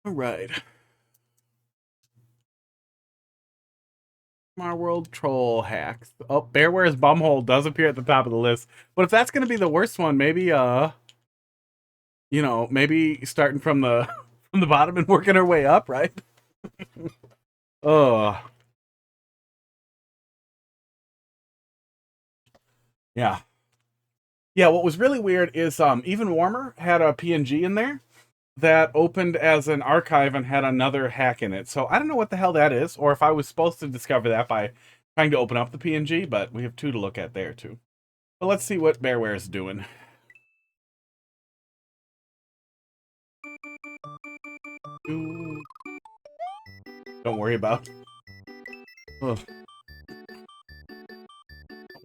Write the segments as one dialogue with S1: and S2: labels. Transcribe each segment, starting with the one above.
S1: All right. Our world troll hacks. Oh, Bearwear's bumhole does appear at the top of the list. But if that's going to be the worst one, maybe maybe starting from the from the bottom and working our way up, right? Oh, yeah. Yeah, what was really weird is Even Warmer had a PNG in there that opened as an archive and had another hack in it. So I don't know what the hell that is, or if I was supposed to discover that by trying to open up the PNG, but we have two to look at there too. But let's see what Bearwear is doing. Don't worry about. Ugh.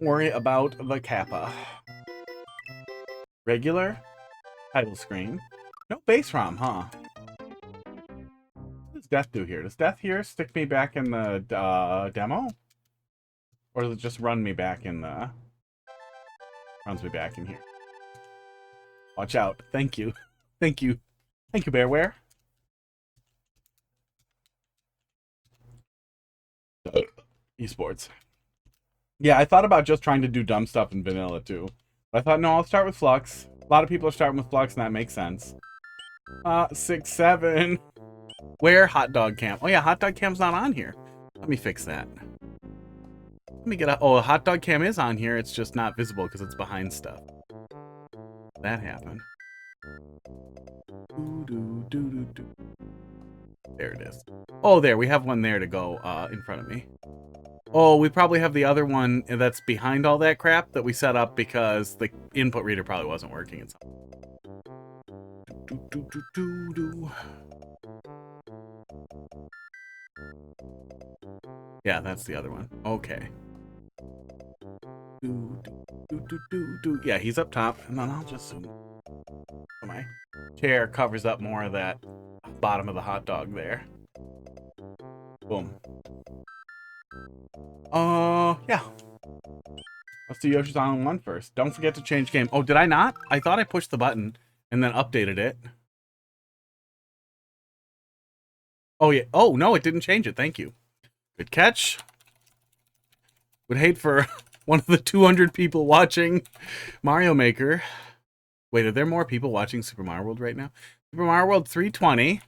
S1: Don't worry about the kappa. Regular title screen. No base ROM, huh? What does death do here? Does death here stick me back in the demo? Or does it just run me back in the... Runs me back in here. Watch out. Thank you. Thank you. Thank you, Bearwear. Esports. Yeah, I thought about just trying to do dumb stuff in vanilla, too. But I thought, no, I'll start with Flux. A lot of people are starting with Flux, and that makes sense. 6, 7. Where? Hot Dog Cam. Oh, yeah, Hot Dog Cam's not on here. Let me fix that. Let me get a... Oh, Hot Dog Cam is on here. It's just not visible because it's behind stuff. That happened. There it is. Oh, there. We have one there to go in front of me. Oh, we probably have the other one that's behind all that crap that we set up because the input reader probably wasn't working. Yeah, that's the other one. Okay. Yeah, he's up top, and then I'll just zoom. My chair covers up more of that bottom of the hot dog there. Boom. Yeah. Let's do Yoshi's Island 1 first. Don't forget to change game. Oh, did I not? I thought I pushed the button and then updated it. Oh, yeah. Oh, no, it didn't change it. Thank you. Good catch. Would hate for one of the 200 people watching Mario Maker. Wait, are there more people watching Super Mario World right now? Super Mario World 320.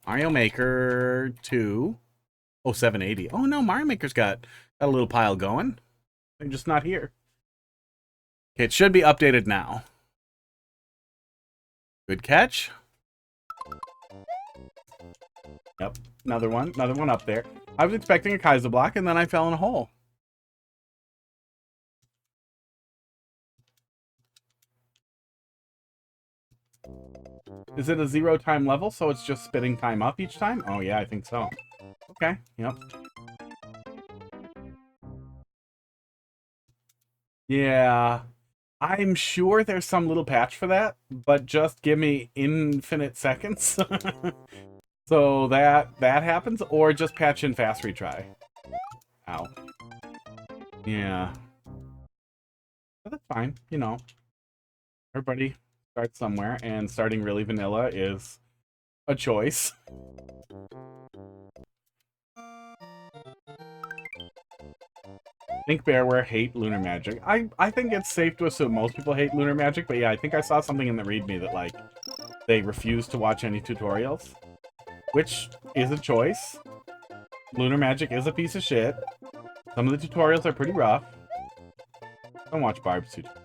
S1: Mario Maker 2. Oh, 780. Oh, no, Mario Maker's got a little pile going. They're just not here. Okay, it should be updated now. Good catch. Yep, another one up there. I was expecting a Kaiser block, and then I fell in a hole. Is it a 0 time level, so it's just spitting time up each time? Oh, yeah, I think so. Okay, yep. Yeah, I'm sure there's some little patch for that, but just give me infinite seconds. So that happens, or just patch in fast retry. Ow. Yeah. But that's fine, you know. Everybody starts somewhere, and starting really vanilla is a choice. Think Bearwear hate Lunar Magic. I think it's safe to assume most people hate Lunar Magic, but yeah, I think I saw something in the README that, like, they refuse to watch any tutorials, which is a choice. Lunar Magic is a piece of shit. Some of the tutorials are pretty rough. Don't watch Barb's tutorial.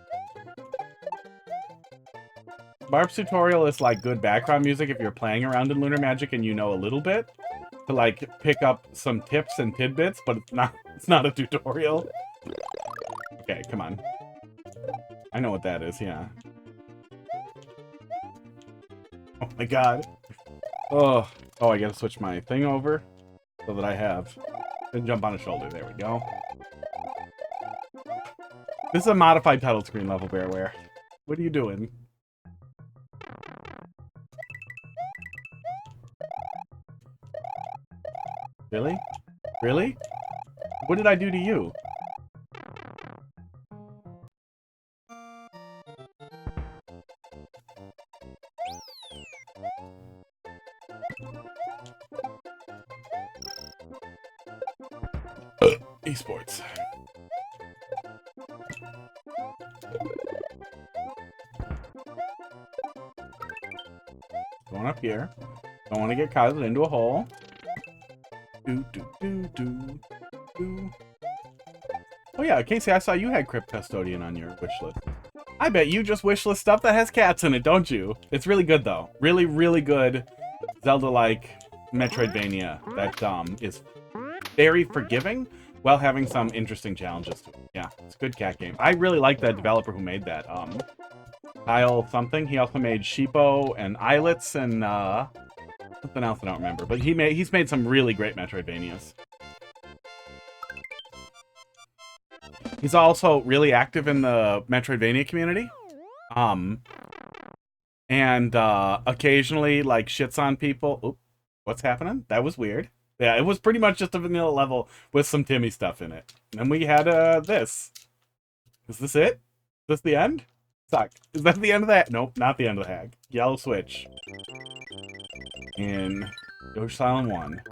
S1: Barb's tutorial is like good background music if you're playing around in Lunar Magic and you know a little bit to like pick up some tips and tidbits, but it's not a tutorial. Okay, come on. I know what that is, yeah. Oh my god. Oh, I gotta switch my thing over so that I have... Then jump on a shoulder, there we go. This is a modified title screen level, Bearwear. What are you doing? Really? Really? What did I do to you? Esports. Going up here. Don't want to get caught into a hole. Do, do, do, do, do. Oh yeah, Casey, I saw you had Crypt Custodian on your wish list. I bet you just wish list stuff that has cats in it, don't you? It's really good, though. Really, really good Zelda-like Metroidvania that is very forgiving while having some interesting challenges. Yeah, it's a good cat game. I really like the developer who made that. Kyle something. He also made Sheepo and Islets and something else I don't remember. But he's made some really great Metroidvanias. He's also really active in the Metroidvania community. And occasionally, like, shits on people. Oop, what's happening? That was weird. Yeah, it was pretty much just a vanilla level with some Timmy stuff in it. And then we had this. Is this it? Is this the end? Suck. Is that the end of that? Nope, not the end of the hack. Yellow switch. In Yoshi's Island 1.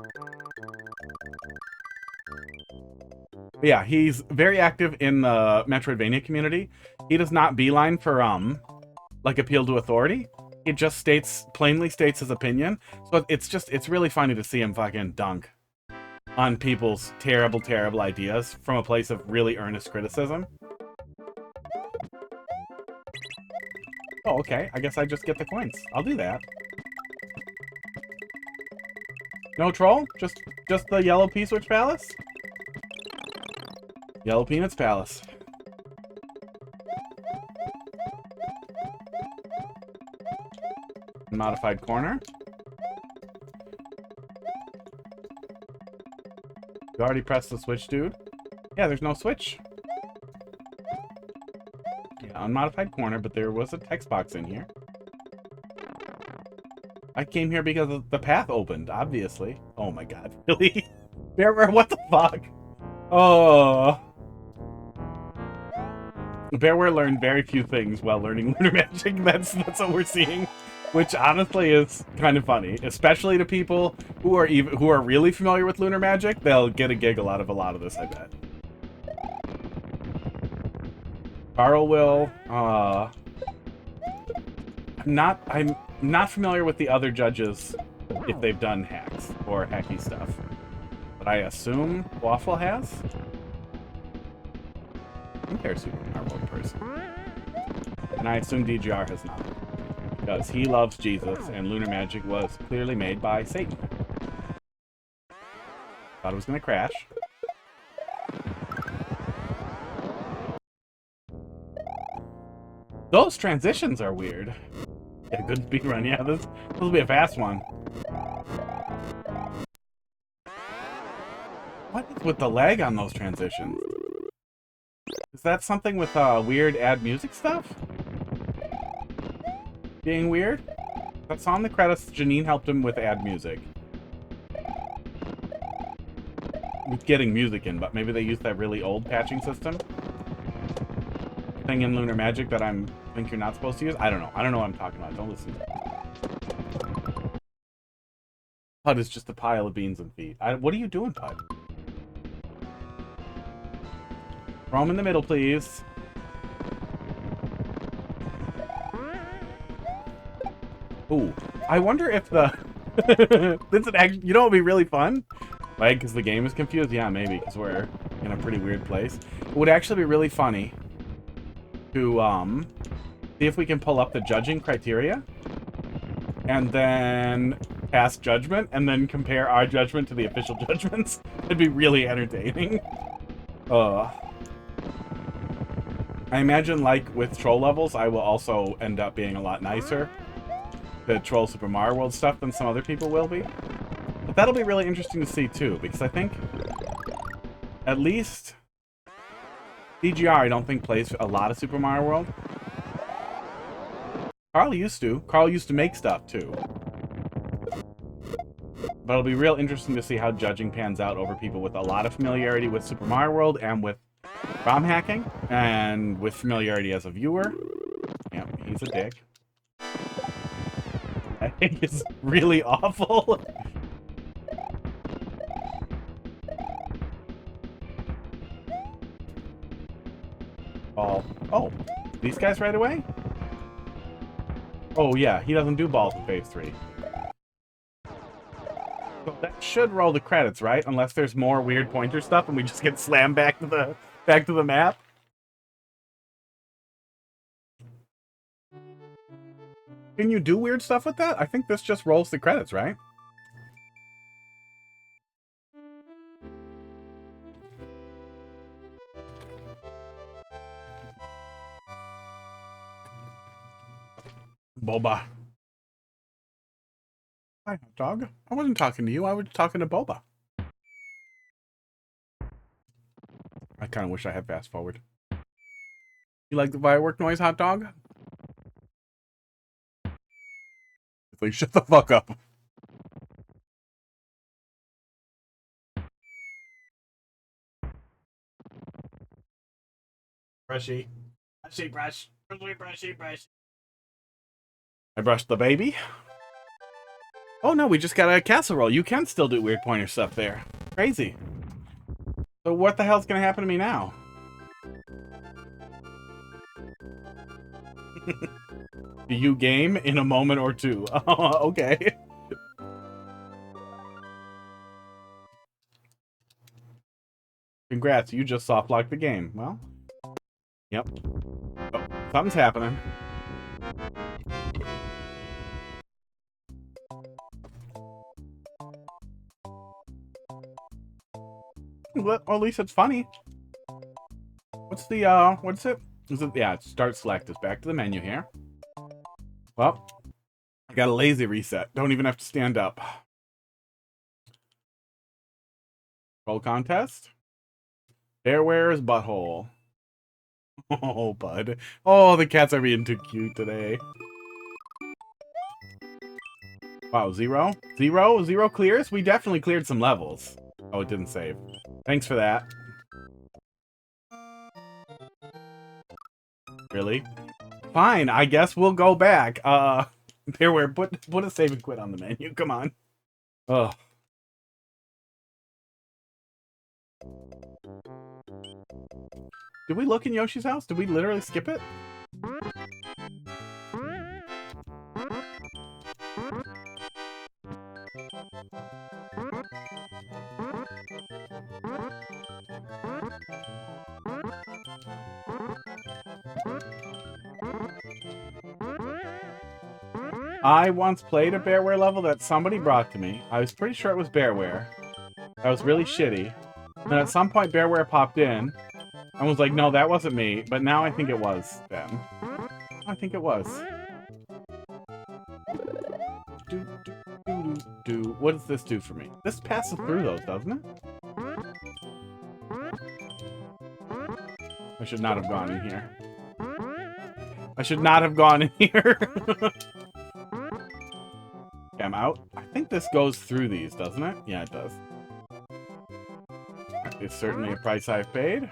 S1: But yeah, he's very active in the Metroidvania community. He does not beeline for, like, appeal to authority. He just plainly states his opinion. So it's really funny to see him fucking dunk on people's terrible, terrible ideas from a place of really earnest criticism. Oh, okay. I guess I just get the coins. I'll do that. No troll? Just the Yellow P-Switch Palace? Yellow Peanuts Palace. Modified corner. You already pressed the switch, dude? Yeah, there's no switch. Yeah, unmodified corner, but there was a text box in here. I came here because the path opened, obviously. Oh my god, really? Bearwear, what the fuck? Oh. Bearwear learned very few things while learning lunar magic. That's what we're seeing, which honestly is kind of funny, especially to people who are really familiar with lunar magic. They'll get a giggle out of a lot of this, I bet. Carl will. I'm not familiar with the other judges if they've done hacks or hacky stuff, but I assume Waffle has. I think they're a Super Mario World person. And I assume DGR has not. Because he loves Jesus, and lunar magic was clearly made by Satan. Thought it was going to crash. Those transitions are weird. Yeah, good speed run. Yeah, this will be a fast one. What is with the lag on those transitions? Is that something with weird add music stuff? Being weird? That's on the credits. Janine helped him with add music. With getting music in, but maybe they used that really old patching system thing in Lunar Magic that I think you're not supposed to use. I don't know. I don't know what I'm talking about. Don't listen. Pud is just a pile of beans and feet. What are you doing, Pud? Throw him in the middle, please. Ooh, I wonder if the... this would actually, you know what would be really fun? Like, because the game is confused? Yeah, maybe, because we're in a pretty weird place. It would actually be really funny to, see if we can pull up the judging criteria, and then pass judgment, and then compare our judgment to the official judgments. It'd be really entertaining. I imagine, like, with troll levels, I will also end up being a lot nicer to troll Super Mario World stuff than some other people will be. But that'll be really interesting to see, too, because I think, at least, DGR, I don't think, plays a lot of Super Mario World. Carl used to. Carl used to make stuff, too. But it'll be real interesting to see how judging pans out over people with a lot of familiarity with Super Mario World and with ROM hacking, and with familiarity as a viewer. Yeah, he's a dick. I think it's really awful. Oh, these guys right away? Oh yeah, he doesn't do balls in phase 3. So that should roll the credits, right? Unless there's more weird pointer stuff and we just get slammed back to the map. Can you do weird stuff with that? I think this just rolls the credits, right? Boba. Hi, hot dog. I wasn't talking to you. I was talking to Boba. I kind of wish I had fast forward. You like the firework noise, hot dog? It's like, shut the fuck up. Brushy. Brushy, brush. Brushy, brushy, brush. I brushed the baby. Oh no, we just got a casserole. You can still do weird pointer stuff there. Crazy. So what the hell's gonna happen to me now? Do you game in a moment or two? Oh, okay. Congrats, you just softlocked the game. Well, yep. Oh, something's happening. Well, at least it's funny. What's the, what's it? Is it, yeah, it's start select. It's back to the menu here. Well, I got a lazy reset. Don't even have to stand up. Roll contest. Bearwear's butthole. Oh, bud. Oh, the cats are being too cute today. Wow, 0? 0? 0 clears? We definitely cleared some levels. Oh, it didn't save. Thanks for that. Really? Fine, I guess we'll go back. Bearwear, put a save and quit on the menu. Come on. Ugh. Did we look in Yoshi's house? Did we literally skip it? I once played a Bearwear level that somebody brought to me. I was pretty sure it was Bearwear. That was really shitty. And at some point, Bearwear popped in and was like, no, that wasn't me. But now I think it was them. I think it was. What does this do for me? This passes through those, doesn't it? I should not have gone in here. I should not have gone in here. Okay, I'm out. I think this goes through these, doesn't it? Yeah, it does. It's certainly a price I've paid.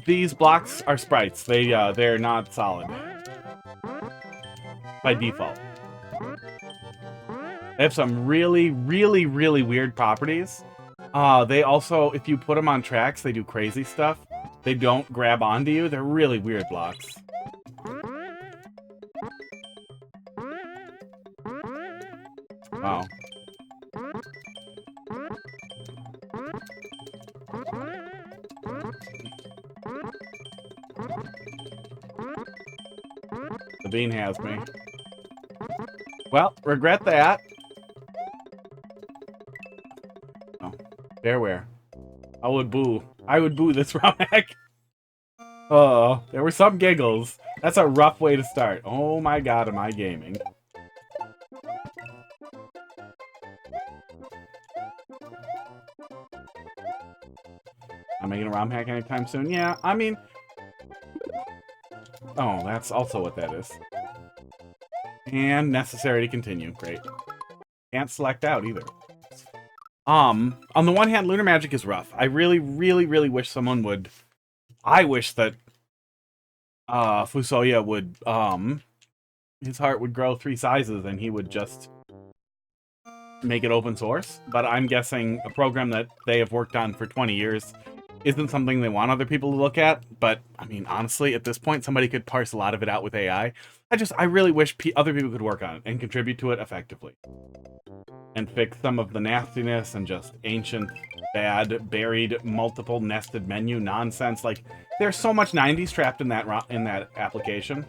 S1: These blocks are sprites. They're not solid by default. They have some really, really, really weird properties. They also, if you put them on tracks, they do crazy stuff. They don't grab onto you. They're really weird blocks. Wow. The bean has me. Well, regret that. Oh, Bearwear. I would boo. I would boo this Ramek. Oh, there were some giggles. That's a rough way to start. Oh my god, am I gaming? I'm making a ROM hack anytime soon? Yeah, I mean... Oh, that's also what that is. And necessary to continue. Great. Can't select out either. On the one hand, lunar magic is rough. I really, really, really wish someone would. I wish that Fusoya would his heart would grow 3 sizes and he would just make it open source. But I'm guessing a program that they have worked on for 20 years isn't something they want other people to look at. But I mean, honestly, at this point, somebody could parse a lot of it out with AI. I really wish other people could work on it and contribute to it effectively. And fix some of the nastiness and just ancient, bad, buried, multiple nested menu nonsense. Like, there's so much 90s trapped in that application.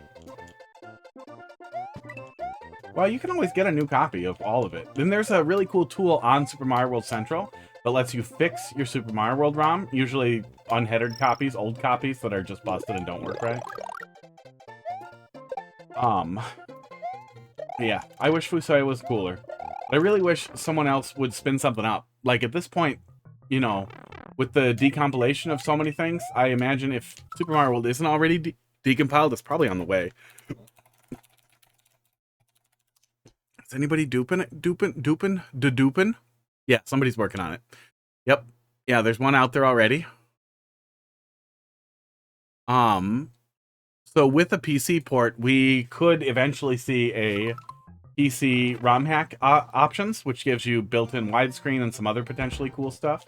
S1: Well, you can always get a new copy of all of it. Then there's a really cool tool on Super Mario World Central that lets you fix your Super Mario World ROM, usually unheadered copies, old copies that are just busted and don't work right. Yeah, I wish Fusoya was cooler. I really wish someone else would spin something up. Like, at this point, you know, with the decompilation of so many things, I imagine if Super Mario World isn't already decompiled, it's probably on the way. Is anybody duping? Yeah, somebody's working on it. Yep. Yeah, there's one out there already. So with a PC port, we could eventually see a PC ROM hack options, which gives you built-in widescreen and some other potentially cool stuff.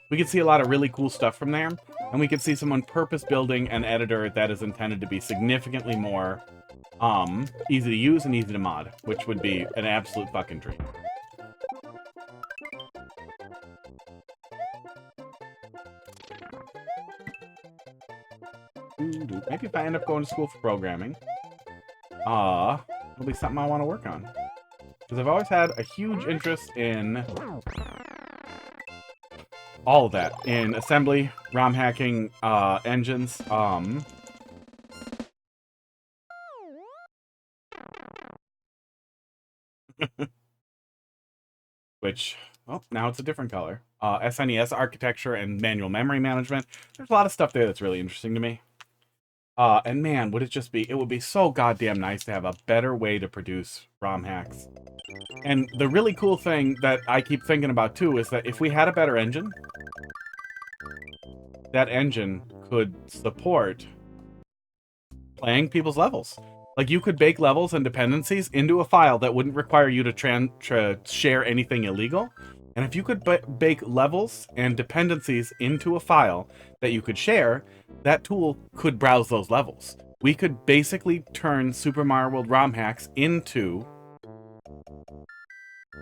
S1: We could see a lot of really cool stuff from there, and we could see someone purpose building an editor that is intended to be significantly more easy to use and easy to mod, which would be an absolute fucking dream. Maybe if I end up going to school for programming, it'll be something I want to work on. Because I've always had a huge interest in all of that. In assembly, ROM hacking, engines, which, oh, now it's a different color. SNES architecture and manual memory management. There's a lot of stuff there that's really interesting to me. And man, would it just be, it would be so goddamn nice to have a better way to produce ROM hacks. And the really cool thing that I keep thinking about too is that if we had a better engine, that engine could support playing people's levels. Like, you could bake levels and dependencies into a file that wouldn't require you to share anything illegal. And if you could bake levels and dependencies into a file that you could share, that tool could browse those levels. We could basically turn Super Mario World ROM hacks into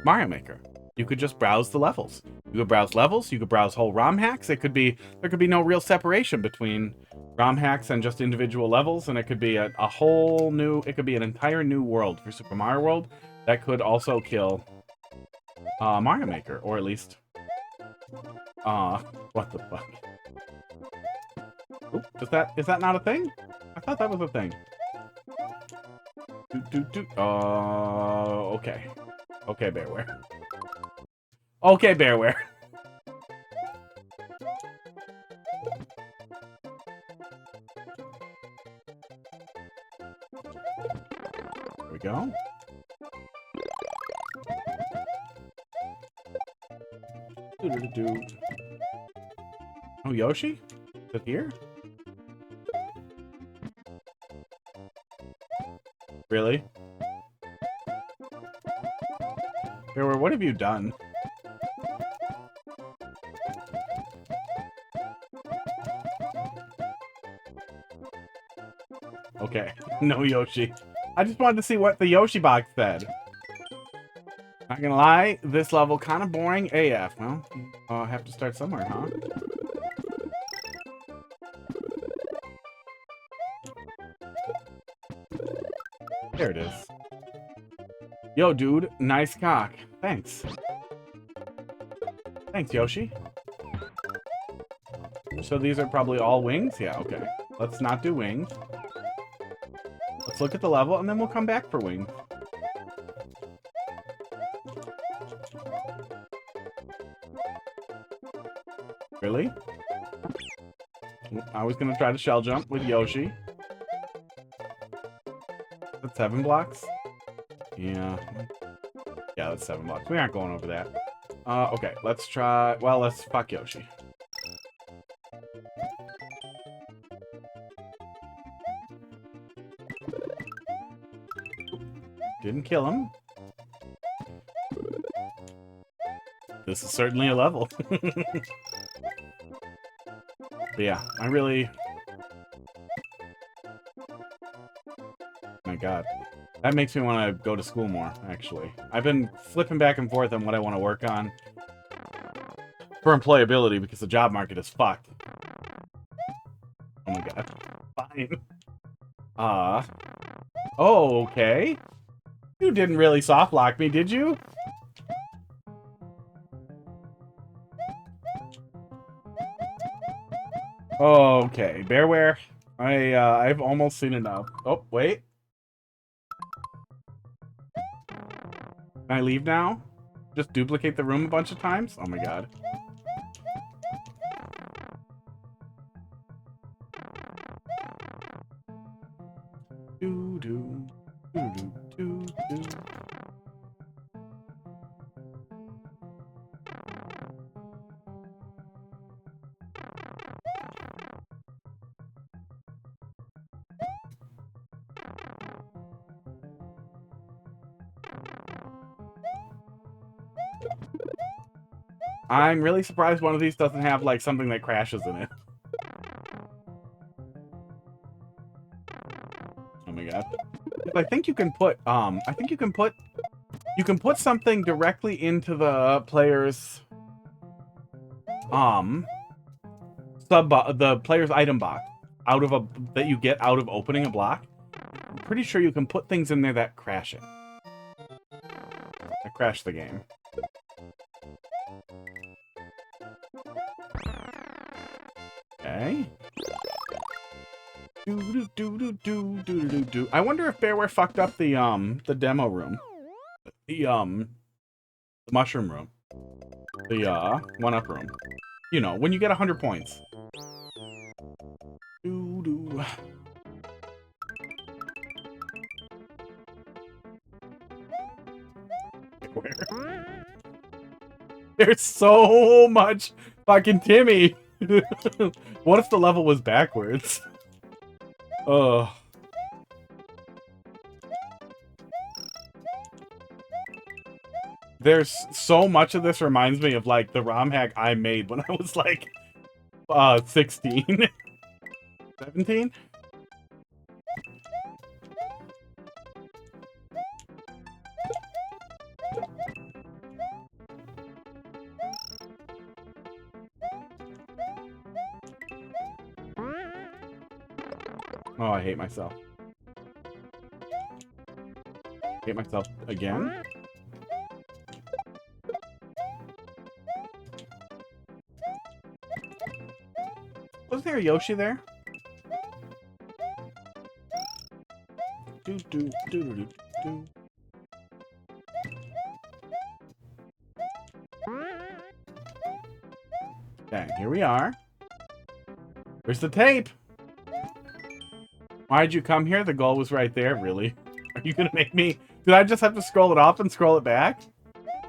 S1: Mario Maker. You could just browse the levels. You could browse levels, you could browse whole ROM hacks. There could be no real separation between ROM hacks and just individual levels, and it could be a whole new, it could be an entire new world for Super Mario World that could also kill Mario Maker, or at least what the fuck? Oop, is that not a thing? I thought that was a thing. Okay. Okay, Bearwear. Okay, Bearwear. There we go. Oh, Yoshi? Is it here? Really? Bearwear, what have you done? Okay, no Yoshi. I just wanted to see what the Yoshi box said. Not gonna lie, this level kind of boring AF. Well, I'll have to start somewhere, huh? There it is. Yo, dude, nice cock. Thanks. Thanks, Yoshi. So these are probably all wings? Yeah, okay. Let's not do wings. Let's look at the level, and then we'll come back for wings. Really? I was gonna try to shell jump with Yoshi. That's 7 blocks? Yeah. Yeah, that's $7. We aren't going over that. Okay, let's try... Well, let's fuck Yoshi. Didn't kill him. This is certainly a level. But yeah, I really... My god. That makes me want to go to school more, actually. I've been flipping back and forth on what I want to work on for employability because the job market is fucked. Oh my god. Fine. Oh, okay. You didn't really soft lock me, did you? Okay, Bearwear. I've almost seen enough. Oh, wait. Can I leave now? Just duplicate the room a bunch of times? Oh my god. Do-do. Do-do-do-do-do. I'm really surprised one of these doesn't have, like, something that crashes in it. Oh my god. I think you can put, you can put something directly into the player's, the player's item box out of that you get out of opening a block. I'm pretty sure you can put things in there that crash it. That crash the game. Okay. Do. I wonder if Bearwear fucked up the demo room. The mushroom room. The, one-up room. You know, when you get 100 points. Do. There's so much fucking Timmy. What if the level was backwards? Ugh. There's so much of this reminds me of, like, the ROM hack I made when I was, like, 16. 17? Oh, I hate myself. Hate myself again? Was there a Yoshi there? Do. Okay, here we are. Where's the tape? Why'd you come here? The goal was right there, really. Are you gonna make me... Did I just have to scroll it up and scroll it back?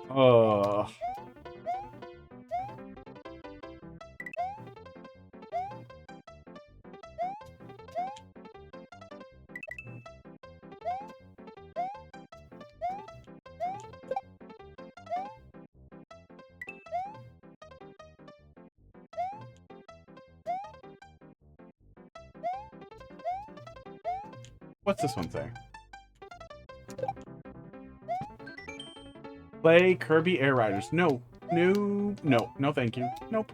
S1: Oh. What's this one say? Play Kirby Air Riders. No. No. No. No, thank you. Nope.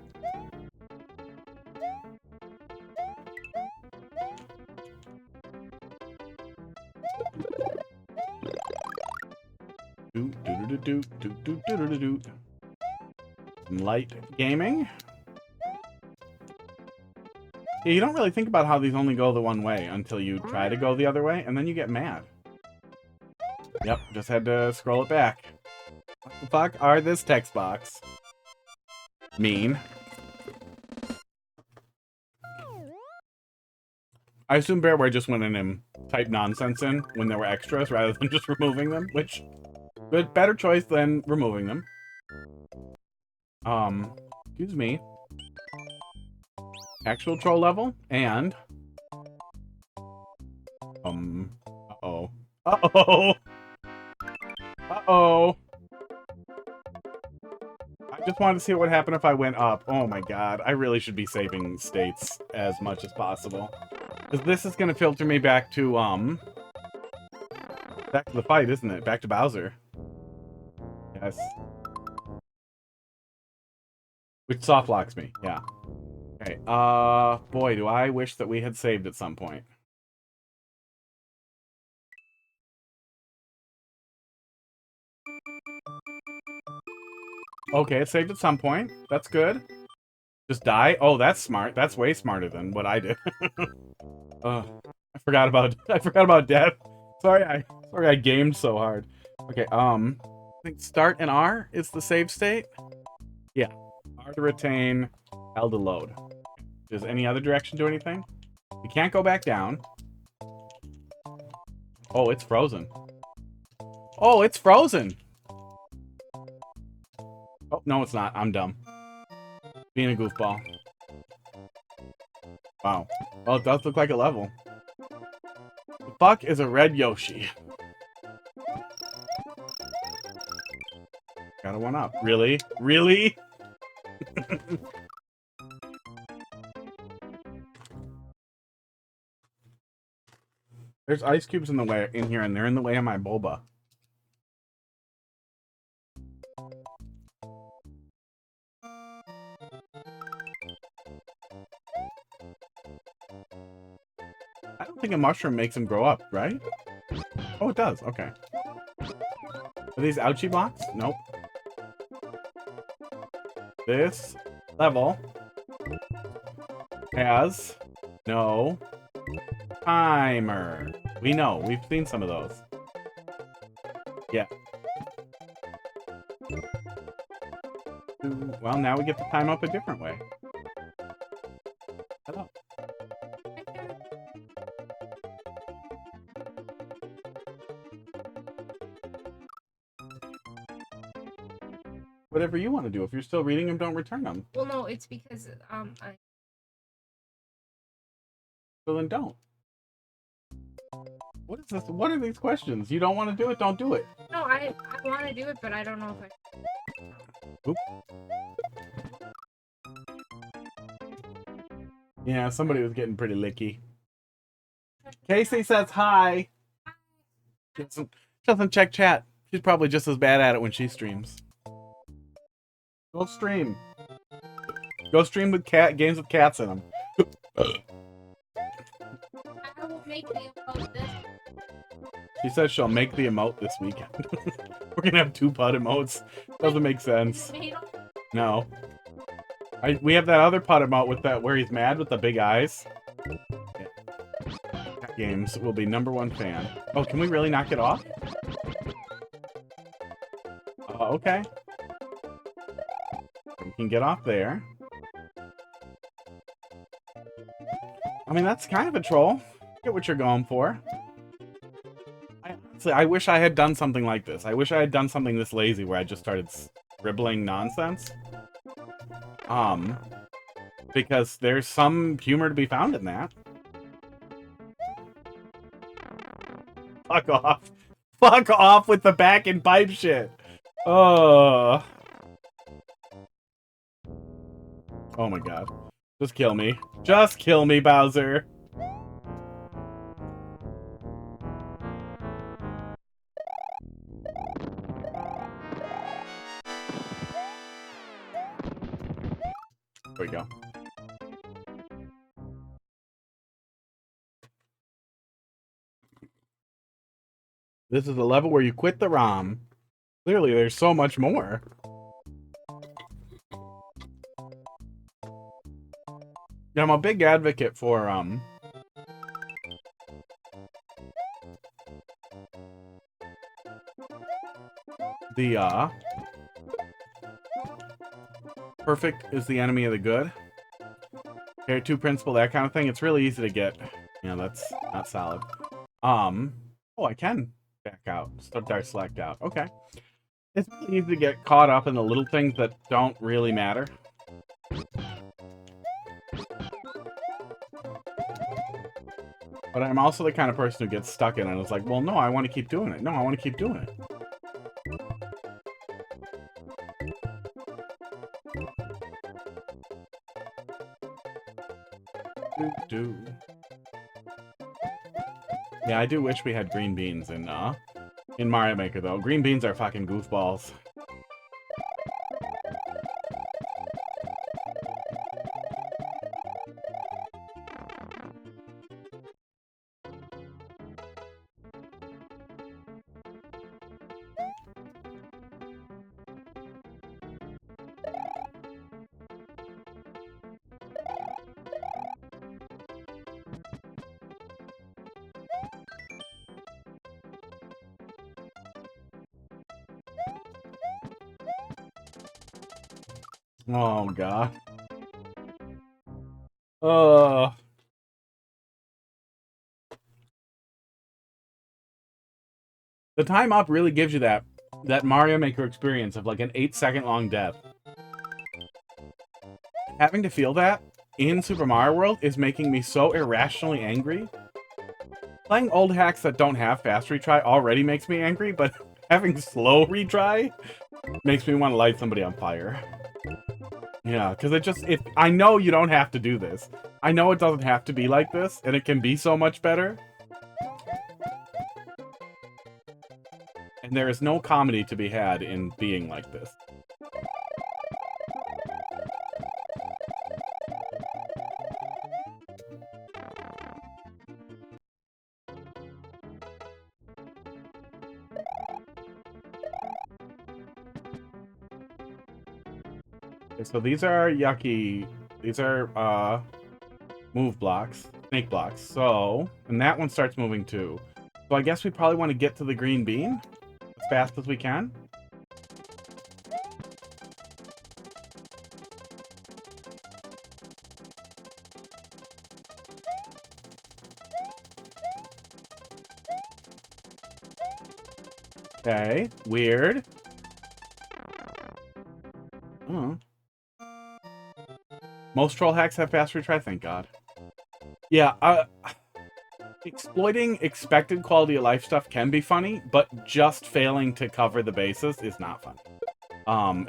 S1: Light gaming. Yeah, you don't really think about how these only go the one way until you try to go the other way, and then you get mad. Yep, just had to scroll it back. What the fuck are this text box? Mean. I assume Bearwear just went in and typed nonsense in when there were extras rather than just removing them, which Good, better choice than removing them. Excuse me. Actual troll level, and... Uh-oh. Uh-oh! Uh-oh! I just wanted to see what would happen if I went up. Oh my god, I really should be saving states as much as possible. Because this is going to filter me back to the fight, isn't it? Back to Bowser. Yes. Which soft locks me, yeah. Okay, boy, do I wish that we had saved at some point. Okay, it saved at some point. That's good. Just die? Oh, that's smart. That's way smarter than what I did. I forgot about death. Sorry I gamed so hard. Okay, I think start and R is the save state. Yeah. R to retain, L to load. Does any other direction do anything? We can't go back down. Oh, it's frozen. Oh, it's frozen! Oh, no, it's not. I'm dumb. Being a goofball. Wow. Well, it does look like a level. The fuck is a red Yoshi? Got a one up. Really? Really? There's ice cubes in the way in here, and they're in the way of my boba. I don't think a mushroom makes him grow up, right? Oh, it does. Okay. Are these ouchie blocks? Nope. This level has no timer. We know. We've seen some of those. Yeah. Well, now we get to time up a different way. Hello. Whatever you want to do. If you're still reading them, don't return them.
S2: Well, no, it's because
S1: So then don't. What is this? What are these questions? You don't want to do it? Don't do it.
S2: No, I want to do it, but I don't know if I...
S1: Oop. Yeah, somebody was getting pretty licky. Casey says hi. She doesn't check chat. She's probably just as bad at it when she streams. Go stream. Go stream with games with cats in them.
S2: I will make the emote this.
S1: She says she'll make the emote this weekend. We're gonna have 2 putt emotes. Doesn't make sense. No. We have that other putt emote with that where he's mad with the big eyes. Yeah. Cat games will be #1 fan. Oh, can we really knock it off? Okay. We can get off there. I mean, that's kind of a troll. Get what you're going for. I wish I had done something like this. I wish I had done something this lazy where I just started scribbling nonsense. Because there's some humor to be found in that. Fuck off. Fuck off with the back and pipe shit. Oh. Oh my god. Just kill me. Just kill me, Bowser. There we go. This is the level where you quit the ROM. Clearly, there's so much more. Yeah, I'm a big advocate for, the, perfect is the enemy of the good. Carry 2 principle, that kind of thing. It's really easy to get. You know, that's not solid. Oh, I can back out. Start select out. Okay. It's easy to get caught up in the little things that don't really matter. But I'm also the kind of person who gets stuck in it and is like, well, no, I want to keep doing it. No, I want to keep doing it. Yeah, I do wish we had green beans in Mario Maker, though. Green beans are fucking goofballs. Oh, God. The time up really gives you that Mario Maker experience of like an 8-second long death. Having to feel that in Super Mario World is making me so irrationally angry. Playing old hacks that don't have fast retry already makes me angry, but having slow retry makes me want to light somebody on fire. Yeah, because I know you don't have to do this. I know it doesn't have to be like this, and it can be so much better. And there is no comedy to be had in being like this. Okay, so these are yucky. These are move blocks, snake blocks. So, and that one starts moving too. So I guess we probably want to get to the green bean as fast as we can. Okay, weird. Oh. Most troll hacks have fast retry, thank God. Yeah, exploiting expected quality of life stuff can be funny, but just failing to cover the bases is not fun.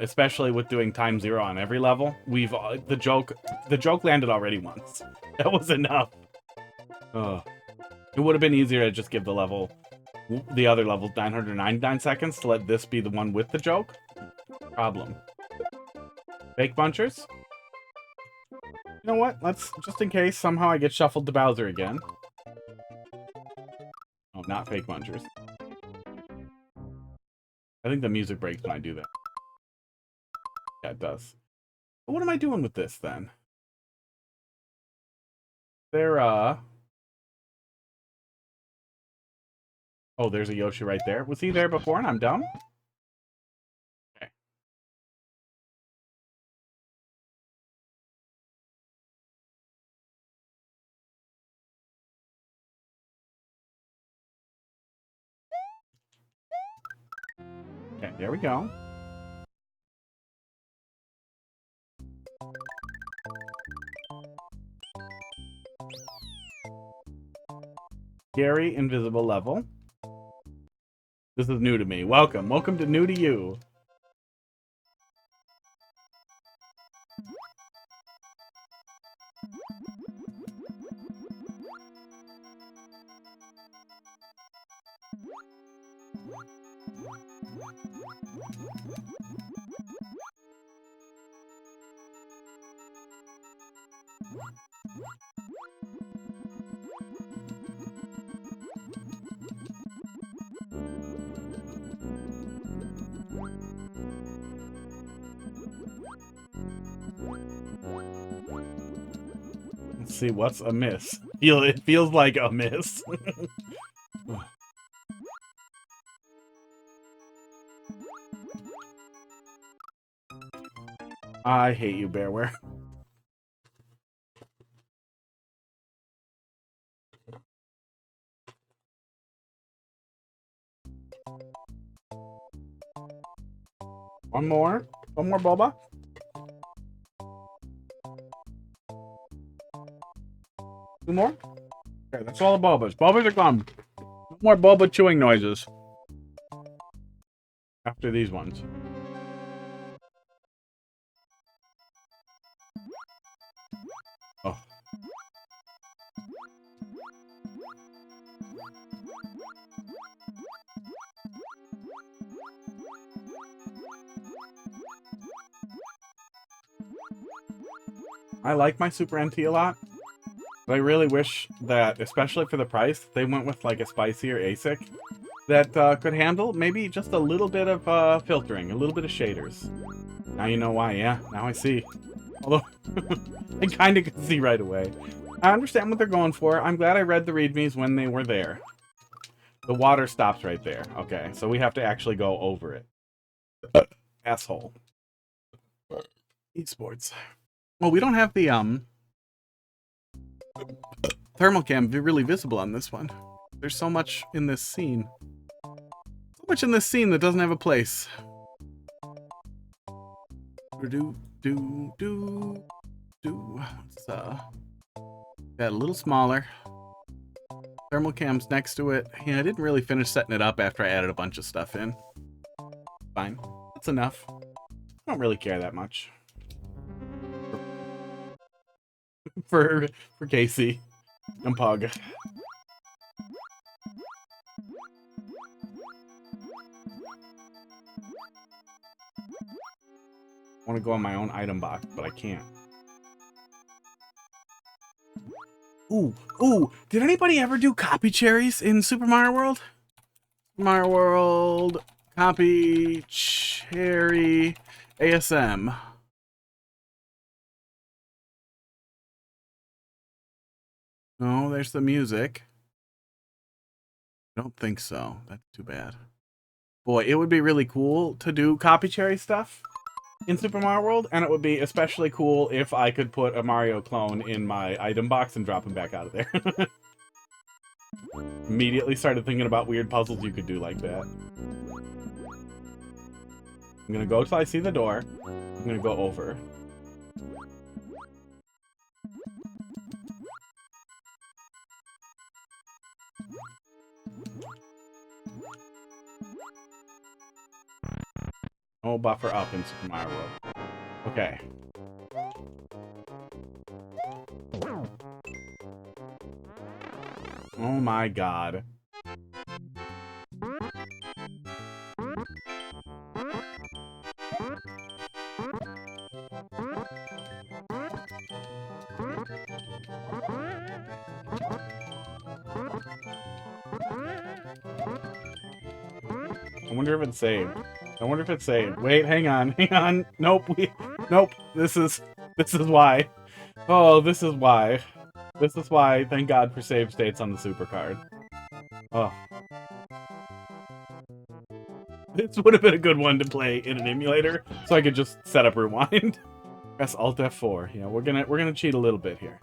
S1: Especially with doing time 0 on every level. We've the joke landed already once. That was enough. Ugh. It would have been easier to just give the other level 999 seconds to let this be the one with the joke. Problem. Fake bunchers? You know what? Let's, just in case somehow I get shuffled to Bowser again. Oh, not fake munchers. I think the music breaks when I do that. Yeah, it does. But what am I doing with this, then? There, oh, there's a Yoshi right there. Was he there before and I'm dumb? Okay. Okay, there we go. Scary invisible level. This is new to me. Welcome. Welcome to New to You. Let's see what's amiss. It feels like a miss. I hate you, Bearwear. One more. One more boba. Two more? Okay, that's all the bobas. Bobas are gone. No more boba chewing noises. After these ones. Oh. I like my Super NT a lot. But I really wish that, especially for the price, they went with like a spicier ASIC that could handle maybe just a little bit of filtering, a little bit of shaders. Now you know why, yeah. Now I see. Although, I kind of can see right away. I understand what they're going for. I'm glad I read the readmes when they were there. The water stops right there. Okay, so we have to actually go over it. Asshole. Esports. Well, we don't have the, thermal cam really visible on this one. There's so much in this scene. So much in this scene that doesn't have a place. Let's that a little smaller. Thermal cam's next to it. Yeah, I didn't really finish setting it up after I added a bunch of stuff in. Fine. That's enough. I don't really care that much. For Casey and Pug. I want to go on my own item box, but I can't. Ooh, did anybody ever do copy cherries in Super Mario World? Super Mario World copy cherry ASM. Oh, there's the music. I don't think so. That's too bad. Boy, it would be really cool to do copy cherry stuff in Super Mario World, and it would be especially cool if I could put a Mario clone in my item box and drop him back out of there. Immediately started thinking about weird puzzles you could do like that. I'm gonna go till I see the door. I'm gonna go over. Oh, buffer up in Super Mario World. Okay. Oh my god. I wonder if it's saved. I wonder if it's saved. Wait, hang on. Nope. Nope. This is why. Oh, this is why. This is why. Thank God for save states on the Super card. Oh. This would have been a good one to play in an emulator, so I could just set up rewind. Press Alt F4. Yeah, we're gonna cheat a little bit here.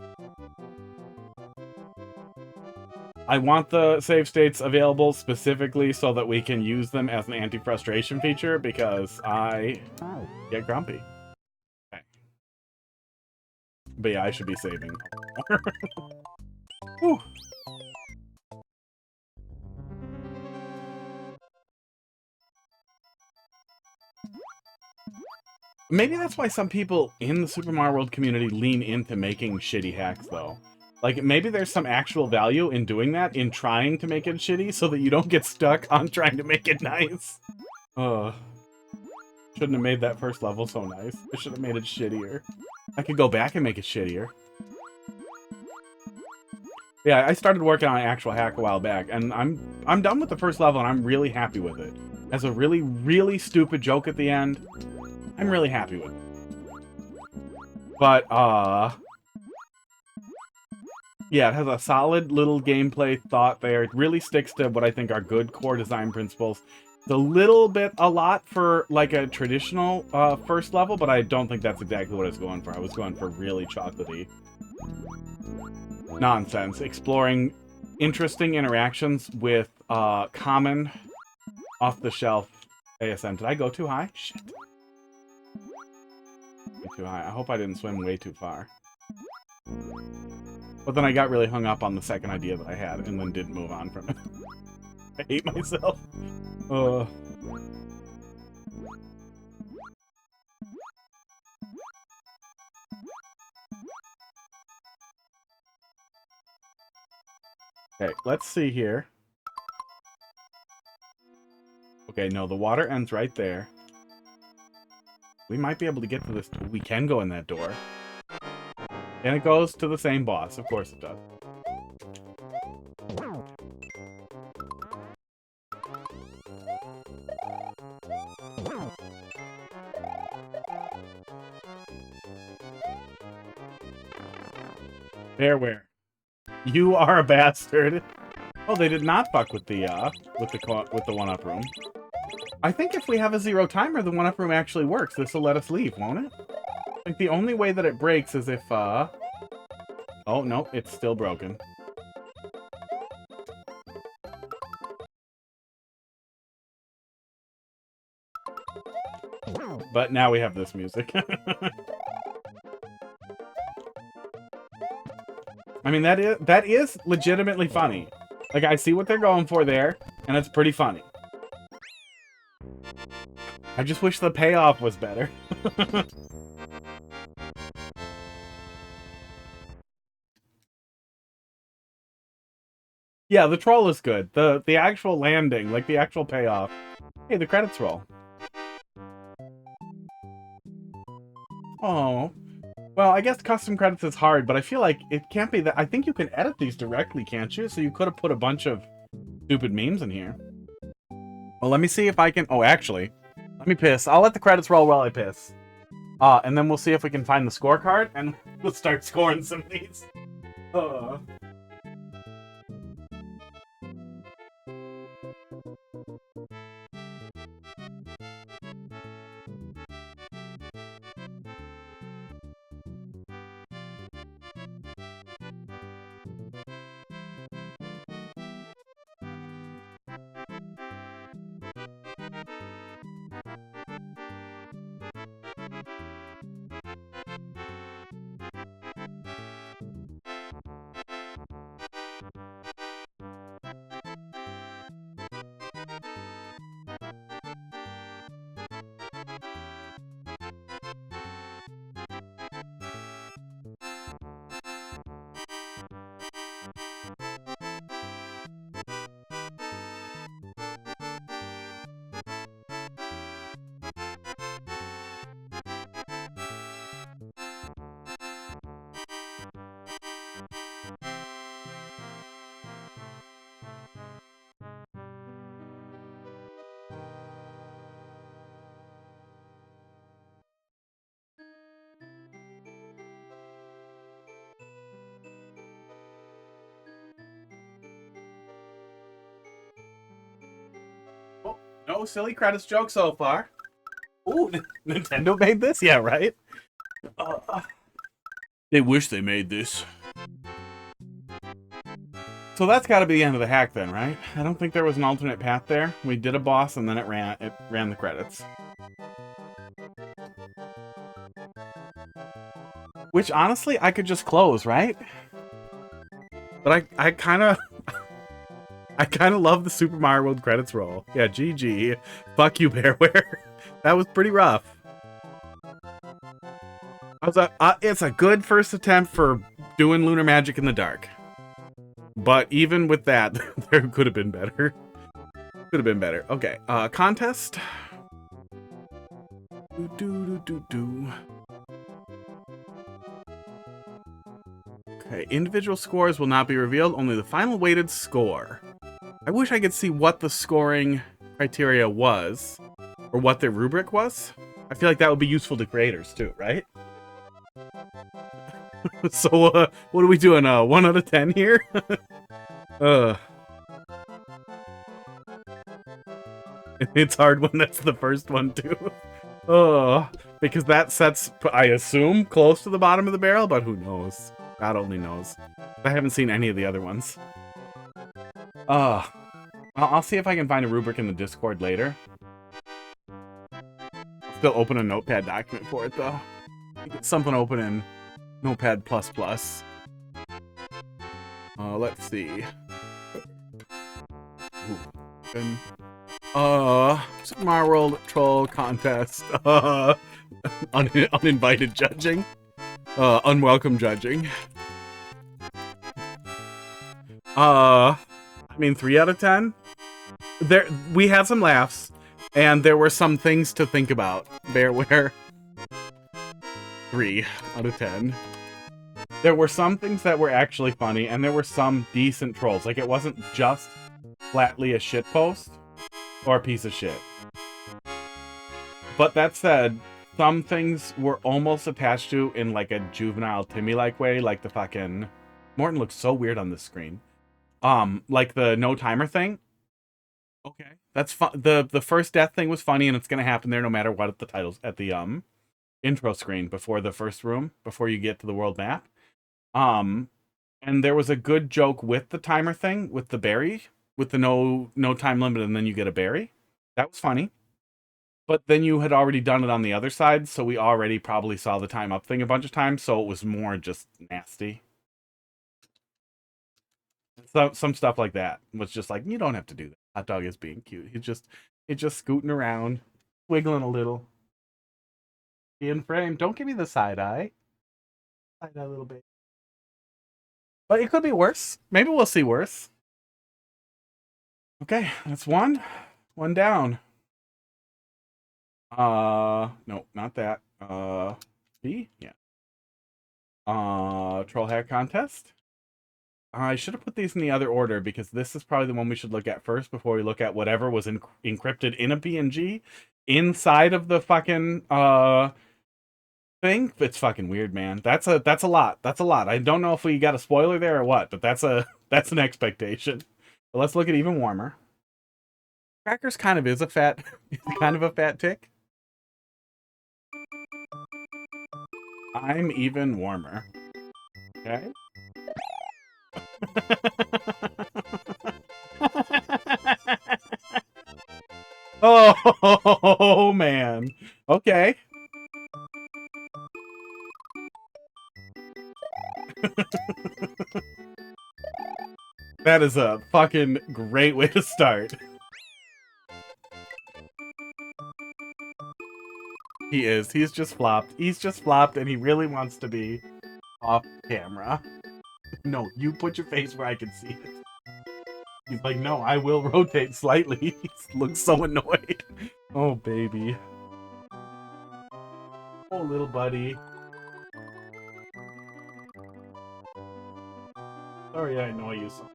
S1: I want the save states available specifically so that we can use them as an anti-frustration feature because I get grumpy. Okay. But yeah, I should be saving. Whew. Maybe that's why some people in the Super Mario World community lean into making shitty hacks, though. Like, maybe there's some actual value in doing that, in trying to make it shitty, so that you don't get stuck on trying to make it nice. Shouldn't have made that first level so nice. I should have made it shittier. I could go back and make it shittier. Yeah, I started working on an actual hack a while back, and I'm done with the first level, and I'm really happy with it. As a really, really stupid joke at the end, I'm really happy with it. But, yeah, it has a solid little gameplay thought there. It really sticks to what I think are good core design principles. It's a lot for, like, a traditional first level, but I don't think that's exactly what I was going for. I was going for really chocolatey nonsense. Exploring interesting interactions with common, off-the-shelf ASM. Did I go too high? Shit. too high. I hope I didn't swim way too far. But then I got really hung up on the second idea that I had and then didn't move on from it. I hate myself. Okay, let's see here. Okay, no, the water ends right there. We might be able to get to this. We can go in that door. And it goes to the same boss. Of course it does. Bearwear. You are a bastard. Oh, they did not fuck with the one-up room. I think if we have a 0 timer, the one-up room actually works. This will let us leave, won't it? Like, the only way that it breaks is if, oh, no, it's still broken. But now we have this music. I mean, that is legitimately funny. Like, I see what they're going for there, and it's pretty funny. I just wish the payoff was better. Yeah, the troll is good. The actual landing, like the actual payoff. Hey, the credits roll. Oh. Well, I guess custom credits is hard, but I feel like it can't be that. I think you can edit these directly, can't you? So you could have put a bunch of stupid memes in here. Well, let me see if I can... Oh, actually, let me piss. I'll let the credits roll while I piss. And then we'll see if we can find the scorecard, and we'll start scoring some of these. No silly credits joke so far. Ooh, Nintendo made this? Yeah, right? They wish they made this. So that's got to be the end of the hack then, right? I don't think there was an alternate path there. We did a boss and then it ran the credits. Which, honestly, I could just close, right? But I kind of... I kind of love the Super Mario World credits roll. Yeah, GG. Fuck you, Bearwear. That was pretty rough. It's a good first attempt for doing lunar magic in the dark. But even with that, there could have been better. Could have been better. Okay, contest. Okay, individual scores will not be revealed, only the final weighted score. I wish I could see what the scoring criteria was, or what their rubric was. I feel like that would be useful to creators too, right? So, what are we doing? 1 out of 10 here? It's hard when that's the first one too. Because that sets, I assume, close to the bottom of the barrel, but who knows? God only knows. I haven't seen any of the other ones. I'll see if I can find a rubric in the Discord later. I'll still open a notepad document for it, though. Get something open in Notepad++. Let's see. Super Mario World Troll Contest. Uninvited judging. Unwelcome judging. I mean, 3 out of 10. We had some laughs, and there were some things to think about. Bearwear. 3 out of 10. There were some things that were actually funny, and there were some decent trolls. Like, it wasn't just flatly a shitpost or a piece of shit. But that said, some things were almost attached to in like a juvenile Timmy-like way, like the fucking... Morton looks so weird on this screen. Like the no timer thing. Okay. That's fun. The first death thing was funny, and it's gonna happen there no matter what at the titles at the intro screen before the first room, before you get to the world map. And there was a good joke with the timer thing, with the berry, with the no time limit, and then you get a berry. That was funny. But then you had already done it on the other side, so we already probably saw the time up thing a bunch of times, so it was more just nasty. Some stuff like that was just like, you don't have to do that. Hot dog is being cute. He's just scooting around, wiggling a little. In frame. Don't give me the side eye. Side eye a little bit. But it could be worse. Maybe we'll see worse. Okay, that's one. One down. No, not that. B? Yeah. Troll hack contest. I should have put these in the other order because this is probably the one we should look at first before we look at whatever was encrypted in a PNG inside of the fucking thing. It's fucking weird, man. That's a lot. That's a lot. I don't know if we got a spoiler there or what, but that's an expectation. But let's look at even warmer. Crackers kind of is a fat tick. I'm even warmer. Okay. Oh man. Okay. That is a fucking great way to start. He is. He's just flopped. He's just flopped, and he really wants to be off camera. No, you put your face where I can see it. He's like, no, I will rotate slightly. He looks so annoyed. Oh, baby. Oh, little buddy. Sorry I annoy you so.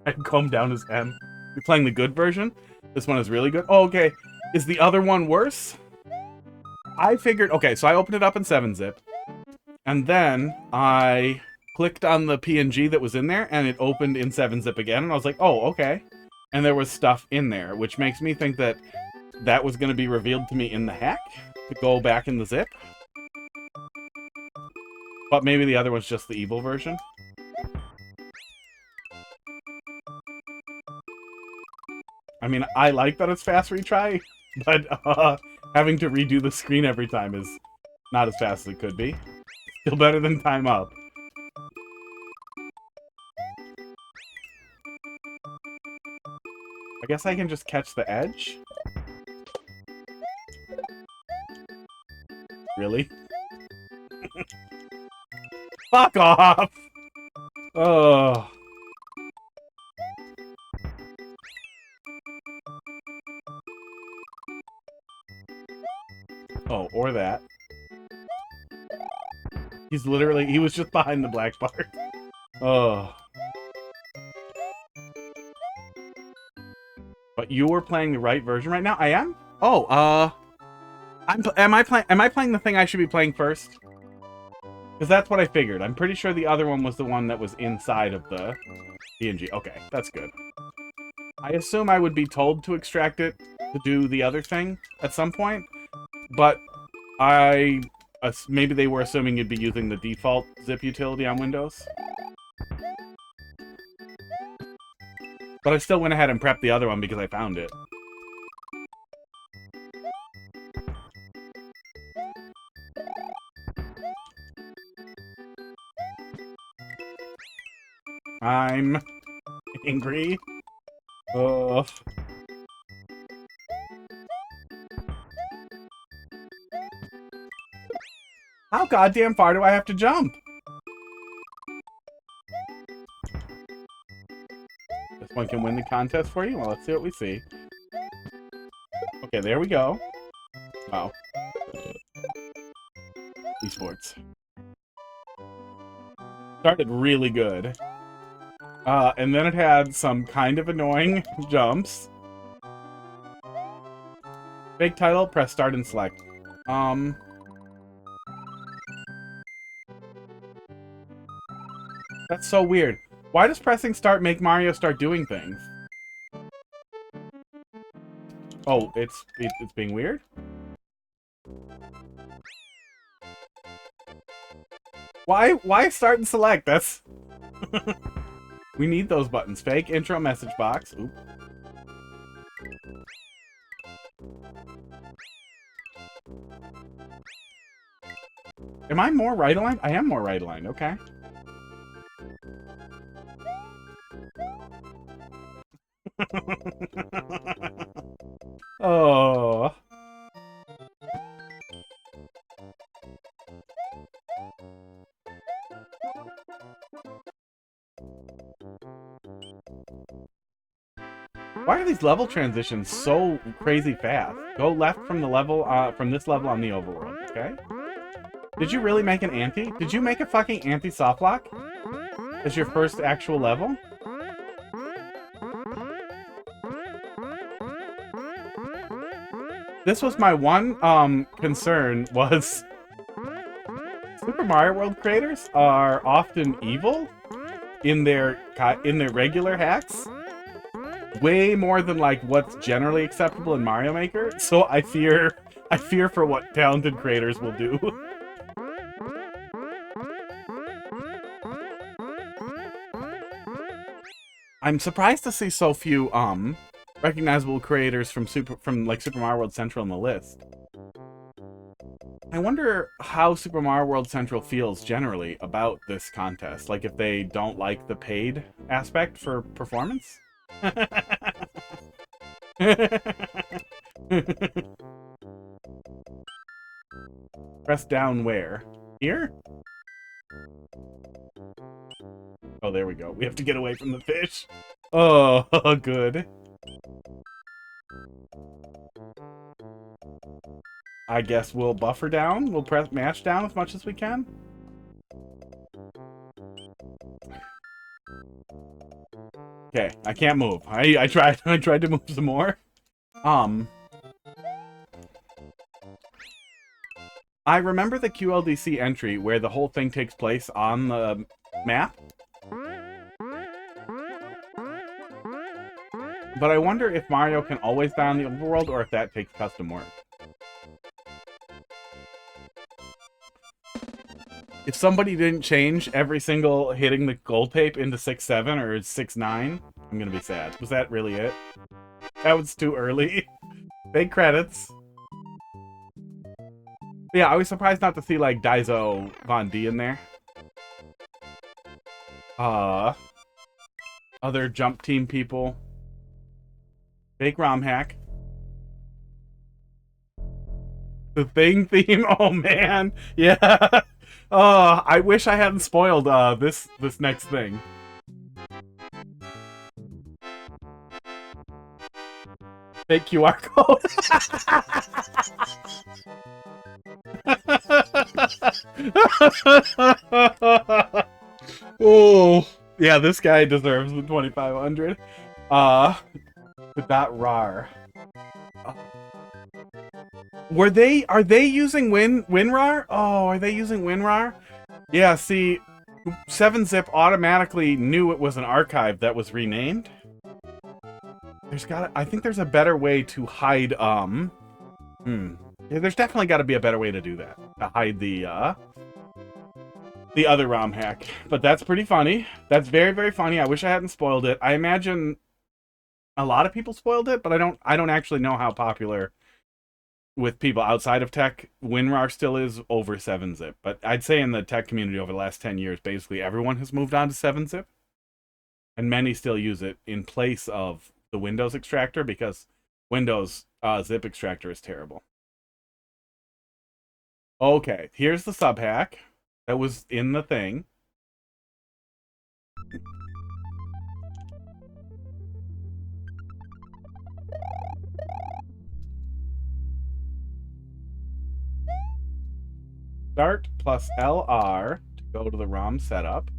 S1: I comb down his M. You're playing the good version? This one is really good? Oh, okay. Is the other one worse? I figured... Okay, so I opened it up in 7-zip. And then I clicked on the PNG that was in there, and it opened in 7-zip again. And I was like, oh, okay. And there was stuff in there, which makes me think that that was going to be revealed to me in the hack to go back in the zip. But maybe the other was just the evil version. I mean, I like that it's fast retry, but having to redo the screen every time is not as fast as it could be. Still better than time up. I guess I can just catch the edge. Really? Fuck off! Oh. Oh, or that. He was just behind the black bar. Oh. But you were playing the right version right now? I am? Oh, am I playing the thing I should be playing first? Because that's what I figured. I'm pretty sure the other one was the one that was inside of the PNG. Okay, that's good. I assume I would be told to extract it to do the other thing at some point, but maybe they were assuming you'd be using the default zip utility on Windows. But I still went ahead and prepped the other one because I found it. I'm angry. Ugh. How goddamn far do I have to jump? This one can win the contest for you? Well, let's see what we see. Okay, there we go. Wow. Esports. Started really good. And then it had some kind of annoying jumps. Fake title, press start and select. That's so weird. Why does pressing start make Mario start doing things? Oh, it's being weird? Why start and select? That's... We need those buttons. Fake intro message box. Oop. Am I more right-aligned? I am more right-aligned. Okay. Oh. Why are these level transitions so crazy fast? Go left from the level, from this level on the overworld, okay? Did you really make an anti? Did you make a fucking anti-softlock as your first actual level? This was my one, concern was... Super Mario World creators are often evil in their regular hacks. Way more than, like, what's generally acceptable in Mario Maker. So I fear for what talented creators will do. I'm surprised to see so few, recognizable creators from Super Mario World Central on the list. I wonder how Super Mario World Central feels generally about this contest. Like, if they don't like the paid aspect for performance? Press down where? Here? Oh, there we go. We have to get away from the fish. Oh, good. I guess we'll buffer down. We'll press match down as much as we can. Okay, I can't move. I tried to move some more. I remember the QLDC entry where the whole thing takes place on the map. But I wonder if Mario can always die on the overworld or if that takes custom work. If somebody didn't change every single hitting the gold tape into 6-7 or 6-9, I'm gonna be sad. Was that really it? That was too early. Big credits. But yeah, I was surprised not to see, like, Daiso Von D in there. Other jump team people. Fake ROM hack. The Thing theme? Oh, man. Yeah. I wish I hadn't spoiled this next thing. Fake QR code. Oh, yeah, this guy deserves the 2,500. That rar. Are they using WinRAR? Oh, are they using WinRAR? Yeah, see, 7-Zip automatically knew it was an archive that was renamed. I think there's a better way to hide, Yeah, there's definitely got to be a better way to do that. To hide the other ROM hack. But that's pretty funny. That's very, very funny. I wish I hadn't spoiled it. I imagine a lot of people spoiled it, but I don't actually know how popular with people outside of tech WinRAR still is over 7-Zip. But I'd say in the tech community over the last 10 years, basically everyone has moved on to 7-Zip. And many still use it in place of the Windows extractor because Windows zip extractor is terrible. Okay, here's the sub hack that was in the thing. Start plus LR to go to the ROM setup.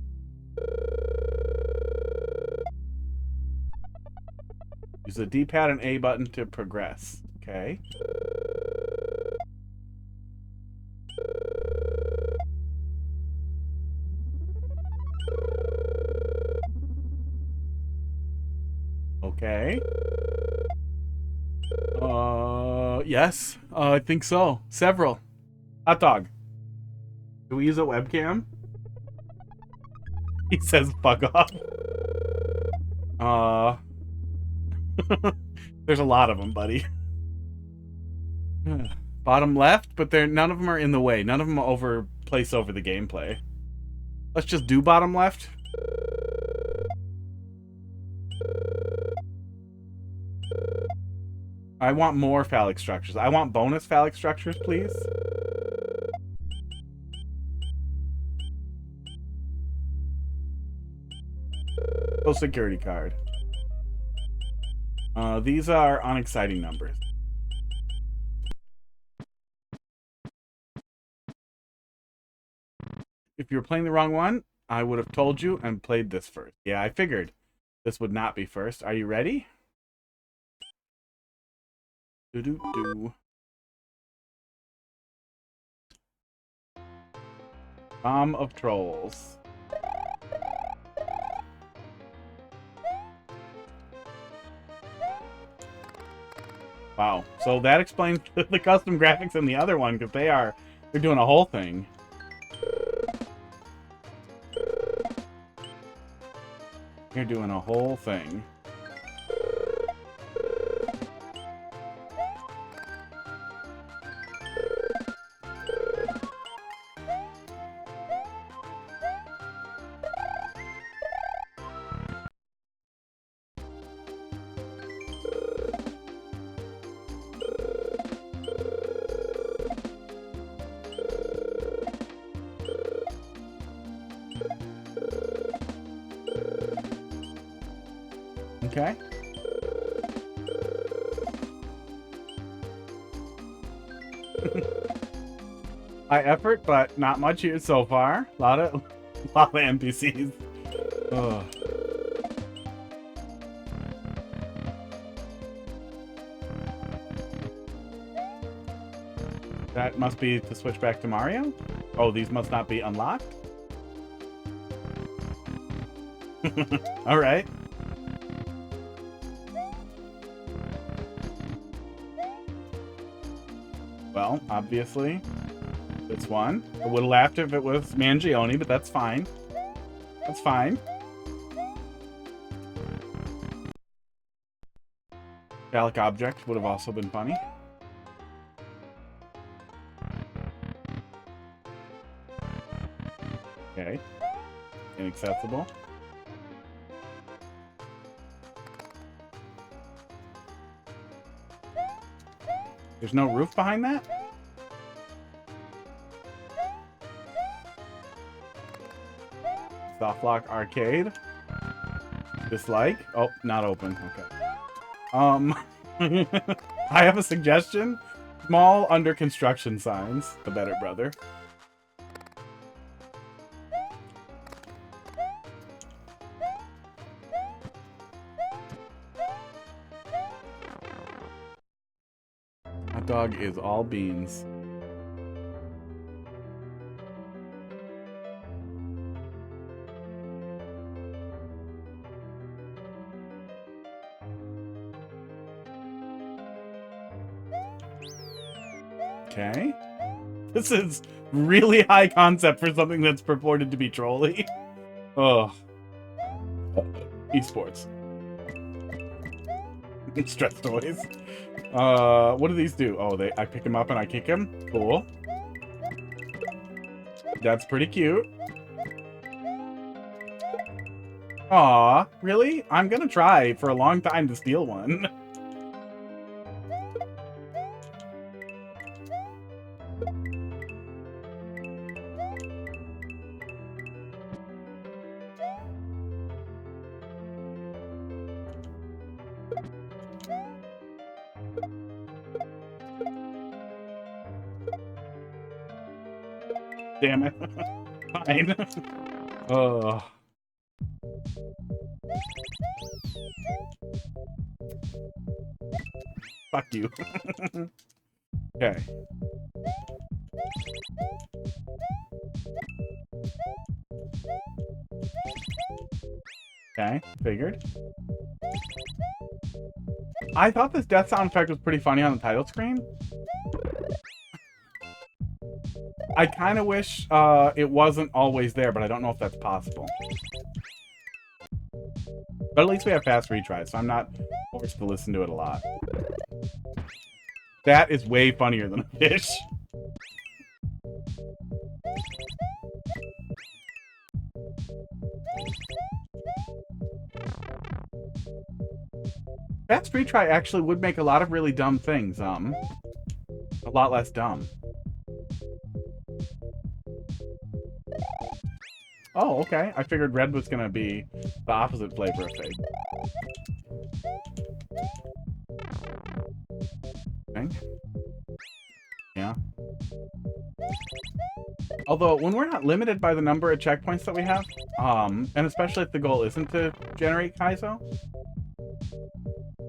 S1: Use the D-pad and A button to progress. Okay. Okay. Yes. I think so. Several. Hot dog. Do we use a webcam? He says fuck off. There's a lot of them, buddy. Bottom left, but none of them are in the way. None of them place over the gameplay. Let's just do bottom left. I want more phallic structures. I want bonus phallic structures, please. Social security card. These are unexciting numbers. If you were playing the wrong one, I would have told you and played this first. Yeah, I figured this would not be first. Are you ready? Do-do-do. Bomb of Trolls. Wow. So that explains the custom graphics in the other one, because they're doing a whole thing. You're doing a whole thing. Okay. High effort, but not much here so far. A lot of NPCs. Ugh. That must be to switch back to Mario? Oh, these must not be unlocked? Alright. Well, obviously, this one. I would have laughed if it was Mangione, but that's fine. That's fine. Phallic object would have also been funny. Okay. Inaccessible. There's no roof behind that? Softlock arcade. Dislike. Oh, not open. Okay. I have a suggestion. Small under construction signs. The better brother. Hot dog is all beans. Okay. This is really high concept for something that's purported to be trolly. Oh. Esports. Stress toys. What do these do? Oh, I pick him up and I kick him? Cool. That's pretty cute. Aw, really? I'm gonna try for a long time to steal one. Damn it. Fine. Ugh. Fuck you. Okay. Okay, figured. I thought this death sound effect was pretty funny on the title screen. I kind of wish it wasn't always there, but I don't know if that's possible. But at least we have fast retries, so I'm not forced to listen to it a lot. That is way funnier than a fish. Fast retry actually would make a lot of really dumb things, a lot less dumb. Oh, okay. I figured red was gonna be the opposite flavor of fake. Okay. Yeah. Although, when we're not limited by the number of checkpoints that we have, and especially if the goal isn't to generate Kaizo,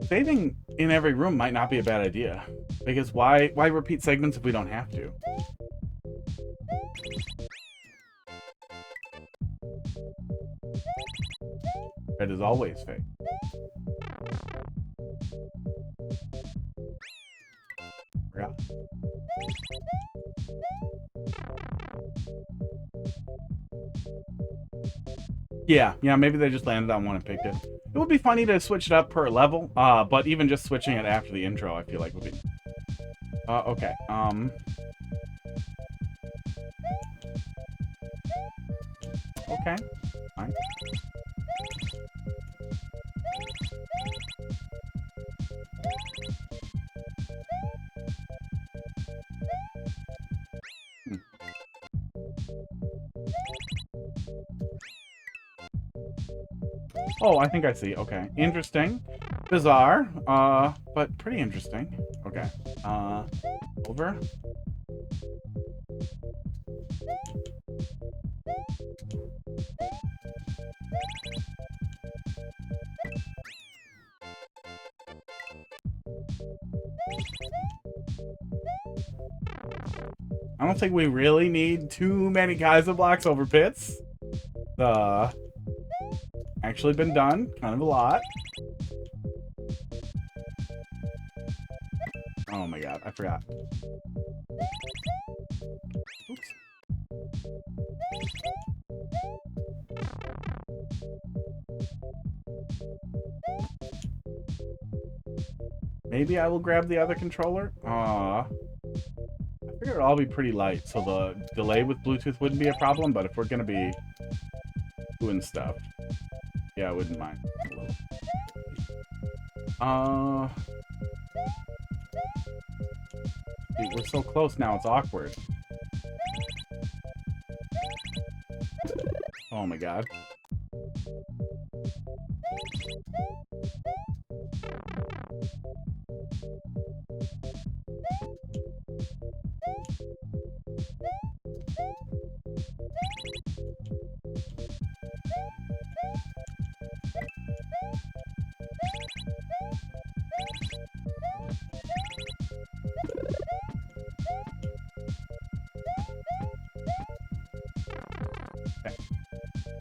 S1: saving in every room might not be a bad idea. Because why repeat segments if we don't have to? Red is always fake. Yeah. Yeah, maybe they just landed on one and picked it. It would be funny to switch it up per level, but even just switching it after the intro, I feel like would be... okay, okay, fine. Oh, I think I see. Okay. Interesting. Bizarre. But pretty interesting. Okay. Over. I don't think we really need too many Kaizo blocks over pits. Actually been done kind of a lot. Oh my god, I forgot. Oops. Maybe I will grab the other controller. I figured it'd all be pretty light, so the delay with Bluetooth wouldn't be a problem, but if we're gonna be doing stuff, yeah, I wouldn't mind. Dude, we're so close now, it's awkward. Oh my god.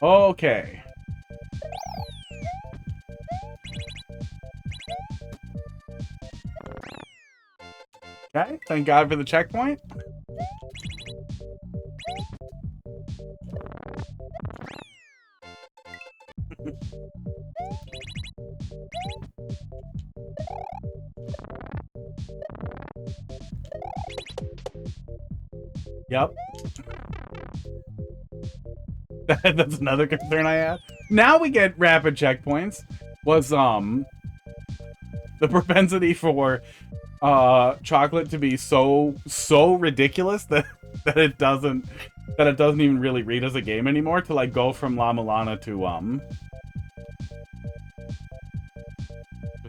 S1: Okay. Okay, thank God for the checkpoint. Yep. That's another concern I have. now we get rapid checkpoints. Was the propensity for chocolate to be so ridiculous that it doesn't even really read as a game anymore, to like go from La Milana to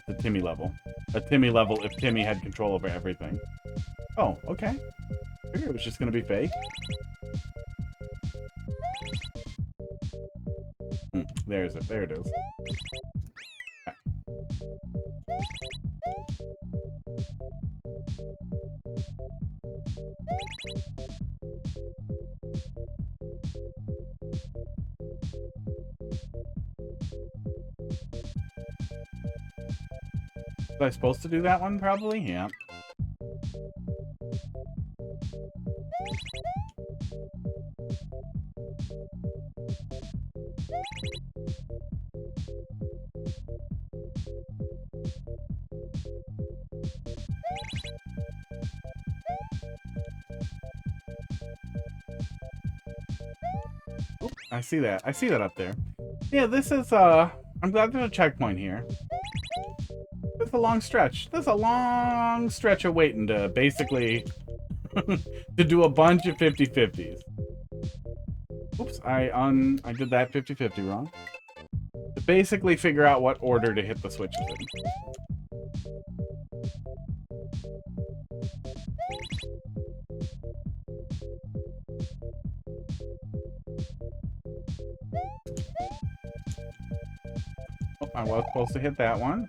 S1: the Timmy level. A Timmy level if Timmy had control over everything. Oh, okay. I figured it was just gonna be fake. There's it. There it is. Was I supposed to do that one, probably? Yeah. Oop, I see that. I see that up there. Yeah, this is, I'm glad there's a checkpoint here. It's a long stretch. There's a long stretch of waiting to basically to do a bunch of 50-50s. Oops, I did that 50-50 wrong. To basically figure out what order to hit the switches in. Oh, I was supposed to hit that one.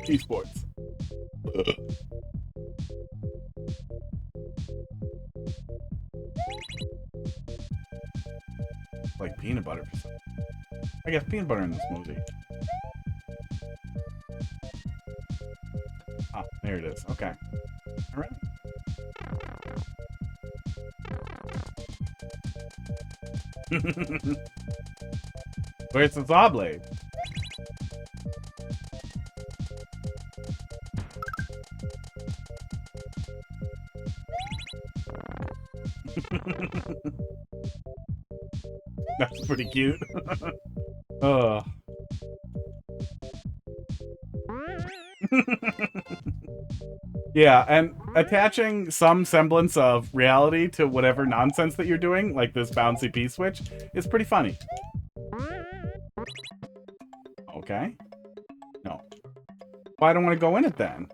S1: Esports. Like peanut butter. I guess peanut butter in the smoothie. Ah, there it is. Okay. All right. Where's the saw blade? That's pretty cute. Oh. Yeah, and attaching some semblance of reality to whatever nonsense that you're doing, like this bouncy P-switch, is pretty funny. Okay. No. Well, I don't want to go in it then.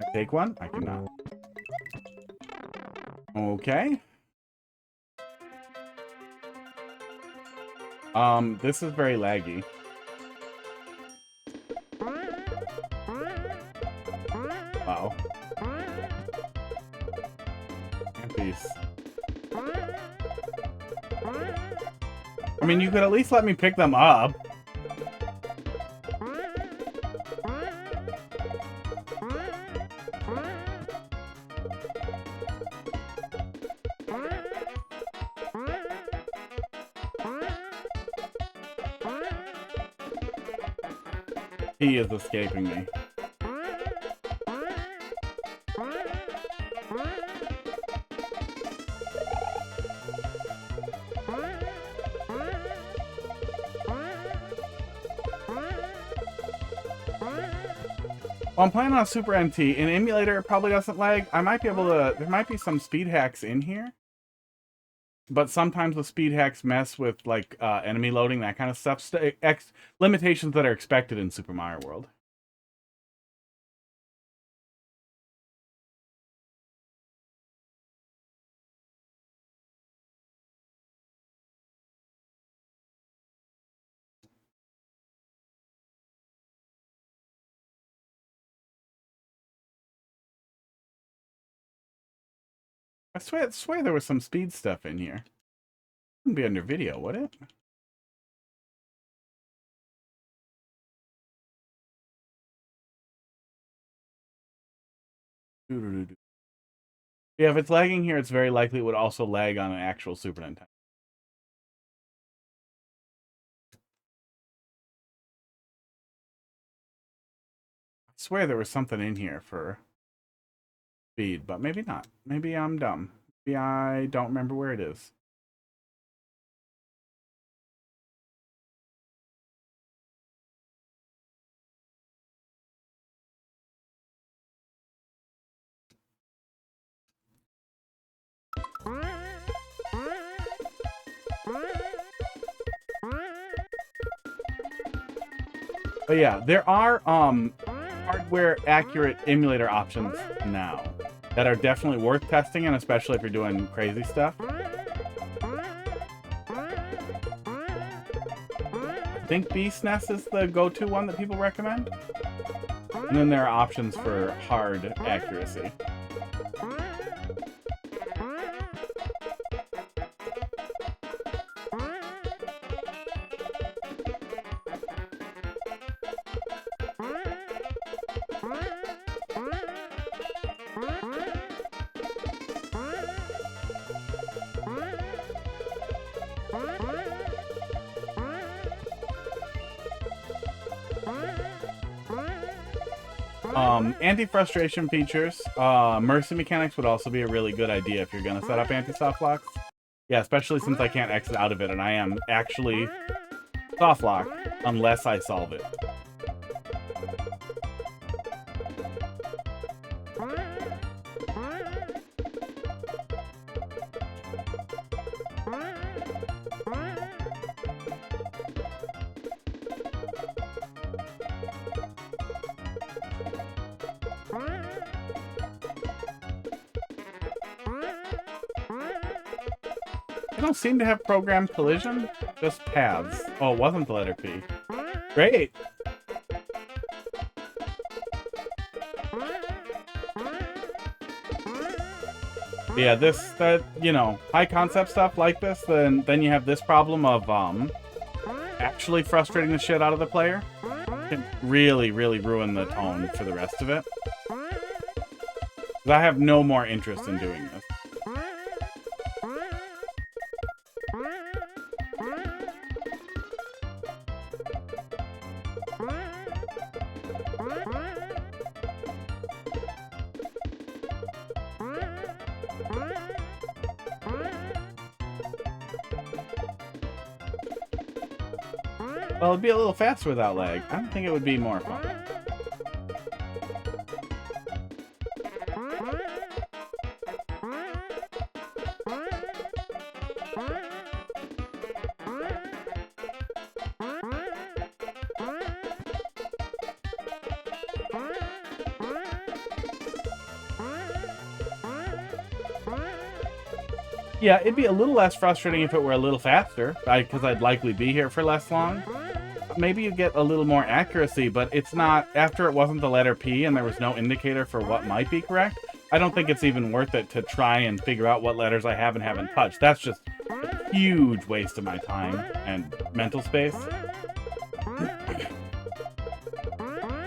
S1: I take one? I cannot. Okay. This is very laggy. Wow. And peace. I mean, you could at least let me pick them up. He is escaping me. Well, I'm playing on a Super NT. In emulator, it probably doesn't lag. I might be able to... There might be some speed hacks in here. But sometimes the speed hacks mess with, like, enemy loading, that kind of stuff. Limitations that are expected in Super Mario World. I swear there was some speed stuff in here. Wouldn't be under video, would it? Yeah, if it's lagging here, it's very likely it would also lag on an actual Super Nintendo. I swear there was something in here for speed, but maybe not. Maybe I'm dumb. Maybe I don't remember where it is. But yeah, there are hardware accurate emulator options now that are definitely worth testing, and especially if you're doing crazy stuff. I think BSNES is the go-to one that people recommend. And then there are options for hard accuracy. Anti-frustration features. Mercy mechanics would also be a really good idea if you're going to set up anti-soft locks. Yeah, especially since I can't exit out of it, and I am actually soft locked unless I solve it. I don't seem to have programmed collision, just paths. Oh, it wasn't the letter P. Great! Yeah, you know, high concept stuff like this, then you have this problem of, actually frustrating the shit out of the player. It can really, really ruin the tone for the rest of it. Because I have no more interest in doing this. Well, it'd be a little faster without lag. I don't think it would be more fun. Yeah, it'd be a little less frustrating if it were a little faster, because I'd likely be here for less long. Maybe you get a little more accuracy, but it's not, after it wasn't the letter P and there was no indicator for what might be correct, I don't think it's even worth it to try and figure out what letters I have and haven't touched. That's just a huge waste of my time and mental space.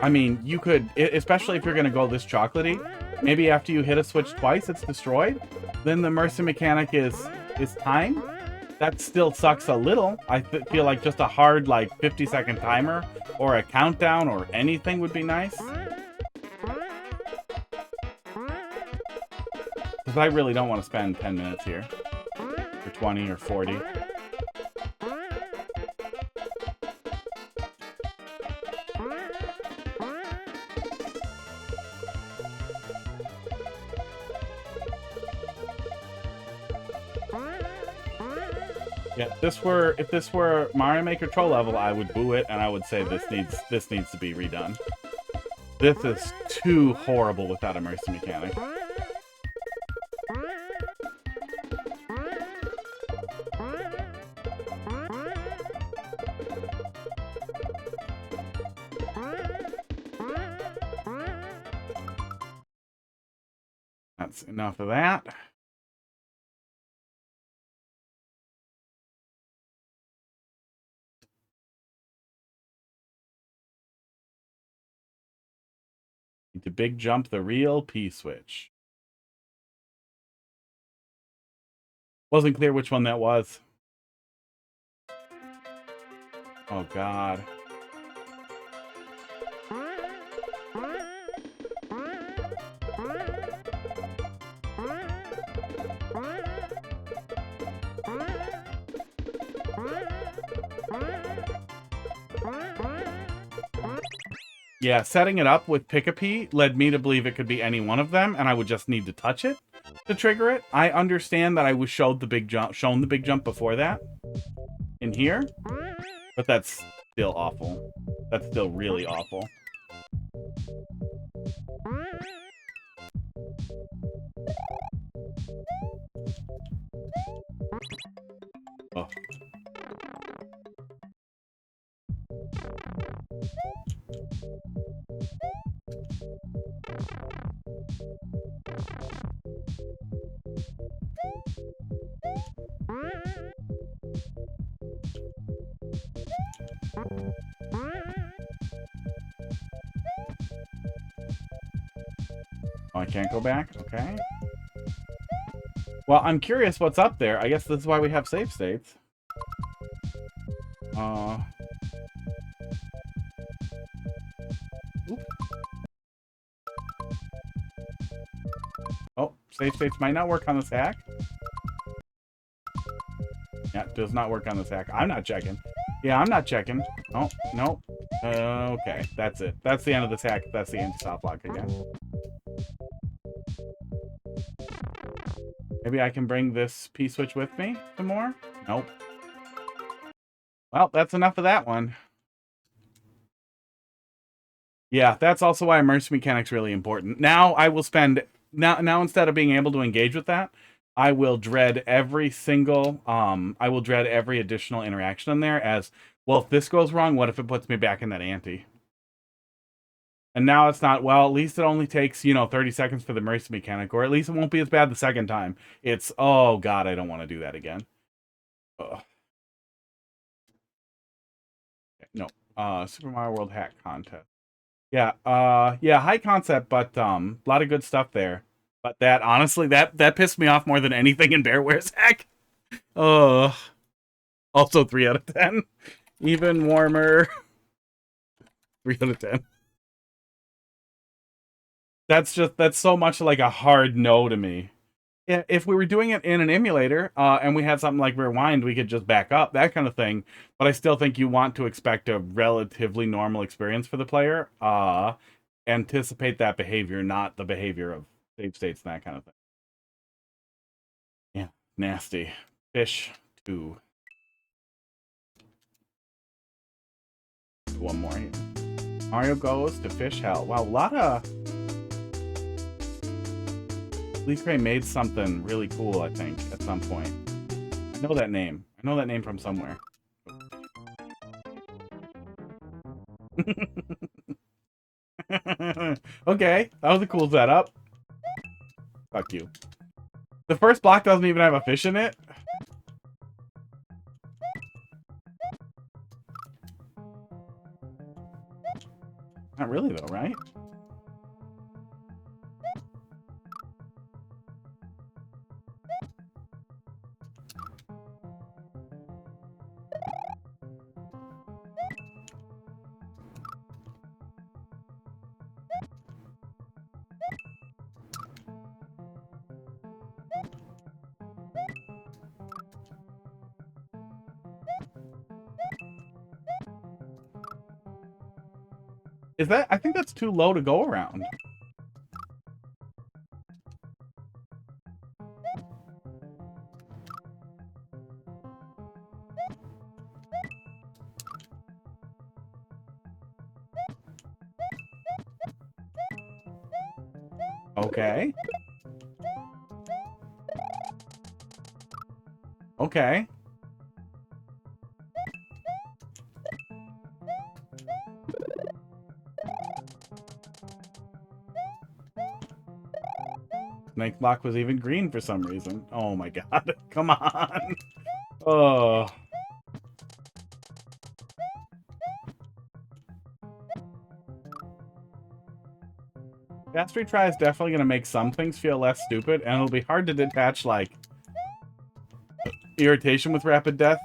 S1: I mean, you could, especially if you're going to go this chocolatey, maybe after you hit a switch twice, it's destroyed. Then the Mercy mechanic is time. That still sucks a little. I feel like just a hard, like, 50-second timer or a countdown or anything would be nice. Because I really don't want to spend 10 minutes here. Or 20 or 40. Yeah, if this were Mario Maker troll level, I would boo it and I would say this needs to be redone. This is too horrible without a Mercy mechanic. That's enough of that. Need to big jump the real P switch. Wasn't clear which one that was. Oh, God. Yeah, setting it up with Pick-a-Pea led me to believe it could be any one of them, and I would just need to touch it to trigger it. I understand that I was shown the big jump before that in here, but that's still awful. That's still really awful. Oh. Oh, I can't go back? Okay. Well, I'm curious what's up there. I guess this is why we have save states. Oop. Oh, save states might not work on this hack. Yeah, it does not work on this hack. I'm not checking. Yeah, I'm not checking. Oh, no. Okay, that's it. That's the end of this hack. That's the anti-softlock again. Maybe I can bring this P-switch with me some more? Nope. Well, that's enough of that one. Yeah, that's also why immersive mechanic's really important. Now I will spend... Now instead of being able to engage with that, I will dread every single... I will dread every additional interaction in there as, well, if this goes wrong, what if it puts me back in that ante? And now it's not, well, at least it only takes, 30 seconds for the immersive mechanic, or at least it won't be as bad the second time. It's, oh, God, I don't want to do that again. Ugh. No. Super Mario World hack contest. Yeah, yeah, high concept, but a lot of good stuff there. But that, honestly, that pissed me off more than anything in Bearwear's hack. Also 3 out of 10. Even warmer. 3 out of 10. That's so much like a hard no to me. Yeah, if we were doing it in an emulator, and we had something like Rewind, we could just back up, that kind of thing. But I still think you want to expect a relatively normal experience for the player. Anticipate that behavior, not the behavior of save states and that kind of thing. Yeah, nasty. Fish 2. One more here. Mario goes to Fish Hell. Wow, a lot of... Lee Cray made something really cool, I think, at some point. I know that name. I know that name from somewhere. Okay, that was a cool setup. Fuck you. The first block doesn't even have a fish in it? Not really, though, right? Is that... I think that's too low to go around. Okay. Okay. Snake block was even green for some reason. Oh my god. Come on. Oh. Fast retry is definitely going to make some things feel less stupid, and it'll be hard to detach, like, irritation with rapid death.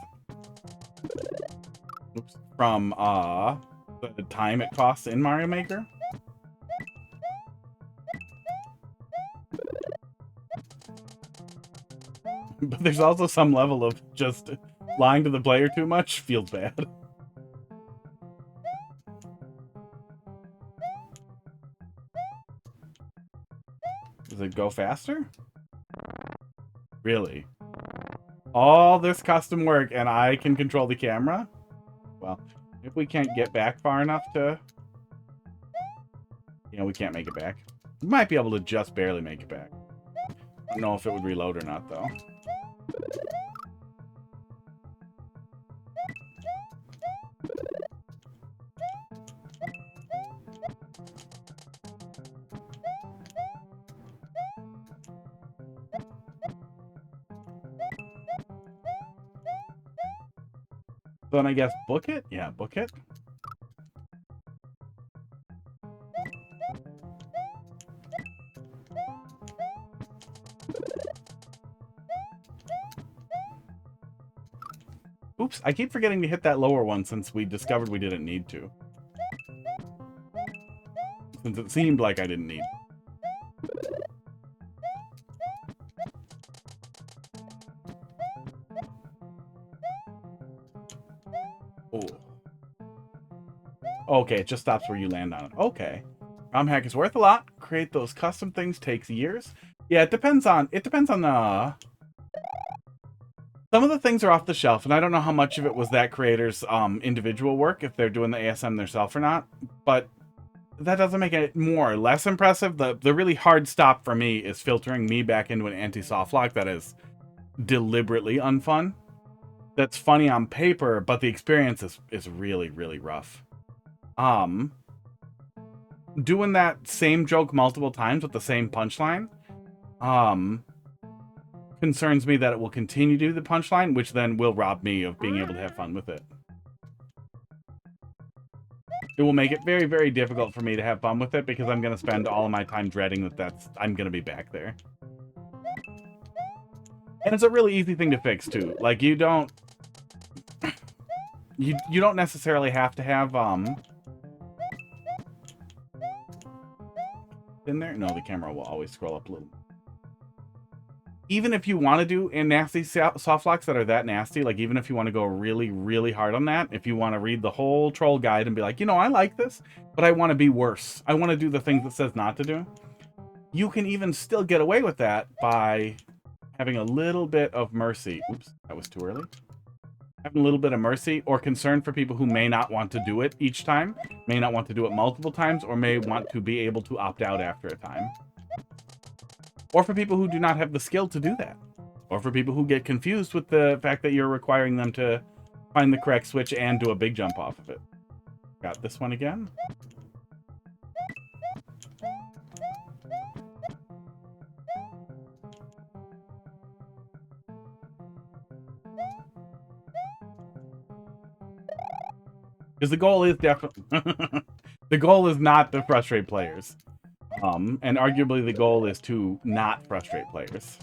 S1: Oops. From the time it costs in Mario Maker. But there's also some level of just lying to the player too much feels bad. Does it go faster? Really? All this custom work and I can control the camera? Well, if we can't get back far enough to... You know, we can't make it back. We might be able to just barely make it back. I don't know if it would reload or not, though. Then I guess book it? Yeah, book it. Oops, I keep forgetting to hit that lower one since we discovered we didn't need to. Since it seemed like I didn't need. Oh. Okay, it just stops where you land on it. Okay. ROM hack is worth a lot. Create those custom things takes years. Yeah, it depends on the... Some of the things are off the shelf, and I don't know how much of it was that creator's individual work, if they're doing the ASM themselves or not, but that doesn't make it more or less impressive. The really hard stop for me is filtering me back into an anti-softlock that is deliberately unfun. That's funny on paper, but the experience is really, really rough. Doing that same joke multiple times with the same punchline, concerns me that it will continue to do the punchline, which then will rob me of being able to have fun with it. It will make it very, very difficult for me to have fun with it because I'm going to spend all of my time dreading that I'm going to be back there. And it's a really easy thing to fix too. Like you don't necessarily have to have in there. No, the camera will always scroll up a little. Even if you want to do nasty soft locks that are that nasty, like even if you want to go really, really hard on that, if you want to read the whole troll guide and be like, you know, I like this, but I want to be worse. I want to do the things it says not to do. You can even still get away with that by having a little bit of mercy. Oops, that was too early. Having a little bit of mercy or concern for people who may not want to do it each time, may not want to do it multiple times, or may want to be able to opt out after a time. Or for people who do not have the skill to do that. Or for people who get confused with the fact that you're requiring them to find the correct switch and do a big jump off of it. Got this one again. Because the goal is definitely... the goal is not to frustrate players. And arguably the goal is to not frustrate players.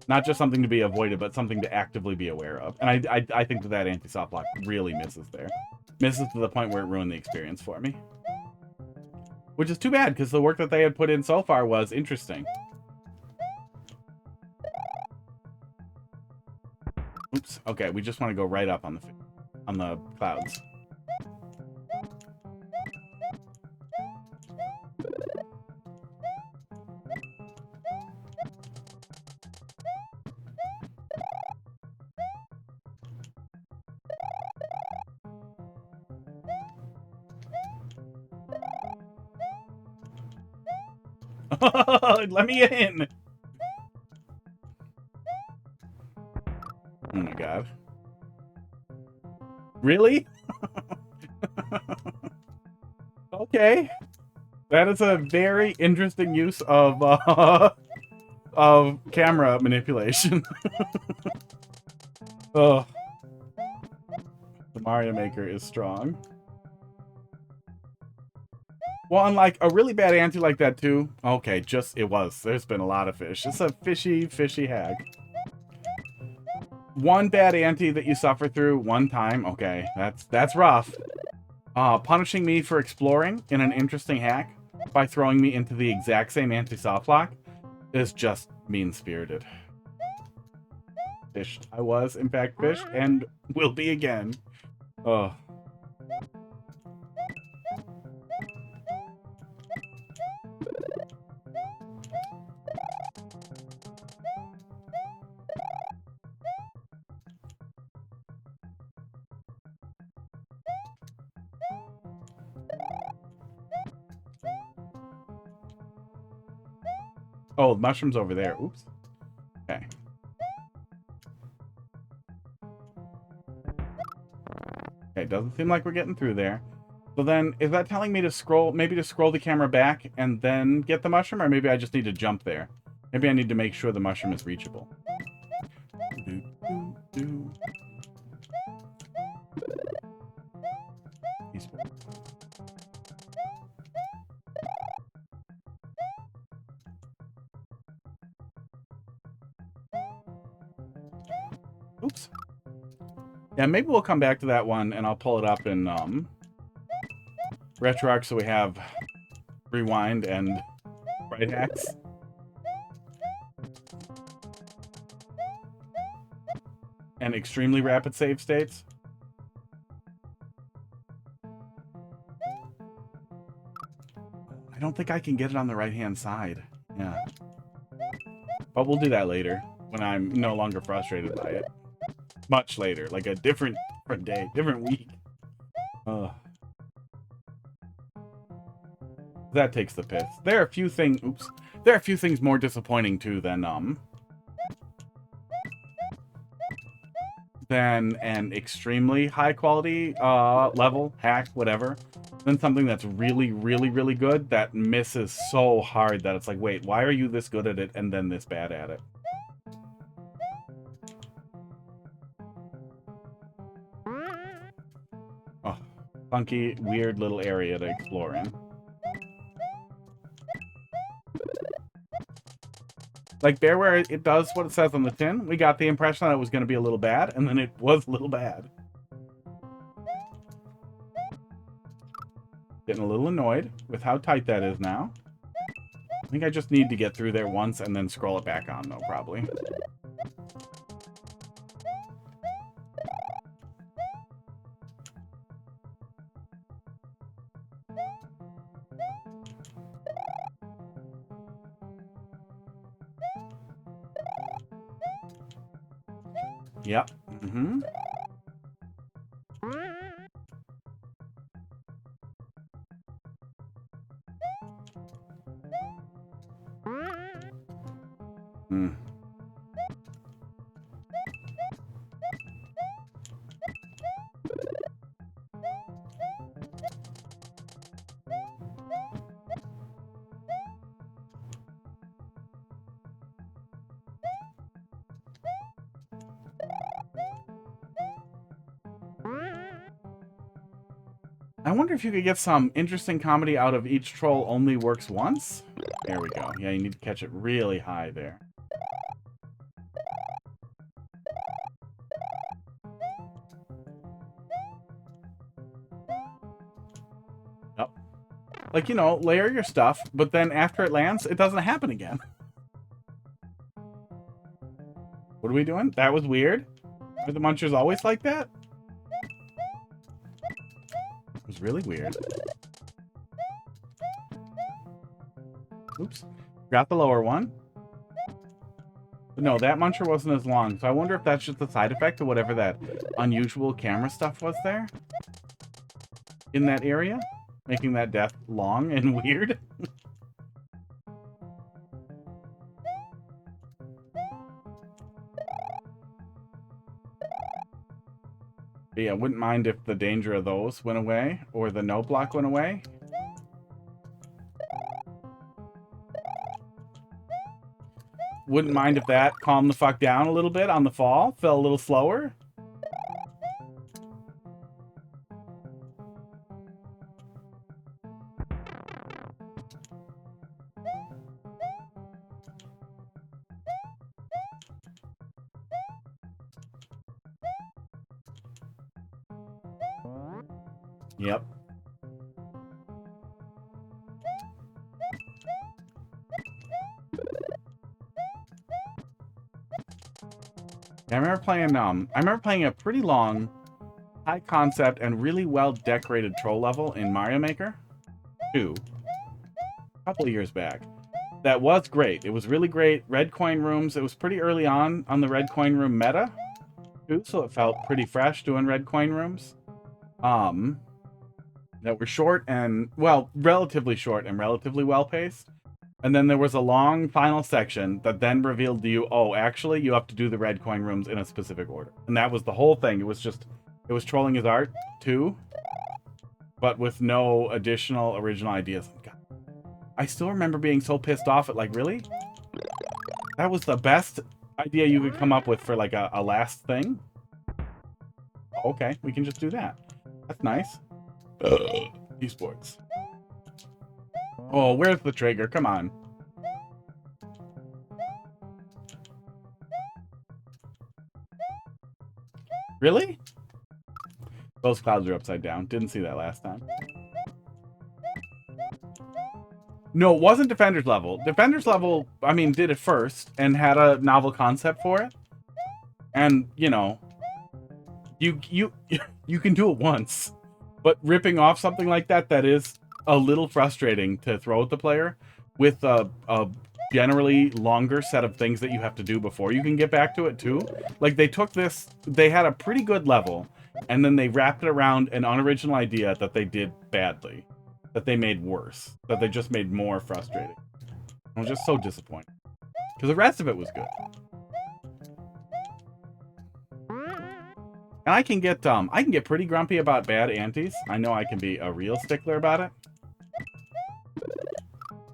S1: Not just something to be avoided, but something to actively be aware of. And I think that anti-soft lock really misses there. Misses to the point where it ruined the experience for me. Which is too bad, because the work that they had put in so far was interesting. Oops. Okay, we just want to go right up on the clouds. Let me in! Oh my god. Really? Okay. That is a very interesting use of camera manipulation. Oh. The Mario Maker is strong. Well, unlike a really bad anti like that too. Okay, There's been a lot of fish. It's a fishy, fishy hack. One bad anti that you suffer through one time. Okay, that's rough. Punishing me for exploring in an interesting hack by throwing me into the exact same anti-softlock is just mean-spirited. Fished. I was, in fact, fished, and will be again. Oh. Oh, the mushroom's over there. Oops. Okay. Okay, doesn't seem like we're getting through there. So then, is that telling me to scroll, maybe to scroll the camera back and then get the mushroom? Or maybe I just need to jump there? Maybe I need to make sure the mushroom is reachable. Oops. Yeah, maybe we'll come back to that one and I'll pull it up in RetroArch so we have rewind and right hacks. And extremely rapid save states. I don't think I can get it on the right-hand side. Yeah. But we'll do that later, when I'm no longer frustrated by it. Much later, like a different day, different week. That takes the piss. There are a few things, oops. There are a few things more disappointing, too, than an extremely high-quality level, hack, whatever. Then something that's really, really, really good that misses so hard that it's like, wait, why are you this good at it and then this bad at it? Oh, funky, weird little area to explore in. Like Bearwear, it does what it says on the tin. We got the impression that it was going to be a little bad, and then it was a little bad. Getting a little annoyed with how tight that is now. I think I just need to get through there once and then scroll it back on, though, probably. Yep. Mm-hmm. Hmm. I wonder if you could get some interesting comedy out of each troll only works once? There we go. Yeah, you need to catch it really high there. Yep. Like, you know, layer your stuff, but then after it lands, it doesn't happen again. What are we doing? That was weird. Are the munchers always like that? It was really weird. Oops. Got the lower one. But no, that muncher wasn't as long, so I wonder if that's just a side effect of whatever that unusual camera stuff was there. In that area. Making that death long and weird. But yeah, wouldn't mind if the danger of those went away, or the no block went away. Wouldn't mind if that calmed the fuck down a little bit on the fall, fell a little slower. Yep. I remember playing a pretty long, high concept, and really well decorated troll level in Mario Maker 2, a couple of years back. That was great. It was really great. Red coin rooms. It was pretty early on the red coin room meta, too, so it felt pretty fresh doing red coin rooms. That were short and, well, relatively short and relatively well-paced. And then there was a long final section that then revealed to you, oh, actually, you have to do the red coin rooms in a specific order. And that was the whole thing. It was trolling his art, too, but with no additional original ideas. God, I still remember being so pissed off at, like, really? That was the best idea you could come up with for, like, a last thing? Okay, we can just do that. That's nice. Esports. Oh, where's the trigger? Come on. Really? Those clouds are upside down. Didn't see that last time. No, it wasn't Defender's level. Defender's level, I mean, did it first and had a novel concept for it. And, you know, you can do it once. But ripping off something like that is a little frustrating to throw at the player with a generally longer set of things that you have to do before you can get back to it, too. Like, they took this, they had a pretty good level, and then they wrapped it around an unoriginal idea that they did badly. That they made worse. That they just made more frustrating. I was just so disappointed. Because the rest of it was good. And I can get pretty grumpy about bad antis. I know I can be a real stickler about it.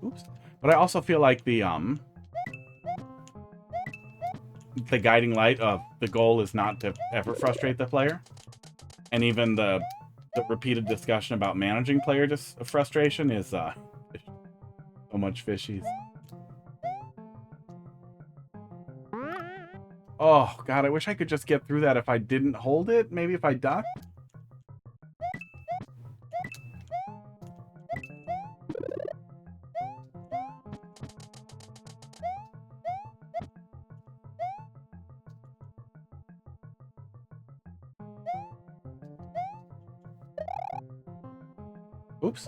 S1: Oops. But I also feel like the guiding light of the goal is not to ever frustrate the player. And even the repeated discussion about managing player frustration is so much fishies. Oh, God, I wish I could just get through that if I didn't hold it. Maybe if I duck. Oops.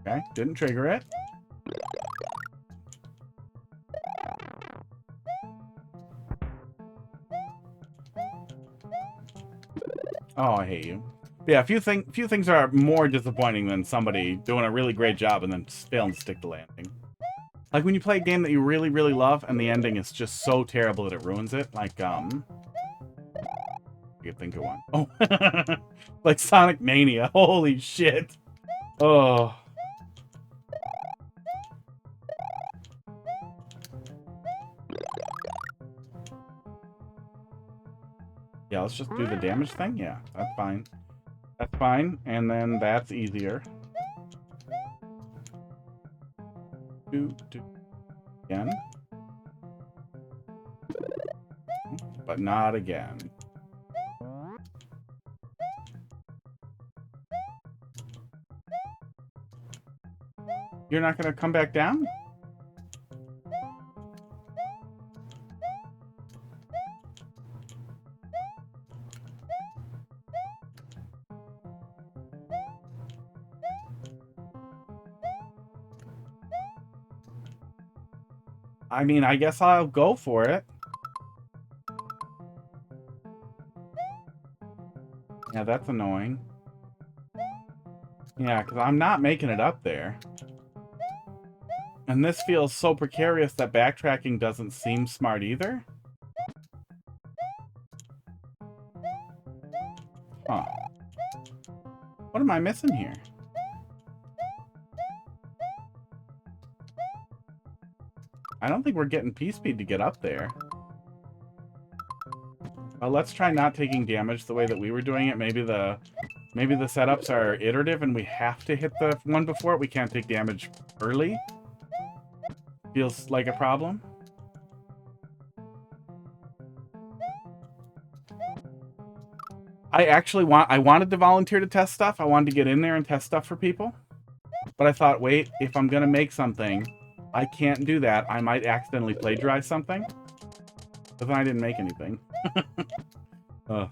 S1: Okay, didn't trigger it. Oh, I hate you. Yeah, few things are more disappointing than somebody doing a really great job and then failing to stick the landing. Like when you play a game that you really, really love and the ending is just so terrible that it ruins it. Like, I can think of one. Oh, like Sonic Mania. Holy shit. Oh. Yeah, let's just do the damage thing. Yeah, that's fine. That's fine. And then that's easier. Do again. But not again. You're not going to come back down? I mean, I guess I'll go for it. Yeah, that's annoying. Yeah, because I'm not making it up there. And this feels so precarious that backtracking doesn't seem smart either. Huh. What am I missing here? I don't think we're getting P-Speed to get up there. Let's try not taking damage the way that we were doing it. Maybe the setups are iterative and we have to hit the one before it. We can't take damage early. Feels like a problem. I wanted to volunteer to test stuff. I wanted to get in there and test stuff for people. But I thought, wait, if I'm gonna make something, I can't do that. I might accidentally plagiarize something. But then I didn't make anything. Ugh.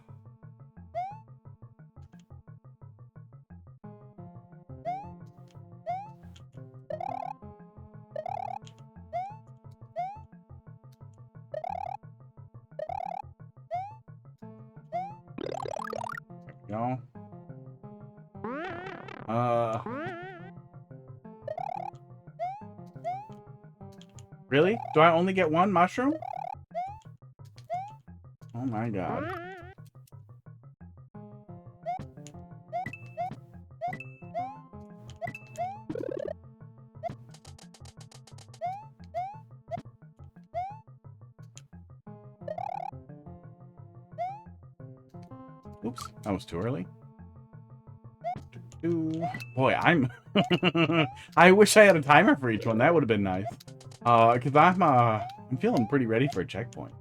S1: No. Really? Do I only get one mushroom? Oh my god. Oops, that was too early. Boy, I'm... I wish I had a timer for each one. That would have been nice. Because I'm feeling pretty ready for a checkpoint.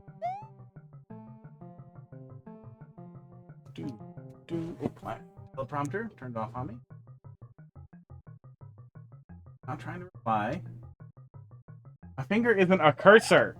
S1: Oh, my teleprompter turned off on me. I'm trying to reply. My finger isn't a cursor.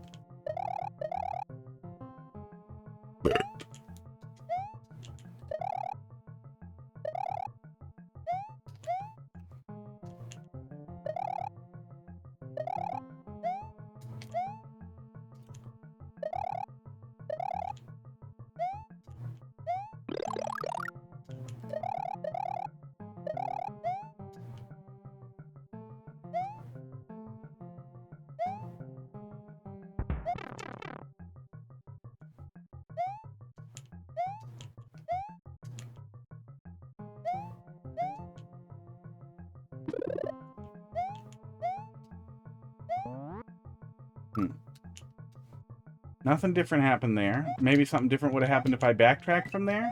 S1: Nothing different happened there. Maybe something different would have happened if I backtracked from there?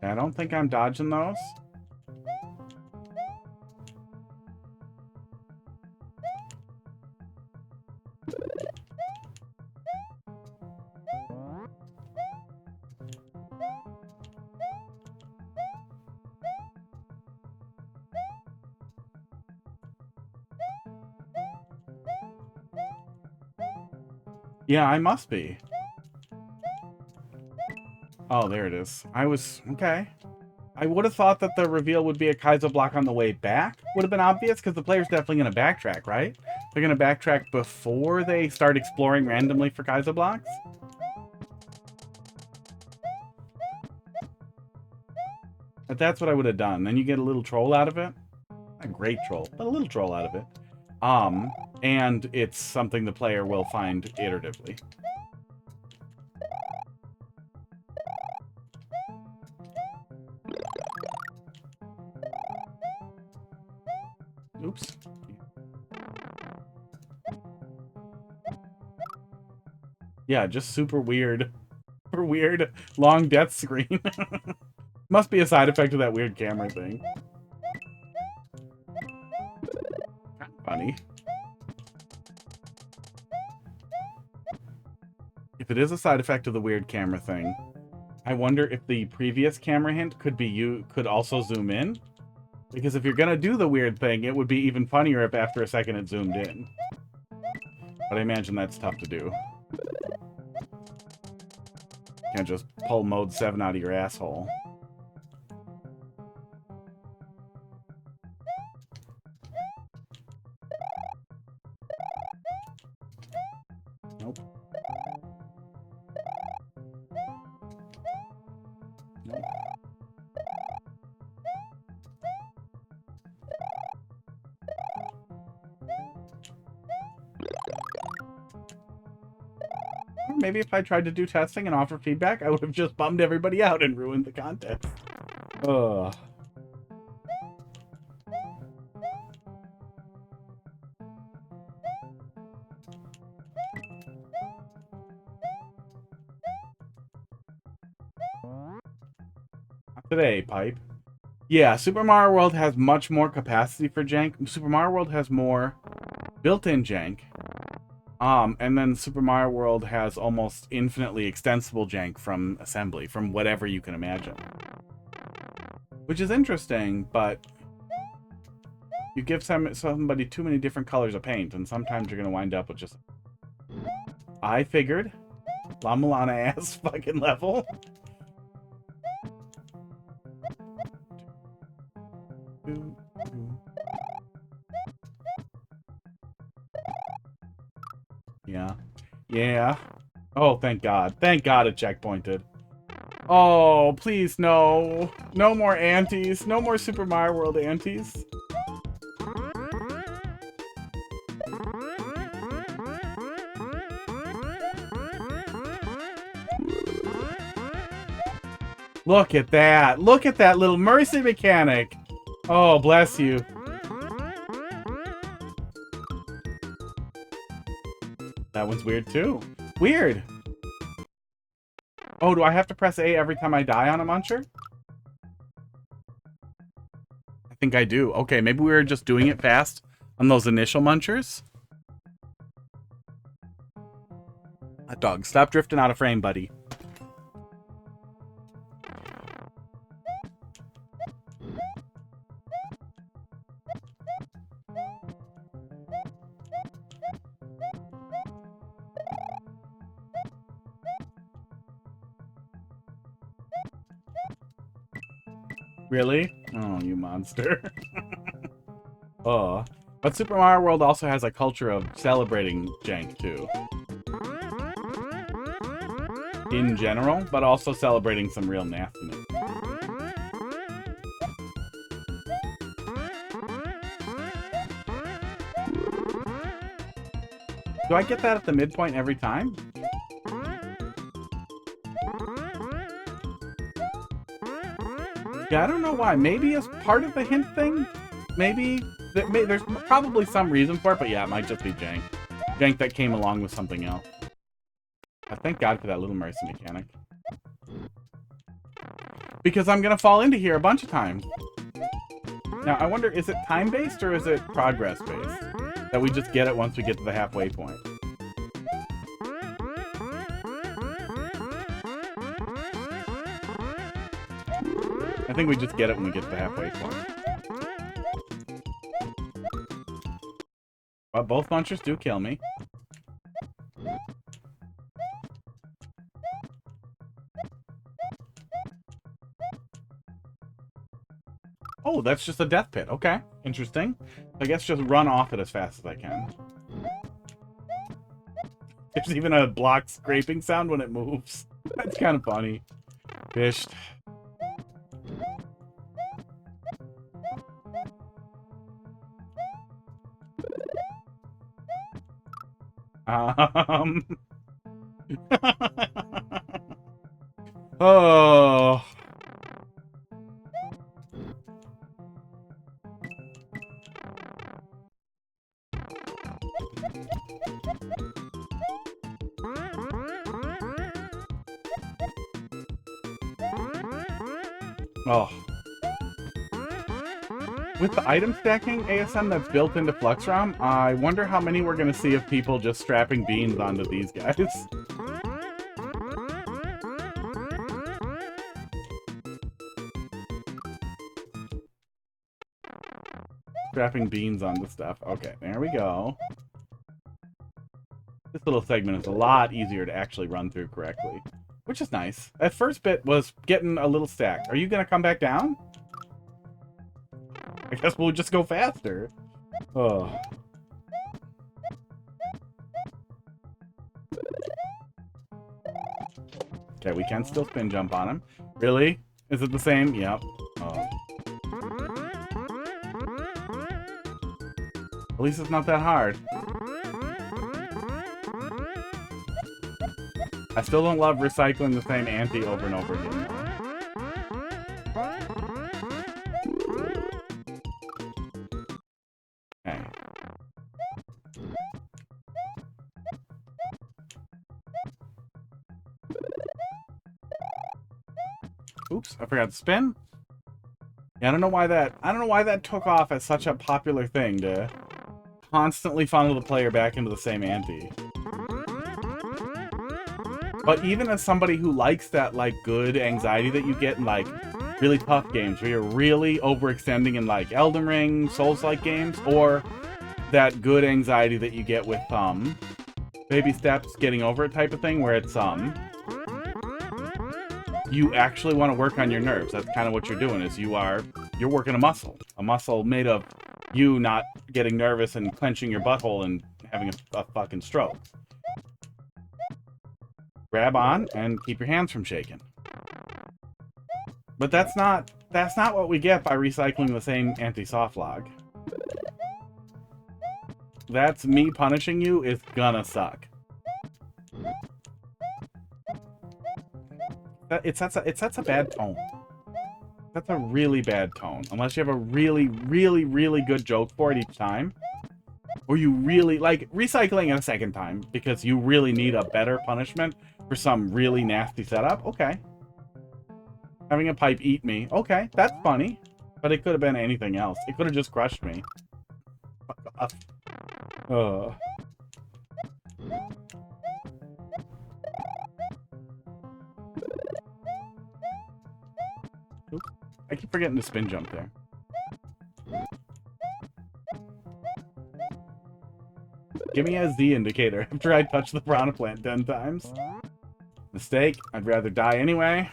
S1: I don't think I'm dodging those. Yeah, I must be. Oh, there it is. Okay. I would have thought that the reveal would be a Kaizo block on the way back. Would have been obvious, because the player's definitely going to backtrack, right? They're going to backtrack before they start exploring randomly for Kaizo blocks? But that's what I would have done. Then you get a little troll out of it. Not a great troll, but a little troll out of it. And it's something the player will find iteratively. Oops. Yeah, just super weird. Super weird long death screen. Must be a side effect of that weird camera thing. Kind of funny. If it is a side effect of the weird camera thing, I wonder if the previous camera hint could also zoom in. Because if you're gonna do the weird thing, it would be even funnier if after a second it zoomed in. But I imagine that's tough to do. Can't just pull mode 7 out of your asshole. Nope. Nope. Or maybe if I tried to do testing and offer feedback, I would have just bummed everybody out and ruined the contest. Ugh. today, Pipe. Yeah, Super Mario World has much more capacity for jank. Super Mario World has more built-in jank. And then Super Mario World has almost infinitely extensible jank from assembly, from whatever you can imagine. Which is interesting, but you give somebody too many different colors of paint, and sometimes you're going to wind up with just... I figured. La Mulana ass fucking level. Yeah. Yeah. Oh, thank God. Thank God it checkpointed. Oh, please, no. No more antis. No more Super Mario World antis. Look at that. Look at that little mercy mechanic. Oh, bless you. That one's weird, too. Weird. Oh, do I have to press A every time I die on a muncher? I think I do. Okay, maybe we were just doing it fast on those initial munchers. Hot dog, stop drifting out of frame, buddy. Really? Oh, you monster. Oh. But Super Mario World also has a culture of celebrating jank, too. In general, but also celebrating some real nastiness. Do I get that at the midpoint every time? Yeah, I don't know why. Maybe as part of the hint thing? Maybe? There's probably some reason for it, but yeah, it might just be jank. Jank that came along with something else. Thank God for that little mercy mechanic. Because I'm gonna fall into here a bunch of times. Now, I wonder, is it time-based or is it progress-based? That we just get it once we get to the halfway point. I think we just get it when we get to the halfway point. But both munchers do kill me. Oh, that's just a death pit. Okay, interesting. I guess just run off it as fast as I can. There's even a block scraping sound when it moves. That's kind of funny. Fished. Oh. Oh. With the item stacking ASM that's built into FluxROM, I wonder how many we're going to see of people just strapping beans onto these guys. Strapping beans onto stuff. Okay, there we go. This little segment is a lot easier to actually run through correctly, which is nice. That first bit was getting a little stacked. Are you going to come back down? I guess we'll just go faster. Oh. Okay, we can still spin jump on him. Really? Is it the same? Yep. Oh. At least it's not that hard. I still don't love recycling the same ante over and over again. Okay. Oops, I forgot to spin. Yeah, I don't know why that took off as such a popular thing to constantly funnel the player back into the same ante. But even as somebody who likes that, like, good anxiety that you get in, like, really tough games, where you're really overextending in, like, Elden Ring, Souls-like games, or that good anxiety that you get with, baby steps, getting over it type of thing, where it's, you actually want to work on your nerves. That's kind of what you're doing, is you're working a muscle made of you not getting nervous and clenching your butthole and having a fucking stroke. Grab on and keep your hands from shaking. But that's not what we get by recycling the same anti-softlock. That's me punishing you is gonna suck. It sets a bad tone. That's a really bad tone. Unless you have a really, really, really good joke for it each time. Or you really, like, recycling it a second time because you really need a better punishment for some really nasty setup. Okay. Having a pipe eat me. Okay, that's funny. But it could have been anything else. It could have just crushed me. Fuck off. Ugh. Oops. I keep forgetting to spin jump there. Give me a Z indicator after I touch the piranha plant 10 times. Mistake. I'd rather die anyway.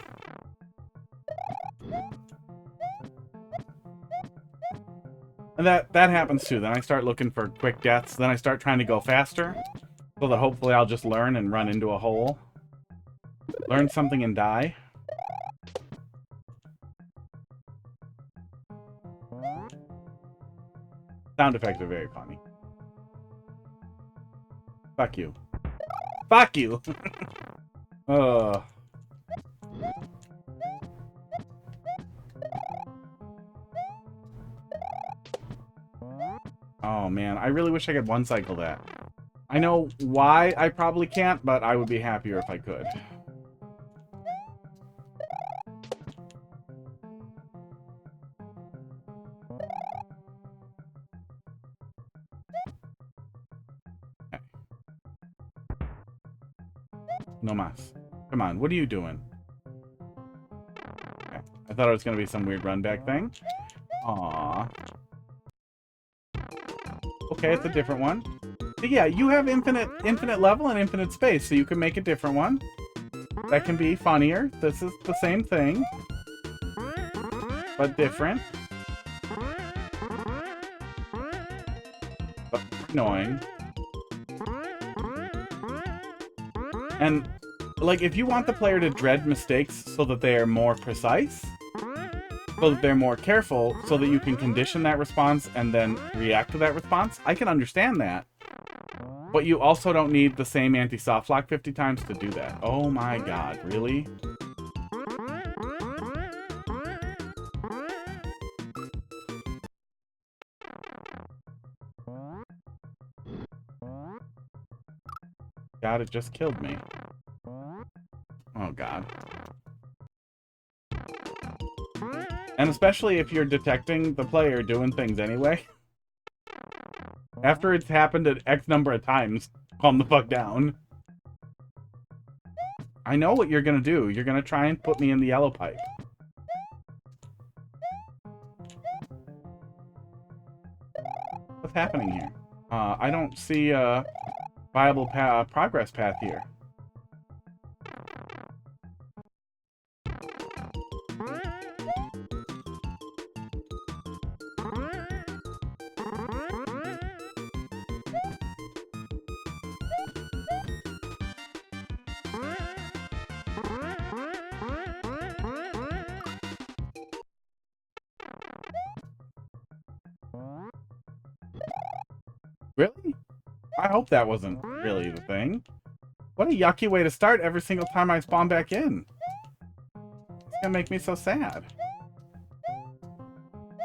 S1: And that happens too. Then I start looking for quick deaths. Then I start trying to go faster. So that hopefully I'll just learn and run into a hole. Learn something and die. Sound effects are very funny. Fuck you. Fuck you! Oh man, I really wish I could one cycle that. I know why I probably can't, but I would be happier if I could. Okay. No mas. Come on, what are you doing? Okay. I thought it was gonna be some weird run back thing. Aww. Okay, it's a different one. But yeah, you have infinite level and infinite space, so you can make a different one. That can be funnier. This is the same thing, but different. But annoying. And, like, if you want the player to dread mistakes so that they are more precise, so that they're more careful, so that you can condition that response and then react to that response, I can understand that. But you also don't need the same anti-softlock 50 times to do that. Oh my god, really? God, it just killed me. Oh god. And especially if you're detecting the player doing things anyway. After it's happened at X number of times, calm the fuck down. I know what you're gonna do. You're gonna try and put me in the yellow pipe. What's happening here? I don't see a viable progress path here. Really? I hope that wasn't really the thing. What a yucky way to start every single time I spawn back in. It's gonna make me so sad.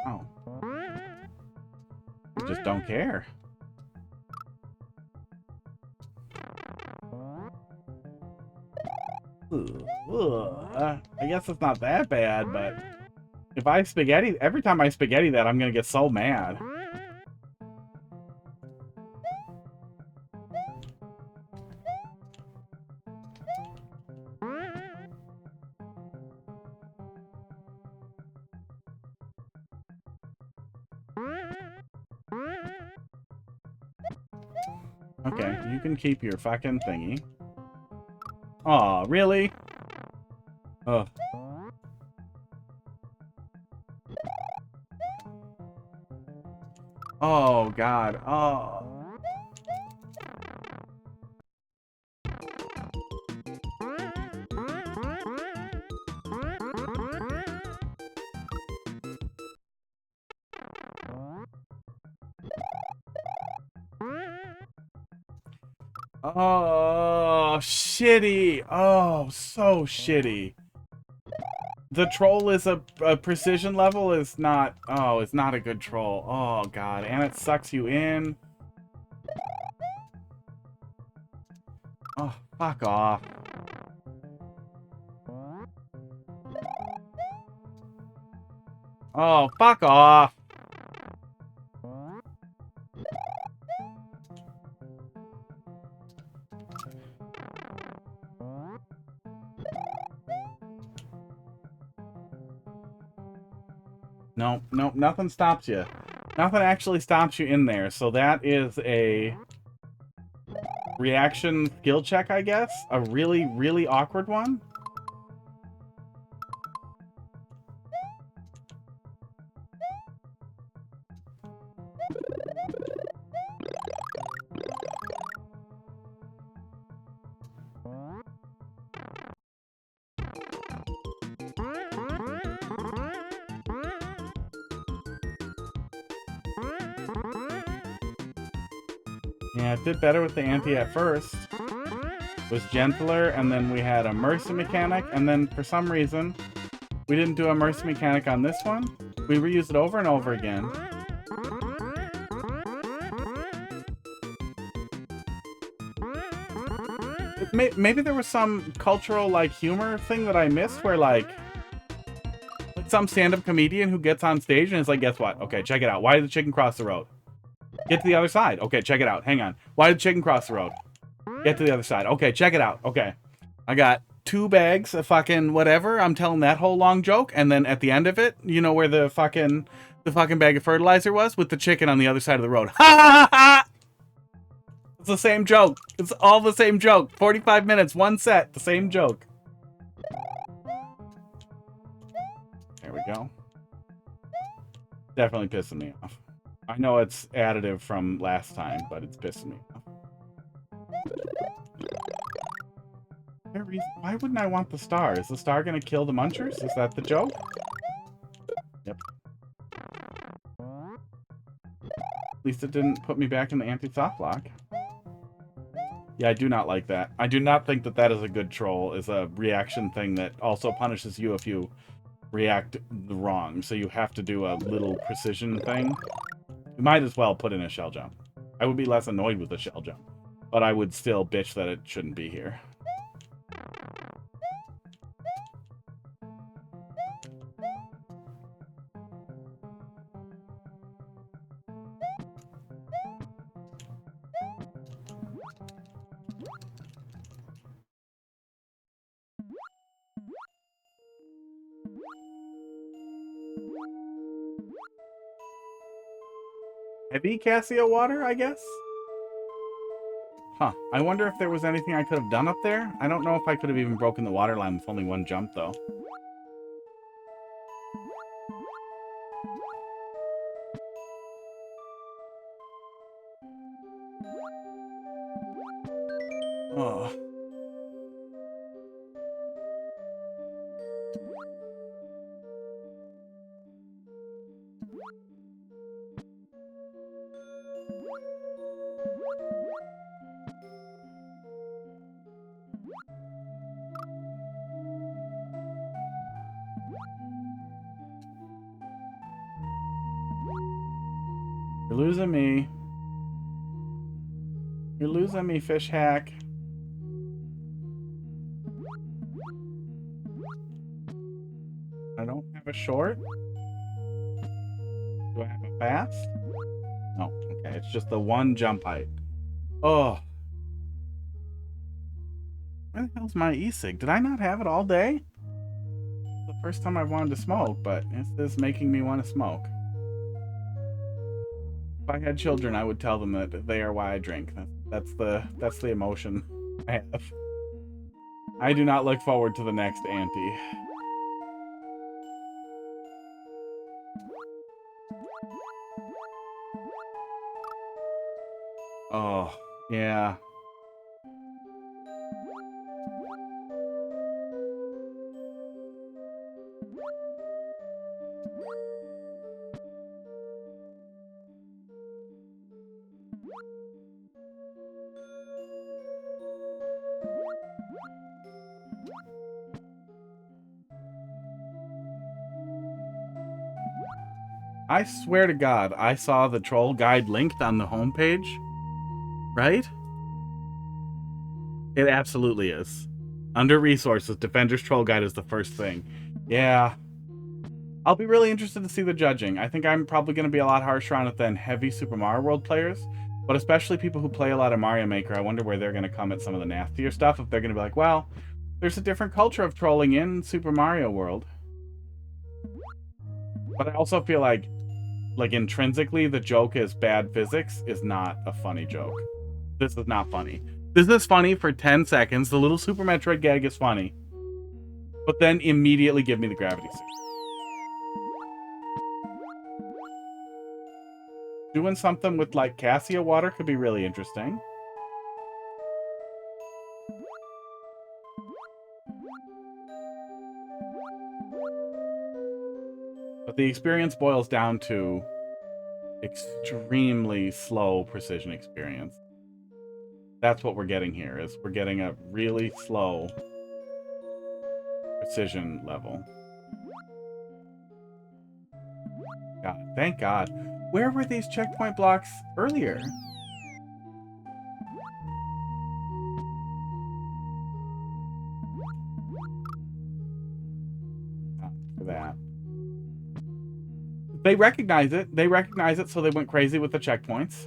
S1: Oh. I just don't care. I guess it's not that bad, but if I spaghetti, every time I spaghetti that, I'm gonna get so mad. Okay, you can keep your fucking thingy. Aw, really? Ugh. Oh, God. Oh. Oh, shitty. Oh, so shitty. The troll is a precision level is not... Oh, it's not a good troll. Oh, God. And it sucks you in. Oh, fuck off. Oh, fuck off. Nope, nope, nothing stops you. Nothing actually stops you in there. So that is a reaction skill check, I guess. A really, really awkward one. Yeah, it did better with the anti at first. It was gentler, and then we had a mercy mechanic, and then for some reason, we didn't do a mercy mechanic on this one. We reused it over and over again. Maybe there was some cultural, like, humor thing that I missed where, like some stand-up comedian who gets on stage and is like, guess what? Okay, check it out. Why did the chicken cross the road? Get to the other side. Okay, check it out. Hang on. Why did the chicken cross the road? Get to the other side. Okay, check it out. Okay. I got 2 bags of fucking whatever. I'm telling that whole long joke, and then at the end of it, you know where the fucking bag of fertilizer was? With the chicken on the other side of the road. Ha ha ha! It's the same joke. It's all the same joke. 45 minutes, one set, the same joke. There we go. Definitely pissing me off. I know it's additive from last time, but it's pissing me off. Why wouldn't I want the star? Is the star gonna kill the munchers? Is that the joke? Yep. At least it didn't put me back in the anti-softlock. Yeah, I do not like that. I do not think that that is a good troll, is a reaction thing that also punishes you if you react wrong. So you have to do a little precision thing. You might as well put in a shell jump. I would be less annoyed with the shell jump, but I would still bitch that it shouldn't be here. Heavy Cassia water, I guess? Huh. I wonder if there was anything I could have done up there. I don't know if I could have even broken the water line with only one jump, though. Oh. You're losing me. You're losing me, fish hack. I don't have a short. Do I have a fast? No. Okay, it's just the one jump height. Oh. Where the hell's my e-cig? Did I not have it all day? The first time I wanted to smoke, but this is making me want to smoke. If I had children, I would tell them that they are why I drink. That's the emotion I have. I do not look forward to the next auntie. Oh, yeah. I swear to God, I saw the troll guide linked on the homepage. Right? It absolutely is. Under resources, Defender's Troll Guide is the first thing. Yeah. I'll be really interested to see the judging. I think I'm probably going to be a lot harsher on it than heavy Super Mario World players, but especially people who play a lot of Mario Maker. I wonder where they're going to come at some of the nastier stuff. If they're going to be like, well, there's a different culture of trolling in Super Mario World. But I also feel like intrinsically, the joke is bad physics is not a funny joke. This is not funny. This is funny for 10 seconds. The little Super Metroid gag is funny. But then immediately give me the gravity suit. Doing something with, like, Cassia water could be really interesting. But the experience boils down to extremely slow precision experience. That's what we're getting here, is we're getting a really slow precision level. God, thank God. Where were these checkpoint blocks earlier? For that. They recognize it. They recognize it, so they went crazy with the checkpoints.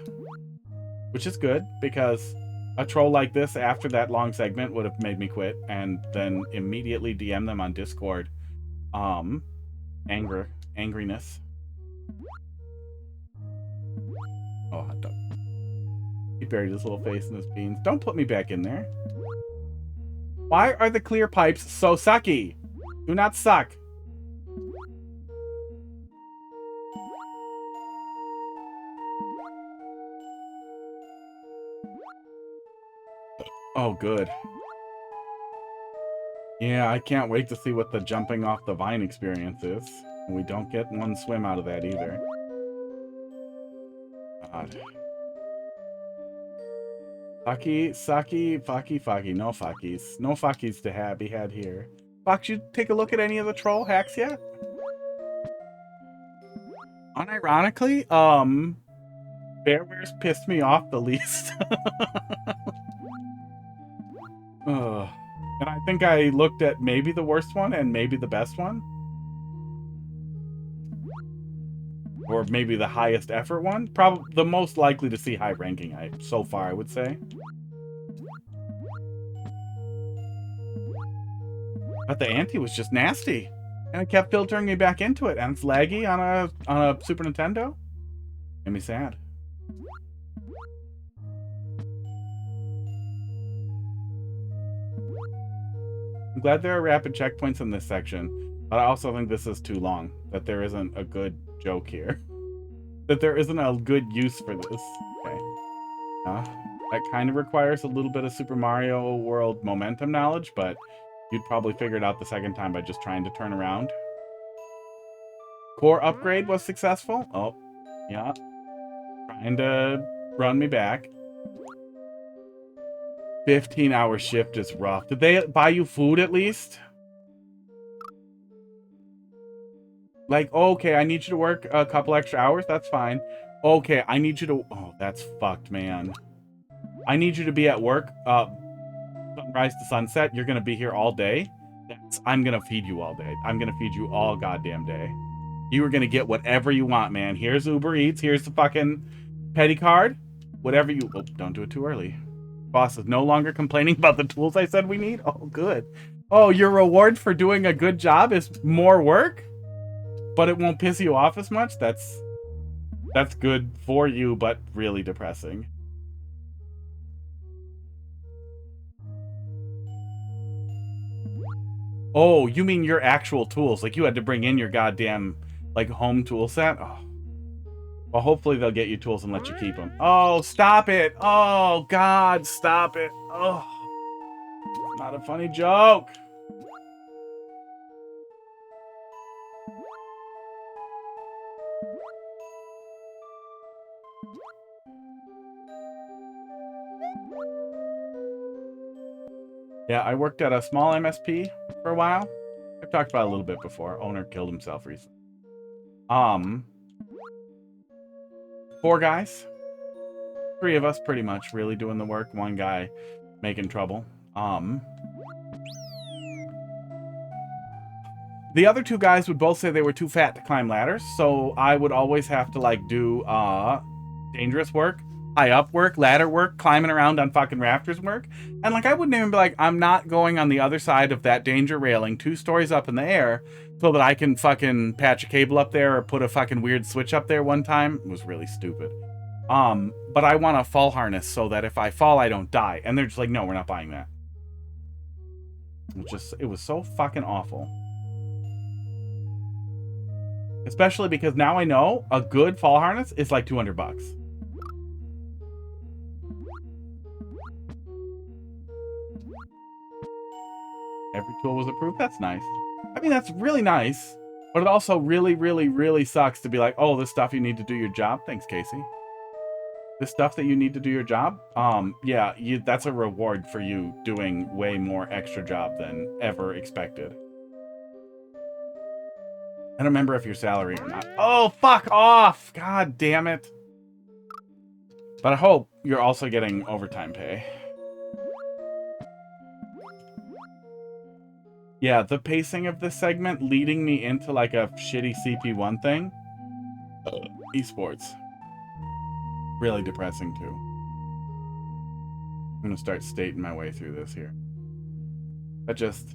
S1: Which is good, because a troll like this after that long segment would have made me quit and then immediately DM them on Discord. Angriness. Oh, hot dog. He buried his little face in his beans. Don't put me back in there. Why are the clear pipes so sucky? Do not suck. Oh, good. Yeah, I can't wait to see what the jumping off the vine experience is. We don't get one swim out of that either. God. Fucky. No fuckies. No fuckies to be had here. Fox, you take a look at any of the troll hacks yet? Unironically, Bearwear's pissed me off the least. And I think I looked at maybe the worst one and maybe the best one. Or maybe the highest effort one. Probably the most likely to see high ranking so far, I would say. But the ante was just nasty. And it kept filtering me back into it. And it's laggy on a Super Nintendo. Made me sad. I'm glad there are rapid checkpoints in this section, but I also think this is too long. That there isn't a good joke here. That there isn't a good use for this. Okay. That kind of requires a little bit of Super Mario World momentum knowledge, but you'd probably figure it out the second time by just trying to turn around. Core upgrade was successful. Oh, yeah. Trying to run me back. 15-hour shift is rough. Did they buy you food at least? Like, okay, I need you to work a couple extra hours. That's fine. Okay, I need you to... Oh, that's fucked, man. I need you to be at work sunrise to sunset. You're going to be here all day. I'm gonna feed you all day. I'm gonna feed you all goddamn day. You are gonna get whatever you want, man. Here's Uber Eats. Here's the fucking petty card. Whatever you... Oh, don't do it too early. Boss is no longer complaining about the tools I said we need. Oh, good. Oh, your reward for doing a good job is more work? But it won't piss you off as much? That's good for you, but really depressing. Oh, you mean your actual tools. Like, you had to bring in your goddamn, like, home tool set? Oh. Well, hopefully they'll get you tools and let you keep them. Oh, stop it. Oh, God, stop it. Oh, not a funny joke. Yeah, I worked at a small MSP for a while. I've talked about it a little bit before. Owner killed himself recently. 4 guys. 3 of us pretty much really doing the work. 1 guy making trouble. The other 2 guys would both say they were too fat to climb ladders, so I would always have to, like, do dangerous work, high up work, ladder work, climbing around on fucking rafters work. And, like, I wouldn't even be like, I'm not going on the other side of that danger railing 2 stories up in the air so that I can fucking patch a cable up there or put a fucking weird switch up there one time. It was really stupid. But I want a fall harness so that if I fall, I don't die. And they're just like, no, we're not buying that. It was so fucking awful. Especially because now I know a good fall harness is like $200. Every tool was approved. That's nice. I mean, that's really nice. But it also really, really, really sucks to be like, oh, this stuff you need to do your job. Thanks, Casey. This stuff that you need to do your job. Yeah, that's a reward for you doing way more extra job than ever expected. I don't remember if your salary or not. Oh, fuck off! God damn it. But I hope you're also getting overtime pay. Yeah, the pacing of this segment leading me into like a shitty CP1 thing. Esports. Really depressing too. I'm gonna start stating my way through this here. But just...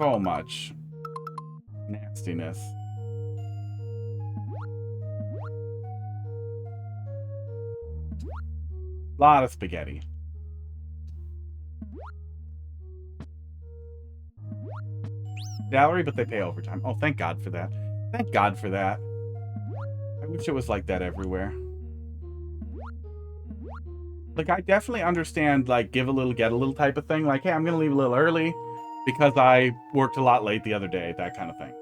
S1: so much nastiness. Lot of spaghetti. Salary, but they pay overtime. Oh, thank God for that. Thank God for that. I wish it was like that everywhere. Like, I definitely understand, like, give a little, get a little type of thing. Like, hey, I'm gonna leave a little early because I worked a lot late the other day, that kind of thing.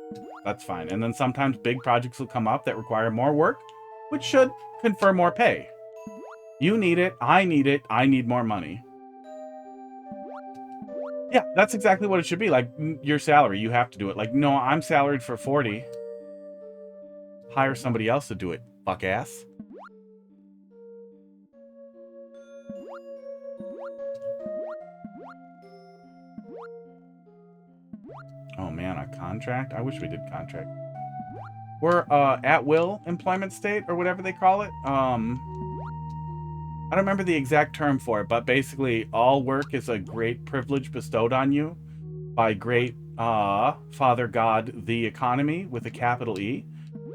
S1: That's fine. And then sometimes big projects will come up that require more work, which should confer more pay. You need it, I need more money. Yeah, that's exactly what it should be. Like, your salary, you have to do it. Like, no, I'm salaried for 40. Hire somebody else to do it, fuck ass. Oh man, a contract? I wish we did contract. We're at will employment state or whatever they call it. I don't remember the exact term for it, but basically all work is a great privilege bestowed on you by great Father God, the economy with a capital E.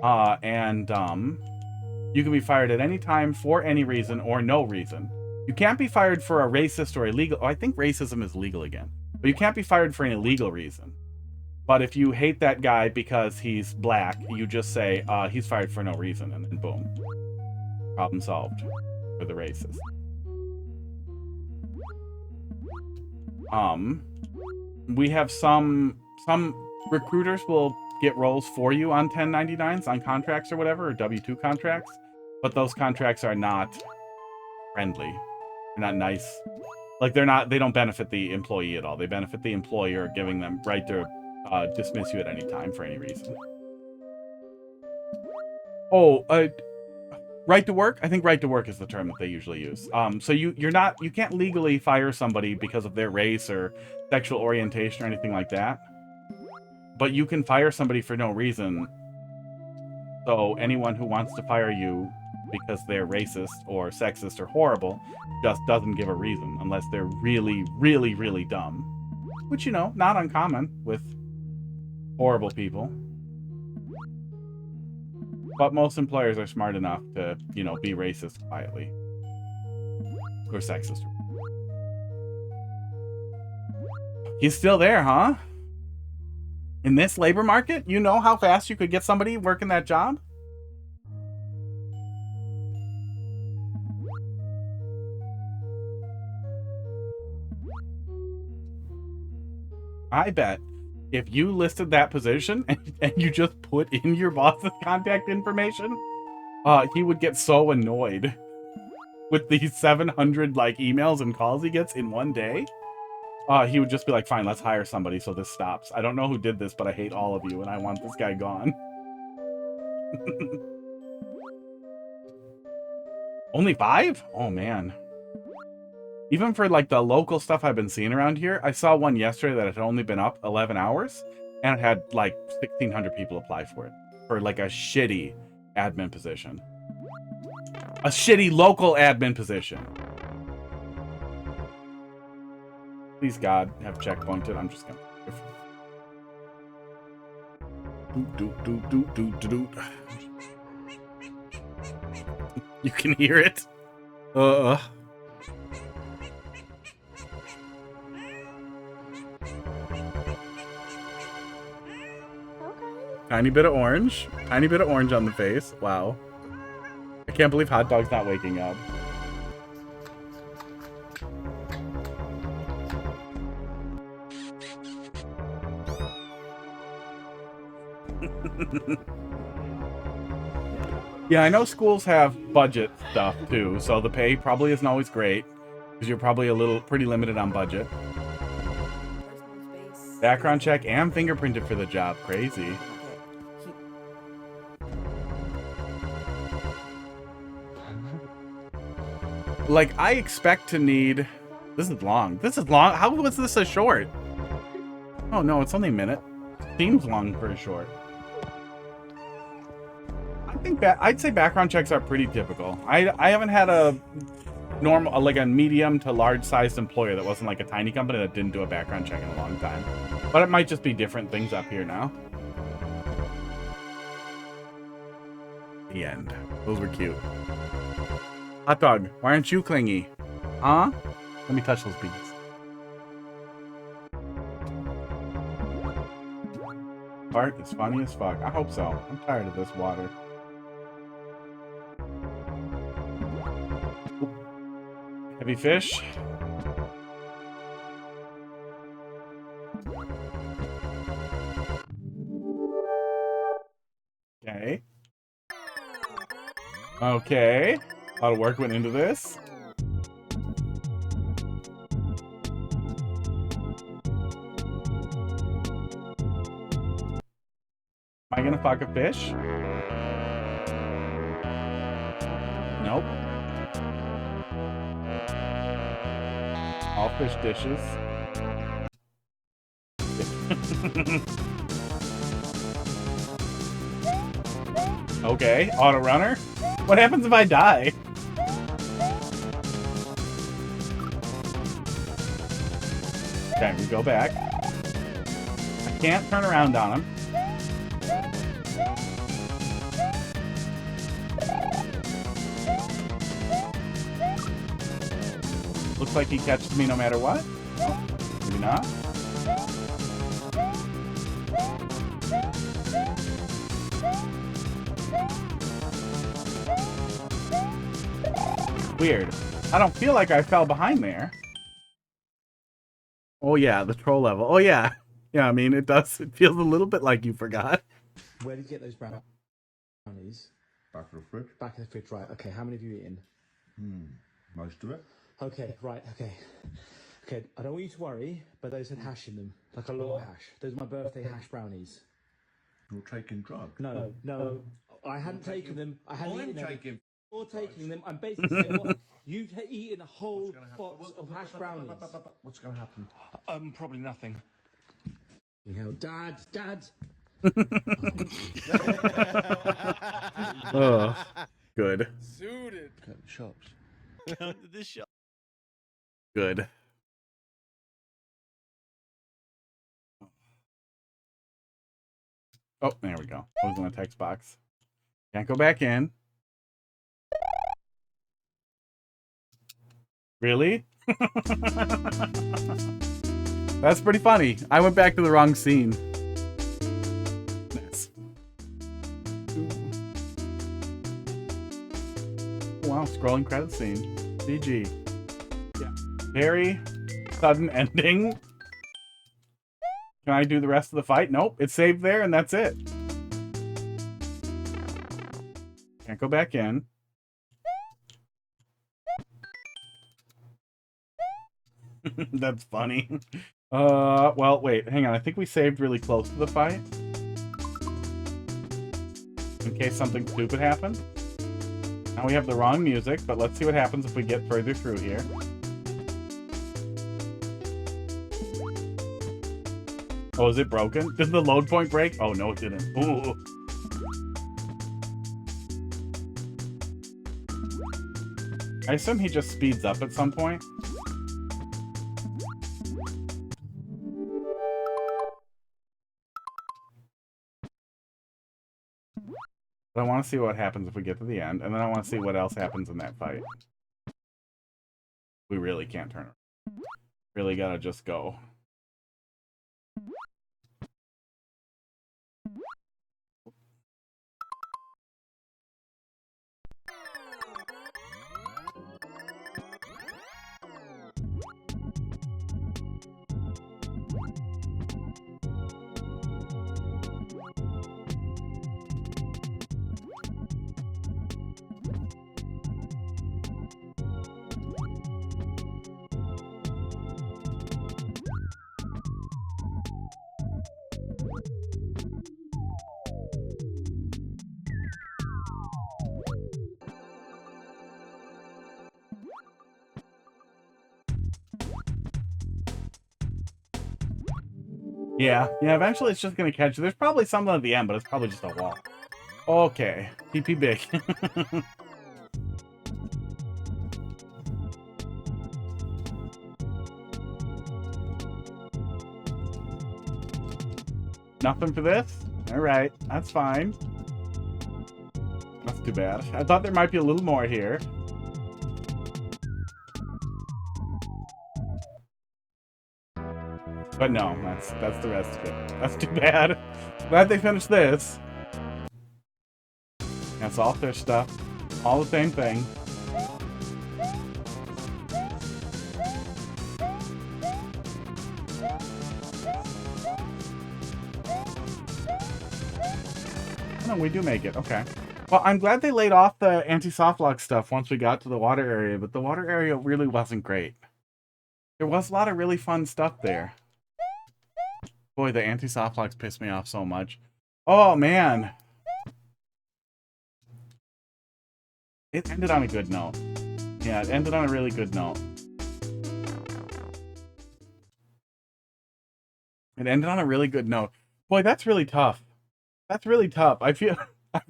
S1: You can be fired at any time for any reason or no reason. You can't be fired for a racist or illegal... Oh, I think racism is legal again. But you can't be fired for an illegal reason. But if you hate that guy because he's black, you just say, he's fired for no reason, and then boom. Problem solved for the racist. We have some recruiters will get roles for you on 1099s, on contracts or whatever, or W-2 contracts, but those contracts are not friendly. They're not nice. Like, they don't benefit the employee at all. They benefit the employer, giving them right to dismiss you at any time for any reason. Oh, Right to work? I think right to work is the term that they usually use. So you can't legally fire somebody because of their race or sexual orientation or anything like that. But you can fire somebody for no reason. So anyone who wants to fire you because they're racist or sexist or horrible just doesn't give a reason unless they're really, really, really dumb. Which, you know, not uncommon with horrible people. But most employers are smart enough to, you know, be racist quietly. Or sexist. He's still there, huh? In this labor market? You know how fast you could get somebody working that job? I bet if you listed that position and you just put in your boss's contact information, he would get so annoyed with these 700 like emails and calls he gets in one day. He would just be like, fine, let's hire somebody so this stops. I don't know who did this, but I hate all of you and I want this guy gone. Only 5? Oh, man. Even for, like, the local stuff I've been seeing around here, I saw one yesterday that had only been up 11 hours, and it had, like, 1,600 people apply for it. For, like, a shitty admin position. A shitty local admin position. Please, God, have checkpointed. I'm just gonna... You can hear it. Tiny bit of orange. Tiny bit of orange on the face. Wow. I can't believe Hot Dog's not waking up. Yeah, I know schools have budget stuff too, so the pay probably isn't always great because you're probably pretty limited on budget. Background check and fingerprinted for the job. Crazy. Like, I expect to need... This is long. This is long. How was this a short? Oh, no, it's only a minute. Seems long for a short. I think I'd say background checks are pretty typical. I haven't had a normal, like a medium to large sized employer that wasn't like a tiny company that didn't do a background check in a long time. But it might just be different things up here now. The end. Those were cute. Hot Dog, why aren't you clingy? Huh? Let me touch those beads. Bart is funny as fuck. I hope so. I'm tired of this water. Heavy fish. Okay. Okay. A lot of work went into this. Am I gonna fuck a fish? Nope. All fish dishes. Okay, auto runner. What happens if I die? Okay, we go back. I can't turn around on him. Looks like he catches me no matter what. Oh, maybe not. Weird. I don't feel like I fell behind there. Oh yeah, the troll level. Oh yeah. Yeah, I mean, it does. It feels a little bit like you forgot.
S3: Where did you get those brownies?
S4: Back of the fridge.
S3: Back in the fridge, right. Okay, how many have you eaten?
S4: Most of it.
S3: Okay, right, okay. Okay, I don't want you to worry, but those had hash in them. Like a lot of hash. Those are my birthday hash brownies.
S4: You're taking drugs.
S3: No, I hadn't taken them. I hadn't eaten them.
S4: Taking
S3: You're taking them. I'm basically saying, what, you've eaten a whole box of hash brownies.
S4: What's going to happen?
S3: Probably nothing. You know, Dad.
S1: Ugh. Good.
S5: Suited.
S4: Cut the shops.
S5: This shop.
S1: Good. Oh, there we go. I was in the text box. Can't go back in. Really? That's pretty funny. I went back to the wrong scene. Nice. Wow, scrolling credit scene. GG. Yeah. Very sudden ending. Can I do the rest of the fight? Nope. It's saved there and that's it. Can't go back in. That's funny. Well, wait, hang on. I think we saved really close to the fight. In case something stupid happened. Now we have the wrong music, but let's see what happens if we get further through here. Oh, is it broken? Did the load point break? Oh, no, it didn't. Ooh. I assume he just speeds up at some point. But I want to see what happens if we get to the end, and then I want to see what else happens in that fight. We really can't turn around. Really gotta just go. Yeah, eventually it's just gonna catch you. There's probably something at the end, but it's probably just a wall. Okay, TP big. Nothing for this? Alright, that's fine. That's too bad. I thought there might be a little more here. But no, that's the rest of it. That's too bad. Glad they finished this. That's all fish stuff. All the same thing. No, we do make it. Okay. Well, I'm glad they laid off the anti-softlock stuff once we got to the water area, but the water area really wasn't great. There was a lot of really fun stuff there. Boy, the anti-softlocks pissed me off so much. Oh, man. It ended on a good note. Yeah, it ended on a really good note. It ended on a really good note. Boy, that's really tough. That's really tough. I feel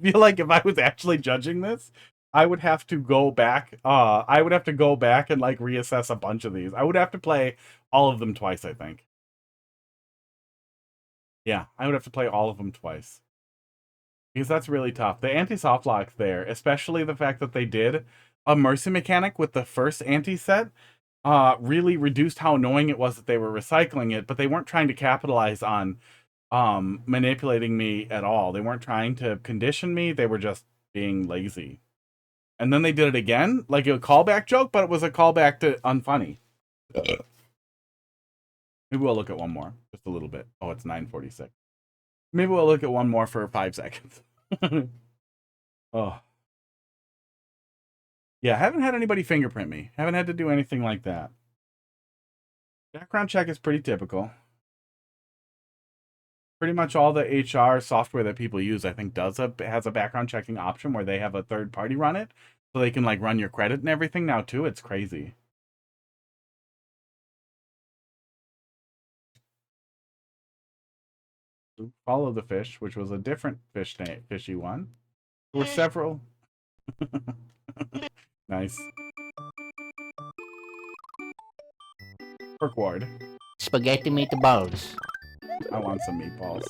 S1: like if I was actually judging this, I would have to go back. I would have to go back and like reassess a bunch of these. I would have to play all of them twice, I think. Yeah, I would have to play all of them twice. Because that's really tough. The anti-softlock there, especially the fact that they did a mercy mechanic with the first anti-set, really reduced how annoying it was that they were recycling it, but they weren't trying to capitalize on manipulating me at all. They weren't trying to condition me, they were just being lazy. And then they did it again, like a callback joke, but it was a callback to unfunny. Maybe we'll look at one more, just a little bit. Oh, it's 9:46. Maybe we'll look at one more for 5 seconds. Oh. Yeah, haven't had anybody fingerprint me. Haven't had to do anything like that. Background check is pretty typical. Pretty much all the HR software that people use, I think, has a background checking option where they have a third party run it. So they can like run your credit and everything now too. It's crazy. Follow the fish, which was a different fishy one. There were several. Nice. Perkward.
S6: Spaghetti meatballs.
S1: I want some meatballs.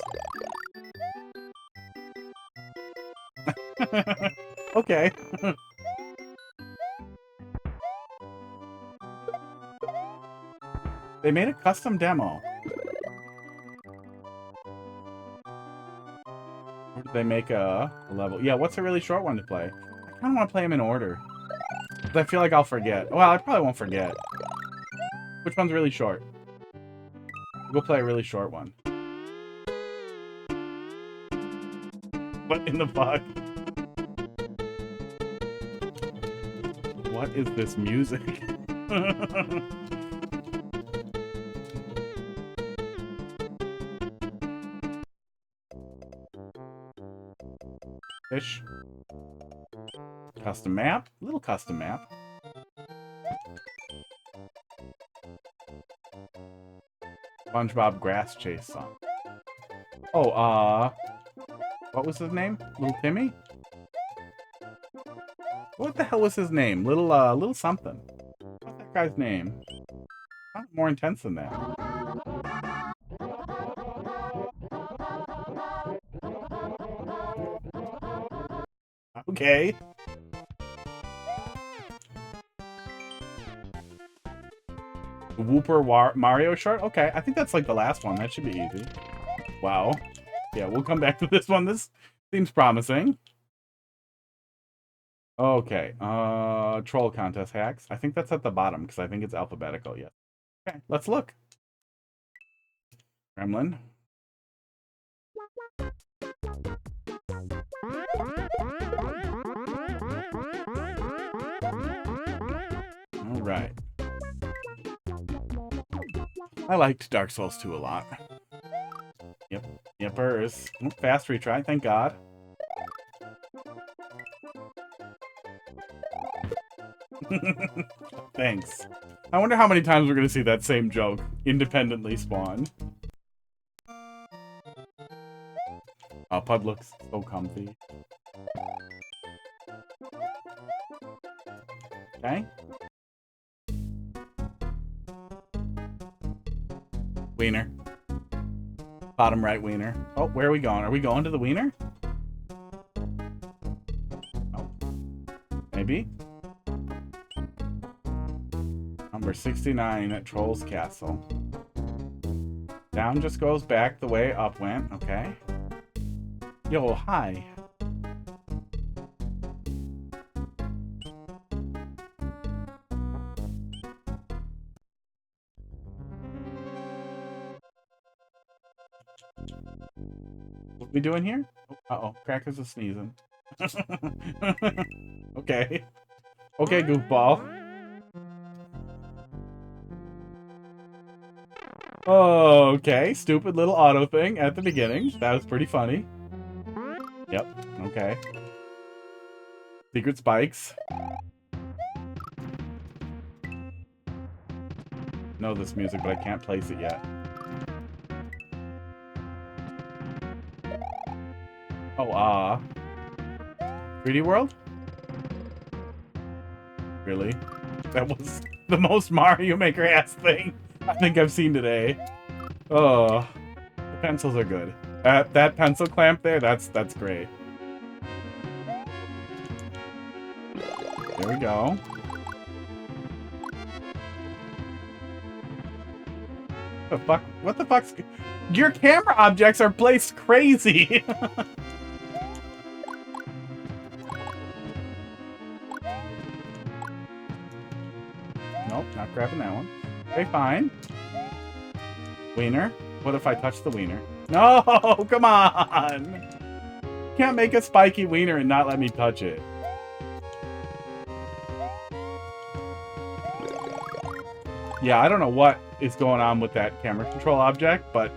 S1: Okay. They made a custom demo. Or did they make a level? Yeah, what's a really short one to play? I kind of want to play them in order. But I feel like I'll forget. Well, I probably won't forget. Which one's really short? We'll play a really short one. What in the fuck? What is this music? Fish. Custom map. Little custom map. SpongeBob Grass Chase song. Oh, what was his name? Little Timmy? What the hell was his name? Little something. What's that guy's name? Not more intense than that. Okay. Wooper Mario short? Okay, I think that's like the last one. That should be easy. Wow. Yeah, we'll come back to this one. This seems promising. Okay. Troll contest hacks. I think that's at the bottom because I think it's alphabetical yet. Okay, let's look. Gremlin. All right. I liked Dark Souls 2 a lot. Yep. Yepers. Fast retry, thank God. Thanks. I wonder how many times we're going to see that same joke independently spawn. Oh, Pud looks so comfy. Okay. Wiener. Bottom right wiener. Oh, where are we going? Are we going to the wiener? Oh. Maybe? Number 69 at Troll's Castle. Down just goes back the way up went. Okay. Yo, hi. What we doing here? Uh-oh, Crackers is sneezing. Okay. Okay, goofball. Okay, stupid little auto thing at the beginning. That was pretty funny. Yep, okay. Secret spikes. Know this music, but I can't place it yet. Oh, 3D World? Really? That was the most Mario Maker-ass thing I think I've seen today. Oh, the pencils are good. That pencil clamp there, that's great. There we go. The fuck? What the fuck's... Your camera objects are placed crazy! Nope, not grabbing that one. Okay, fine. Wiener? What if I touch the wiener? No! Come on! You can't make a spiky wiener and not let me touch it. Yeah, I don't know what is going on with that camera control object, but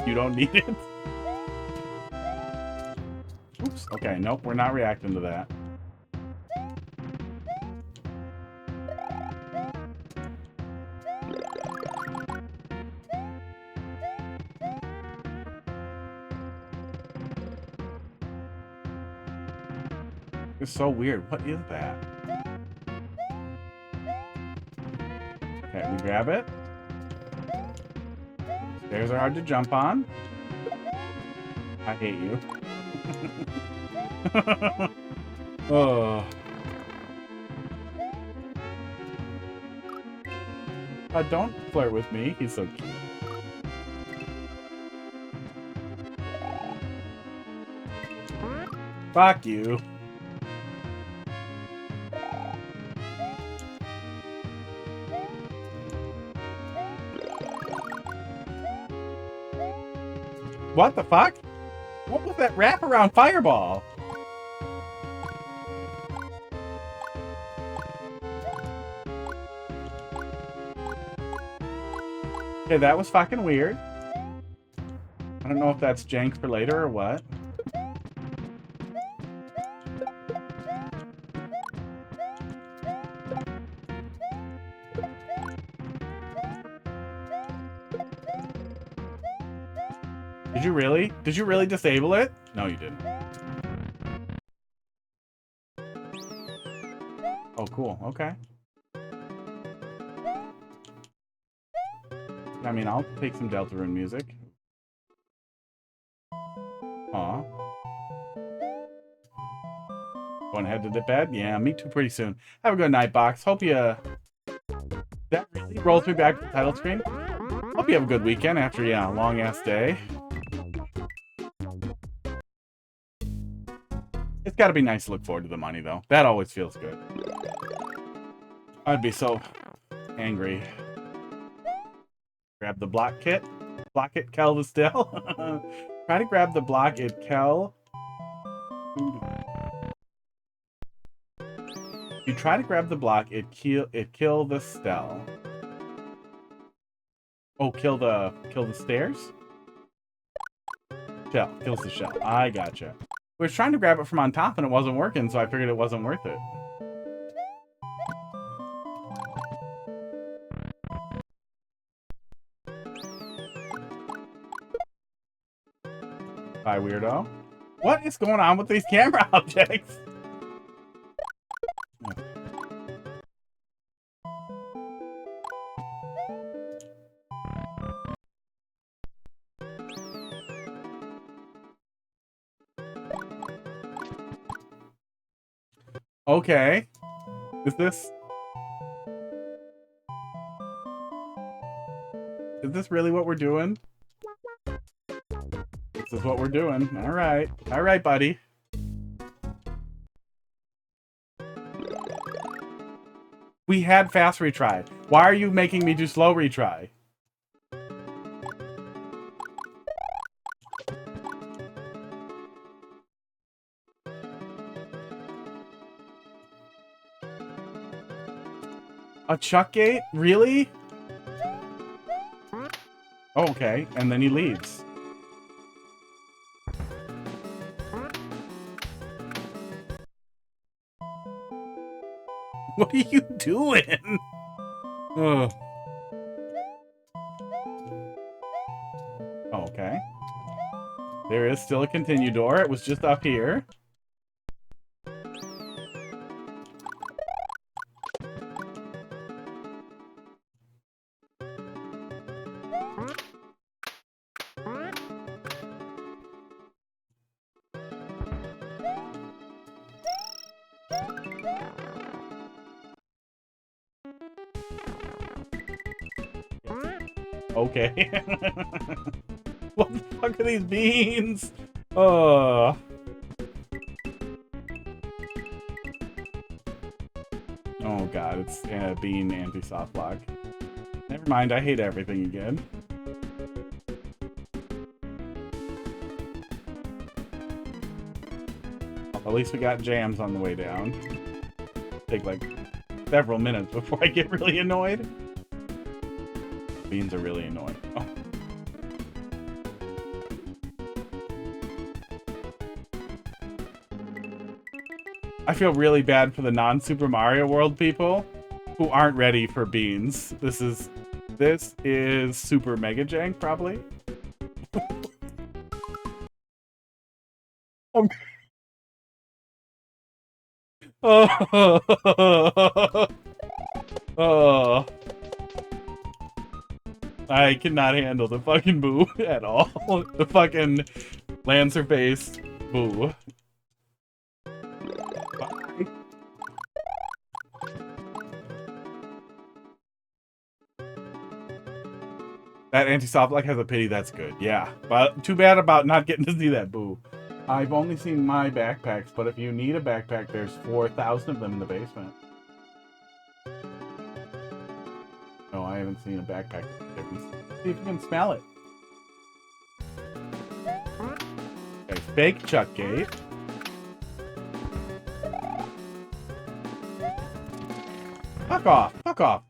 S1: you don't need it. Oops. Okay, nope, we're not reacting to that. It's so weird. What is that? Okay, we grab it. Stairs are hard to jump on. I hate you. Oh. Don't flirt with me. He's so cute. Fuck you. What the fuck? What was that wraparound fireball? Okay, that was fucking weird. I don't know if that's jank for later or what. Did you really? Did you really disable it? No, you didn't. Oh, cool. Okay. I mean, I'll take some Deltarune music. Aw. Going headed to bed? Yeah, me too pretty soon. Have a good night, Box. Hope you... That really rolls me back to the title screen. Hope you have a good weekend after, yeah, a long-ass day. It's gotta be nice to look forward to the money, though. That always feels good. I'd be so angry. Grab the block kit. Block it, Kel the still. Try to grab the block it, Kel. You try to grab the block, it kill the stell. Oh, kill the stairs? Shell. Kills the shell. I gotcha. We were trying to grab it from on top and it wasn't working, so I figured it wasn't worth it. Bye, weirdo. What is going on with these camera objects? Okay. Is this really what we're doing? This is what we're doing. Alright. Alright, buddy. We had fast retry. Why are you making me do slow retry? A chuck gate? Really? Oh, okay. And then he leaves. What are you doing? Ugh. Oh, okay. There is still a continue door. It was just up here. Okay. What the fuck are these beans? Oh god, it's bean anti-softlock. Never mind, I hate everything again. At least we got jams on the way down. Take like several minutes before I get really annoyed. Beans are really annoying. Oh. I feel really bad for the non-Super Mario World people who aren't ready for beans. This is super mega jank, probably. Oh. Oh. I cannot handle the fucking boo at all. The fucking Lancer face boo. Bye. That anti-softlock has a pity, that's good. Yeah, but too bad about not getting to see that boo. I've only seen my backpacks, but if you need a backpack, there's 4,000 of them in the basement. No, I haven't seen a backpack. See if you can smell it. Okay, fake Chuck Gate. Fuck off. Fuck off.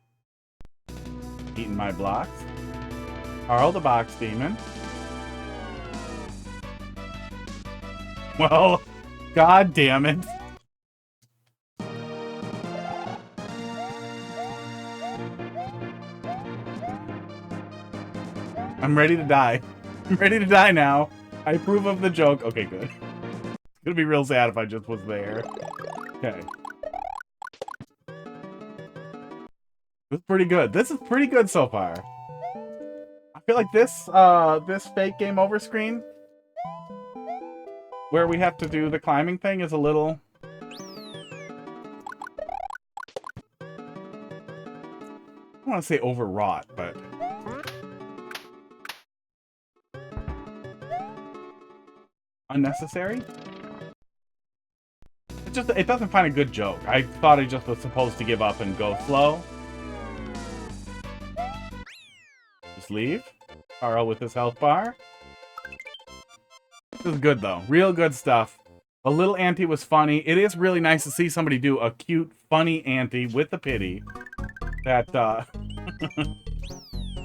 S1: Eating my blocks. Carl the Box Demon. Well, god damn it. I'm ready to die. I'm ready to die now. I approve of the joke. Okay, good. It's gonna be real sad if I just was there. Okay. This is pretty good. This is pretty good so far. I feel like this fake game over screen where we have to do the climbing thing is a little... I don't want to say overwrought, but... unnecessary? It doesn't find a good joke. I thought it just was supposed to give up and go slow. Just leave. Carl with his health bar. This is good, though. Real good stuff. A little ante was funny. It is really nice to see somebody do a cute, funny ante with the pity that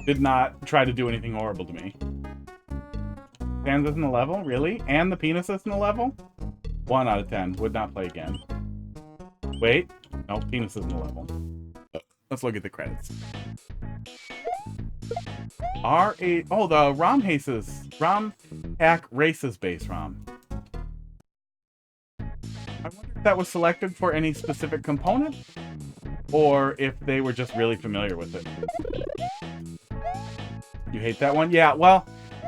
S1: did not try to do anything horrible to me. Fans isn't a level? Really? And the penis isn't a level? 1 out of 10. Would not play again. Wait. No, penis isn't a level. Let's look at the credits. R8. Oh, the ROM hack races base ROM. I wonder if that was selected for any specific component, or if they were just really familiar with it. You hate that one? Yeah. Well,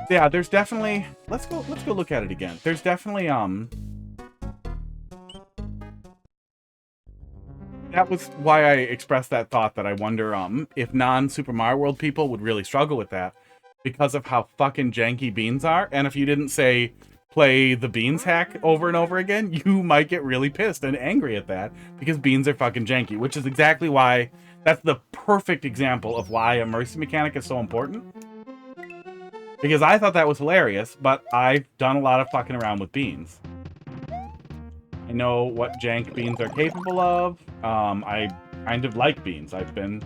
S1: yeah. There's definitely. Let's go look at it again. There's definitely That was why I expressed that thought that I wonder if non-Super Mario World people would really struggle with that because of how fucking janky beans are. And if you didn't say play the beans hack over and over again, you might get really pissed and angry at that because beans are fucking janky, which is exactly why that's the perfect example of why a mercy mechanic is so important. Because I thought that was hilarious, but I've done a lot of fucking around with beans. I know what jank beans are capable of. I kind of like beans. I've been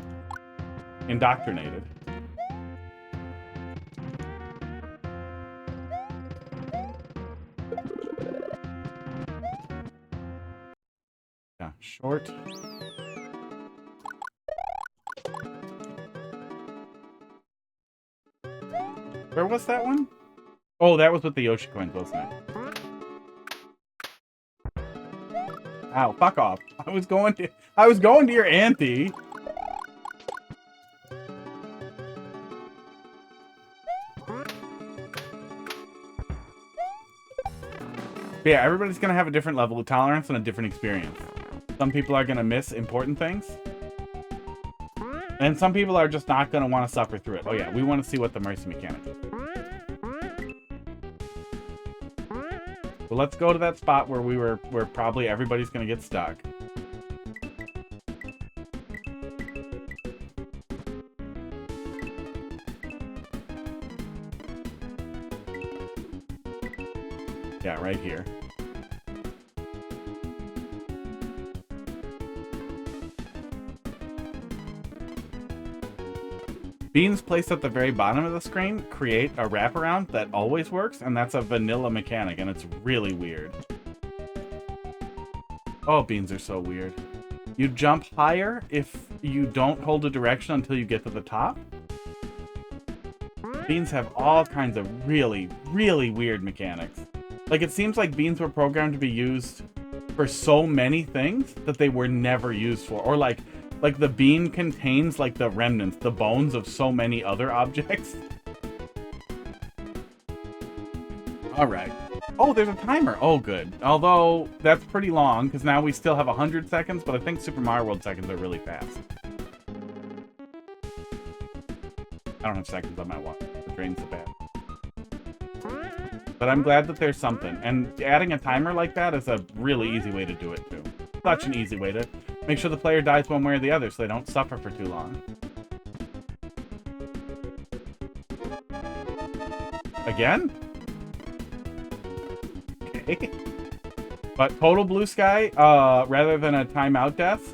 S1: indoctrinated. Yeah, short. Where was that one? Oh, that was with the Yoshi coins, wasn't it? Ow, fuck off. I was going to your auntie. But yeah, everybody's going to have a different level of tolerance and a different experience. Some people are going to miss important things. And some people are just not going to want to suffer through it. Oh yeah, we want to see what the mercy mechanic is. So let's go to that spot where probably everybody's gonna get stuck. Yeah, right here. Beans placed at the very bottom of the screen create a wraparound that always works, and that's a vanilla mechanic, and it's really weird. Oh, beans are so weird. You jump higher if you don't hold a direction until you get to the top. Beans have all kinds of really, really weird mechanics. Like, it seems like beans were programmed to be used for so many things that they were never used for. Or like the bean contains like the remnants, the bones of so many other objects. All right. Oh, there's a timer. Oh, good. Although that's pretty long because now we still have 100 seconds, but I think Super Mario World seconds are really fast. I don't have seconds on my watch. It drains the battery. But I'm glad that there's something. And adding a timer like that is a really easy way to do it, too. Such an easy way to make sure the player dies one way or the other so they don't suffer for too long. Again? Okay. But total blue sky, rather than a timeout death,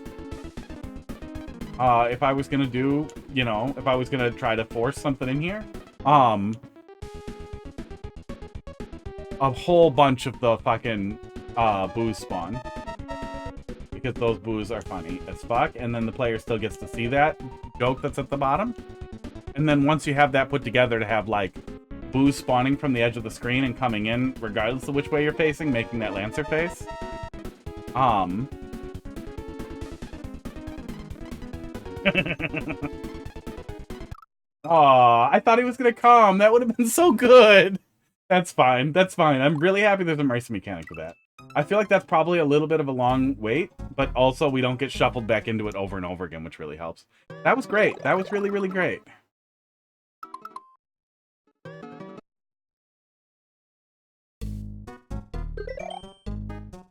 S1: if I was gonna do, you know, if I was gonna try to force something in here, a whole bunch of the fucking boos spawn. Because those boos are funny as fuck, and then the player still gets to see that joke that's at the bottom. And then once you have that put together to have, like, boos spawning from the edge of the screen and coming in regardless of which way you're facing, making that Lancer face. Aw, I thought he was gonna come. That would have been so good. That's fine. That's fine. I'm really happy there's a mercy mechanic for that. I feel like that's probably a little bit of a long wait, but also we don't get shuffled back into it over and over again, which really helps. That was great. That was really, really great.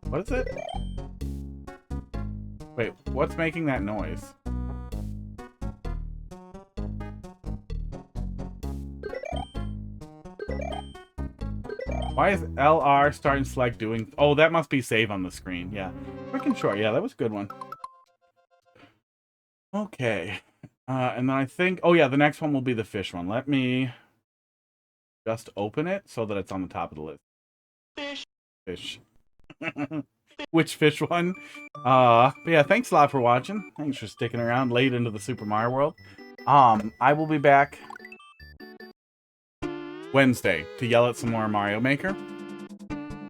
S1: What is it? Wait, what's making that noise? Why is LR starting select doing... Oh, that must be save on the screen. Yeah. Freaking short. Yeah, that was a good one. Okay. And then I think... Oh, yeah, the next one will be the fish one. Let me just open it so that it's on the top of the list. Fish. Which fish one? But yeah, thanks a lot for watching. Thanks for sticking around late into the Super Mario World. I will be back Wednesday to yell at some more Mario Maker.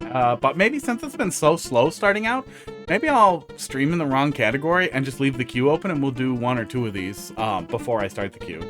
S1: But maybe since it's been so slow starting out, maybe I'll stream in the wrong category and just leave the queue open and we'll do 1 or 2 of these before I start the queue.